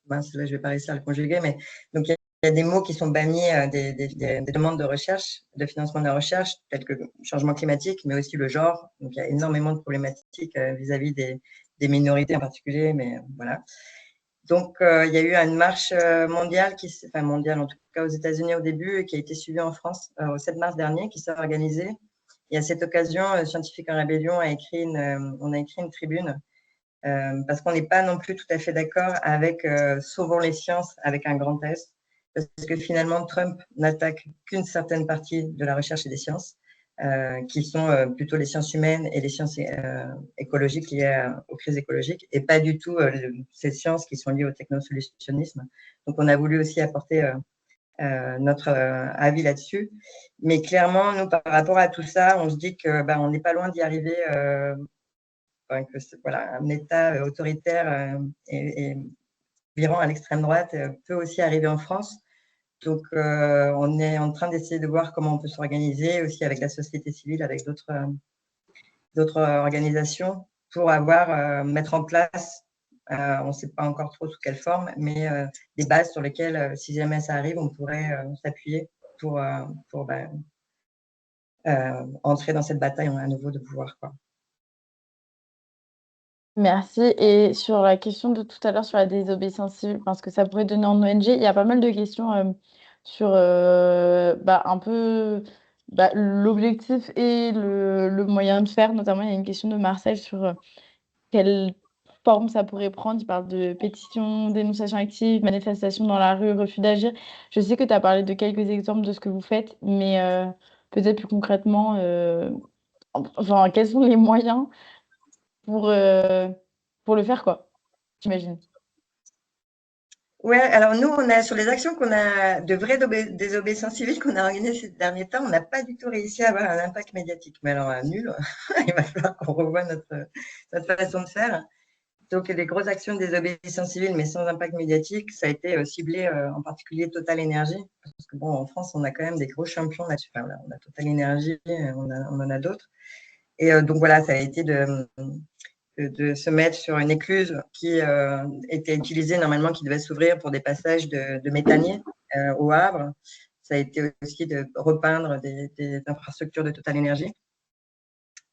mince, là, je vais pas réussir à le conjuguer, mais donc il y a des mots qui sont bannis des demandes de recherche, de financement de la recherche, tels que le changement climatique, mais aussi le genre. Donc il y a énormément de problématiques vis-à-vis des minorités en particulier, mais voilà. Donc, il y a eu une marche mondiale, mondiale en tout cas aux États-Unis au début, et qui a été suivie en France au 7 mars dernier, qui s'est organisée. Et à cette occasion, Scientifiques en Rébellion on a écrit une tribune parce qu'on n'est pas non plus tout à fait d'accord avec Sauvons les sciences avec un grand S, parce que finalement, Trump n'attaque qu'une certaine partie de la recherche et des sciences, qui sont plutôt les sciences humaines et les sciences écologiques liées aux crises écologiques, et pas du tout ces sciences qui sont liées au technosolutionnisme. Donc, on a voulu aussi apporter notre avis là-dessus. Mais clairement, nous, par rapport à tout ça, on se dit que on n'est pas loin d'y arriver. Que voilà, un État autoritaire et virant à l'extrême droite peut aussi arriver en France. Donc, on est en train d'essayer de voir comment on peut s'organiser aussi avec la société civile, avec d'autres organisations pour mettre en place, on ne sait pas encore trop sous quelle forme, mais des bases sur lesquelles, si jamais ça arrive, on pourrait s'appuyer pour entrer dans cette bataille à nouveau de pouvoir, quoi. Merci. Et sur la question de tout à l'heure sur la désobéissance civile, parce que ça pourrait donner en ONG, il y a pas mal de questions sur un peu l'objectif et le moyen de faire. Notamment, il y a une question de Marcel sur quelle forme ça pourrait prendre. Il parle de pétition, dénonciation active, manifestation dans la rue, refus d'agir. Je sais que tu as parlé de quelques exemples de ce que vous faites, mais peut-être plus concrètement, quels sont les moyens pour le faire, quoi, j'imagine. Ouais, alors nous, sur les actions de vraies désobéissances civiles qu'on a organisées ces derniers temps, on n'a pas du tout réussi à avoir un impact médiatique. Mais alors, nul, il va falloir qu'on revoie notre façon de faire. Donc, les grosses actions de désobéissance civile, mais sans impact médiatique, ça a été ciblé en particulier Total Energy. Parce que en France, on a quand même des gros champions là-dessus. Enfin, on a Total Energy, on en a d'autres. Et donc, voilà, ça a été de se mettre sur une écluse qui était utilisée normalement, qui devait s'ouvrir pour des passages de méthaniers au Havre. Ça a été aussi de repeindre des infrastructures de Total Energy.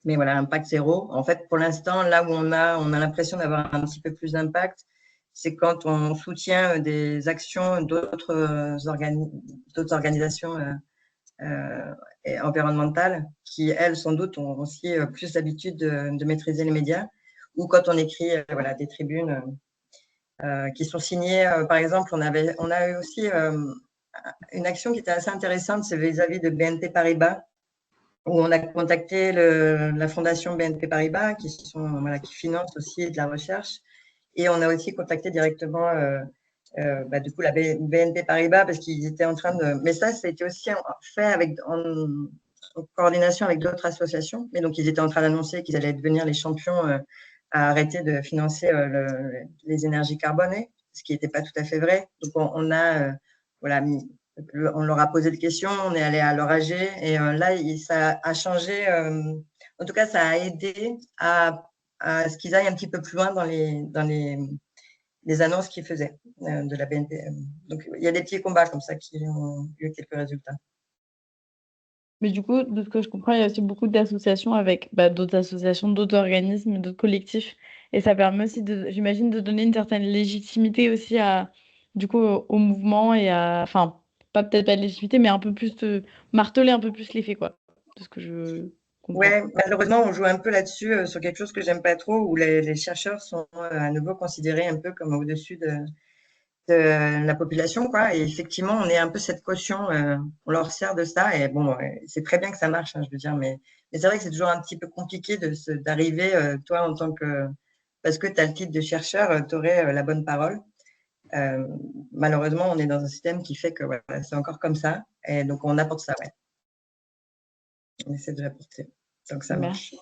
Mais voilà, impact zéro. En fait, pour l'instant, là où on a l'impression d'avoir un petit peu plus d'impact, c'est quand on soutient des actions d'autres organisations environnementales qui, elles, sans doute, ont aussi plus l'habitude de maîtriser les médias, ou quand on écrit des tribunes qui sont signées. Par exemple, on a eu aussi une action qui était assez intéressante, c'est vis-à-vis de BNP Paribas, où on a contacté la fondation BNP Paribas, qui finance aussi de la recherche, et on a aussi contacté directement du coup la BNP Paribas, parce qu'ils étaient en train de… Mais ça a été aussi fait en coordination avec d'autres associations. Mais donc, ils étaient en train d'annoncer qu'ils allaient devenir les champions à arrêter de financer les énergies carbonées, ce qui n'était pas tout à fait vrai. Donc, on leur a posé des questions, on est allé à leur AG, et là, ça a changé. En tout cas, ça a aidé à ce qu'ils aillent un petit peu plus loin dans les annonces qu'ils faisaient de la BNP. Donc, il y a des petits combats comme ça qui ont eu quelques résultats. Mais du coup, de ce que je comprends, il y a aussi beaucoup d'associations avec d'autres associations, d'autres organismes, d'autres collectifs Et ça permet aussi, j'imagine, de donner une certaine légitimité aussi du coup, au mouvement et enfin, peut-être pas de légitimité, mais un peu plus de marteler un peu plus les faits, quoi, de ce que je comprends. Ouais, malheureusement, on joue un peu là-dessus, sur quelque chose que j'aime pas trop, où les chercheurs sont à nouveau considérés un peu comme au-dessus de la population, quoi. Et effectivement, on est un peu cette caution, on leur sert de ça. Et bon, c'est très bien que ça marche, hein, je veux dire, mais c'est vrai que c'est toujours un petit peu compliqué d'arriver, toi, en tant que. Parce que tu as le titre de chercheur, tu aurais la bonne parole. Malheureusement, on est dans un système qui fait que voilà, c'est encore comme ça. Et donc, on apporte ça, ouais. On essaie de l'apporter. Donc, ça marche.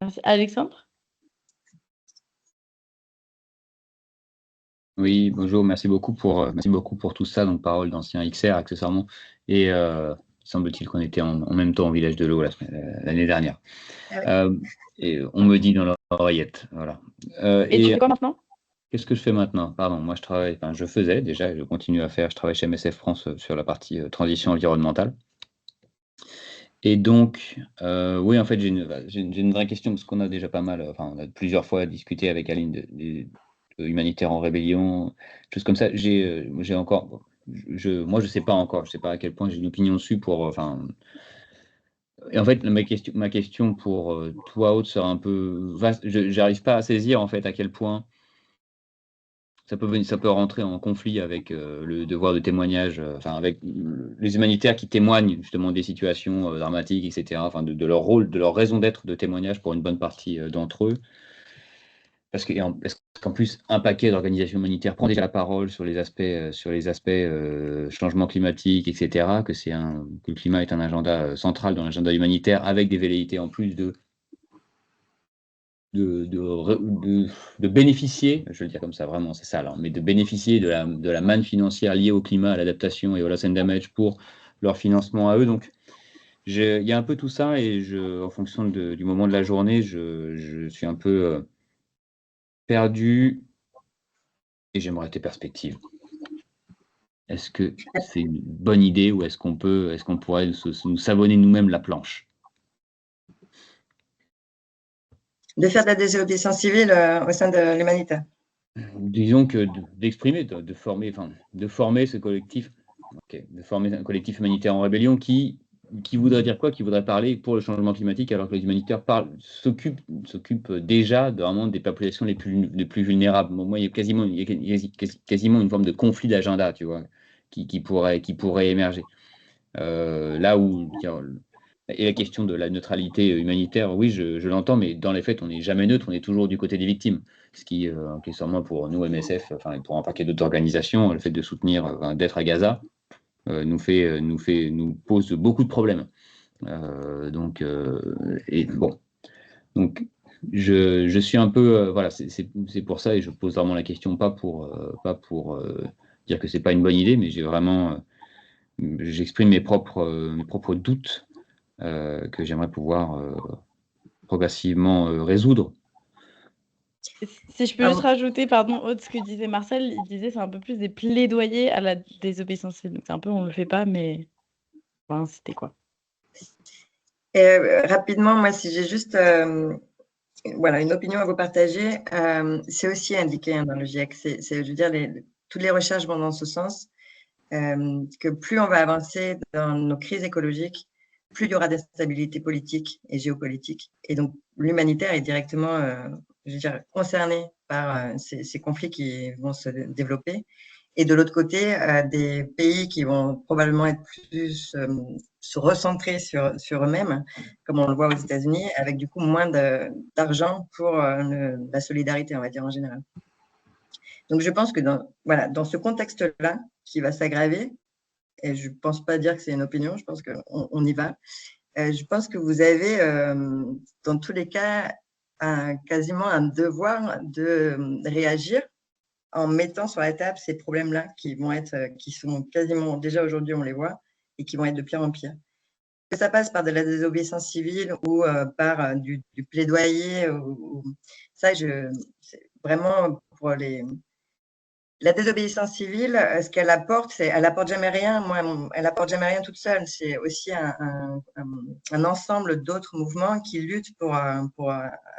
Merci. Alexandre? Oui, bonjour, merci beaucoup pour tout ça, donc parole d'ancien XR accessoirement, et il semble-t-il qu'on était en même temps au village de l'eau l'année dernière. Ah oui. Et on me dit dans l'oreillette, voilà. Et tu fais quoi maintenant? Qu'est-ce que je fais maintenant? Pardon, moi je faisais déjà, et je continue à faire, je travaille chez MSF France sur la partie transition environnementale. Et donc, oui, en fait, j'ai une vraie question, parce qu'on a déjà pas mal, on a plusieurs fois discuté avec Aline de humanitaires en rébellion, choses comme ça. J'ai encore, moi, je sais pas encore, je sais pas à quel point j'ai une opinion dessus et en fait, ma question pour toi, Aude, sera un peu vaste. J'arrive pas à saisir, en fait, à quel point ça peut rentrer en conflit avec le devoir de témoignage, avec les humanitaires qui témoignent justement des situations dramatiques, etc., de leur rôle, de leur raison d'être de témoignage pour une bonne partie d'entre eux. Parce qu'en plus, un paquet d'organisations humanitaires prend déjà la parole sur les aspects changement climatique, etc., que le climat est un agenda central dans l'agenda humanitaire, avec des velléités en plus de bénéficier, je vais le dire comme ça, vraiment, c'est ça, mais de bénéficier de la manne financière liée au climat, à l'adaptation et au loss and damage pour leur financement à eux. Donc, il y a un peu tout ça, et en fonction du moment de la journée, je suis un peu perdu, et j'aimerais tes perspectives. Est-ce que c'est une bonne idée, ou est-ce qu'on pourrait nous savonner nous-mêmes la planche? De faire de la désobéissance civile au sein de l'humanitaire. Disons que d'exprimer, de former ce collectif, de former un collectif humanitaire en rébellion qui voudrait dire quoi? Qui voudrait parler pour le changement climatique, alors que les humanitaires s'occupent déjà vraiment des populations les plus vulnérables. Moi, il y a quasiment une forme de conflit d'agenda, tu vois, qui pourrait émerger. Là où et la question de la neutralité humanitaire, oui, je l'entends, mais dans les faits, on n'est jamais neutre, on est toujours du côté des victimes. Ce qui, moi, pour nous, MSF, et pour un paquet d'autres organisations, le fait de soutenir, d'être à Gaza, nous pose beaucoup de problèmes. Donc, je suis un peu, voilà, c'est pour ça, et je pose vraiment la question, pas pour dire que c'est pas une bonne idée, mais j'exprime mes propres doutes que j'aimerais pouvoir progressivement résoudre. Si je peux juste rajouter, pardon, Aude, ce que disait Marcel, il disait c'est un peu plus des plaidoyers à la désobéissance civile. Donc c'est un peu, on le fait pas, mais c'était quoi? Rapidement, moi, si j'ai juste une opinion à vous partager, c'est aussi indiqué dans le GIEC. Je veux dire, toutes les recherches vont dans ce sens, que plus on va avancer dans nos crises écologiques, plus il y aura d'instabilité politique et géopolitique. Et donc, l'humanitaire est directement, concerné par ces conflits qui vont se développer. Et de l'autre côté, des pays qui vont probablement être plus se recentrer sur eux-mêmes, comme on le voit aux États-Unis, avec du coup moins d'argent pour la solidarité, on va dire en général. Donc, je pense que dans ce contexte-là, qui va s'aggraver, et je ne pense pas dire que c'est une opinion, je pense qu'on y va, je pense que vous avez, dans tous les cas, quasiment un devoir de réagir en mettant sur la table ces problèmes-là qui sont quasiment, déjà aujourd'hui on les voit, et qui vont être de pire en pire. Que ça passe par de la désobéissance civile ou par du plaidoyer, ça, c'est vraiment pour La désobéissance civile, ce qu'elle apporte, elle apporte jamais rien. Elle apporte jamais rien toute seule. C'est aussi un ensemble d'autres mouvements qui luttent pour un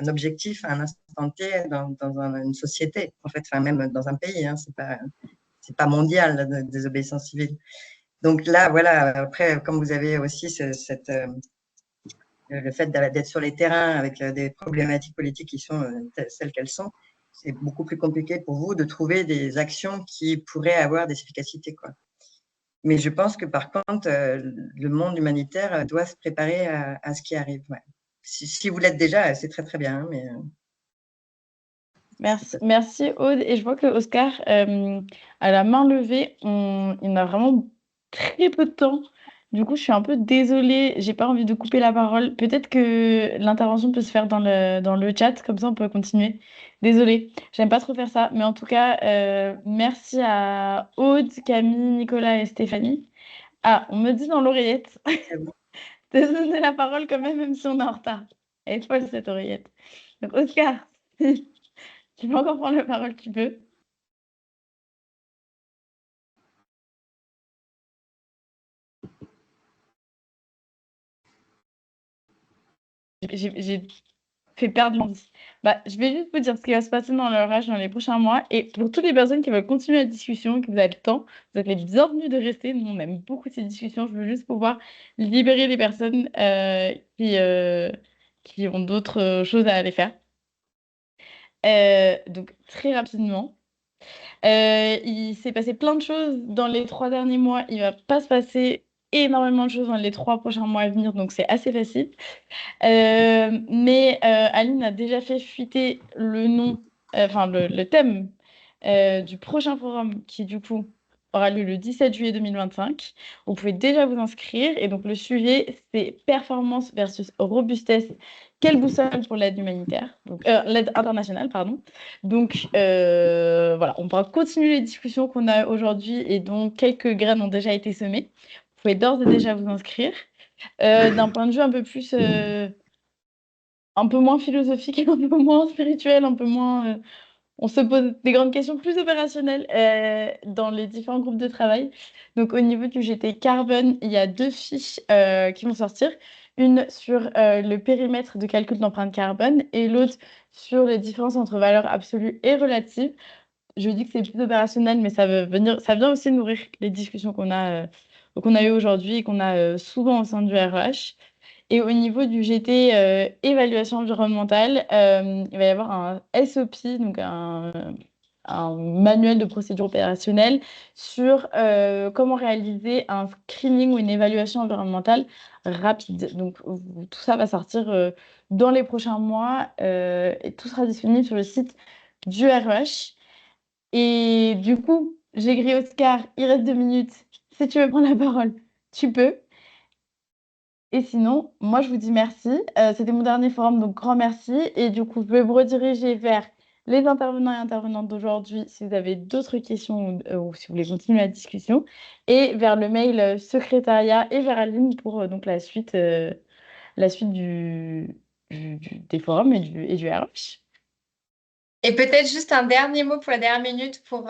objectif à un instant T dans une société, en fait, enfin, même dans un pays. Hein, c'est pas mondial, la désobéissance civile. Donc là, voilà. Après, comme vous avez aussi le fait d'être sur les terrains avec des problématiques politiques qui sont celles qu'elles sont, c'est beaucoup plus compliqué pour vous de trouver des actions qui pourraient avoir des efficacités, quoi. Mais je pense que par contre, le monde humanitaire doit se préparer à ce qui arrive. Ouais. Si vous l'êtes déjà, c'est très très bien. Hein, mais Merci Aude. Et je vois que Oscar, à la main levée, il a vraiment très peu de temps. Du coup, je suis un peu désolée, j'ai pas envie de couper la parole. Peut-être que l'intervention peut se faire dans le chat, comme ça on peut continuer. Désolée, j'aime pas trop faire ça. Mais en tout cas, merci à Aude, Camille, Nicolas et Stéphanie. Ah, on me dit dans l'oreillette de donner la parole quand même si on est en retard. Elle est folle cette oreillette. Donc Oscar, tu peux encore prendre la parole, tu peux. J'ai fait perdre l'envie. Bah, je vais juste vous dire ce qui va se passer dans le RH dans les prochains mois. Et pour toutes les personnes qui veulent continuer la discussion, que vous avez le temps, vous êtes les bienvenus de rester. Nous, on aime beaucoup ces discussions. Je veux juste pouvoir libérer les personnes qui ont d'autres choses à aller faire. Donc, très rapidement. Il s'est passé plein de choses dans les 3 derniers mois. Il va pas se passer énormément de choses dans les 3 prochains mois à venir, donc c'est assez facile. Mais Aline a déjà fait fuiter le nom, enfin le thème du prochain forum qui du coup aura lieu le 17 juillet 2025. Vous pouvez déjà vous inscrire et donc le sujet c'est performance versus robustesse. Quelle boussole pour l'aide humanitaire, donc l'aide internationale, pardon. Donc voilà, on pourra continuer les discussions qu'on a aujourd'hui et dont quelques graines ont déjà été semées. Vous pouvez d'ores et déjà vous inscrire. D'un point de vue un peu plus, un peu moins philosophique, un peu moins spirituel, un peu moins, on se pose des grandes questions plus opérationnelles dans les différents groupes de travail. Donc au niveau du GT Carbone, il y a 2 fiches qui vont sortir. Une sur le périmètre de calcul d'empreinte carbone et l'autre sur les différences entre valeurs absolues et relatives. Je dis que c'est plus opérationnel, mais ça vient aussi nourrir les discussions qu'on a eues aujourd'hui et qu'on a souvent au sein du REH. Et au niveau du GT évaluation environnementale, il va y avoir un SOP, donc un manuel de procédure opérationnelle sur comment réaliser un screening ou une évaluation environnementale rapide. Donc tout ça va sortir dans les prochains mois et tout sera disponible sur le site du REH. Et du coup, j'ai grillé Oscar, il reste 2 minutes. Si tu veux prendre la parole, tu peux. Et sinon, moi, je vous dis merci. C'était mon dernier forum, donc grand merci. Et du coup, je vais vous rediriger vers les intervenants et intervenantes d'aujourd'hui si vous avez d'autres questions ou si vous voulez continuer la discussion. Et vers le mail secrétariat et vers Aline pour donc la suite des forums et du RH. Et peut-être juste un dernier mot pour la dernière minute pour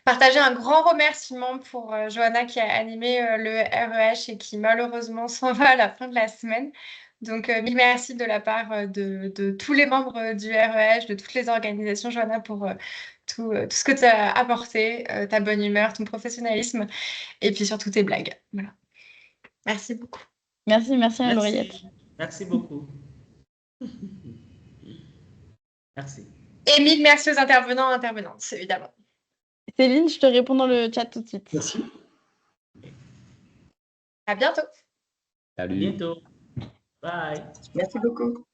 partager un grand remerciement pour Johanna qui a animé le REH et qui malheureusement s'en va à la fin de la semaine. Donc, mille merci de la part de tous les membres du REH, de toutes les organisations, Johanna, pour tout ce que tu as apporté, ta bonne humeur, ton professionnalisme et puis surtout tes blagues. Voilà. Merci beaucoup. Merci à l'oreillette. Merci beaucoup. Merci. Et mille merci aux intervenants et intervenantes, évidemment. Céline, je te réponds dans le chat tout de suite. Merci. À bientôt. Salut. À bientôt. Bye. merci beaucoup.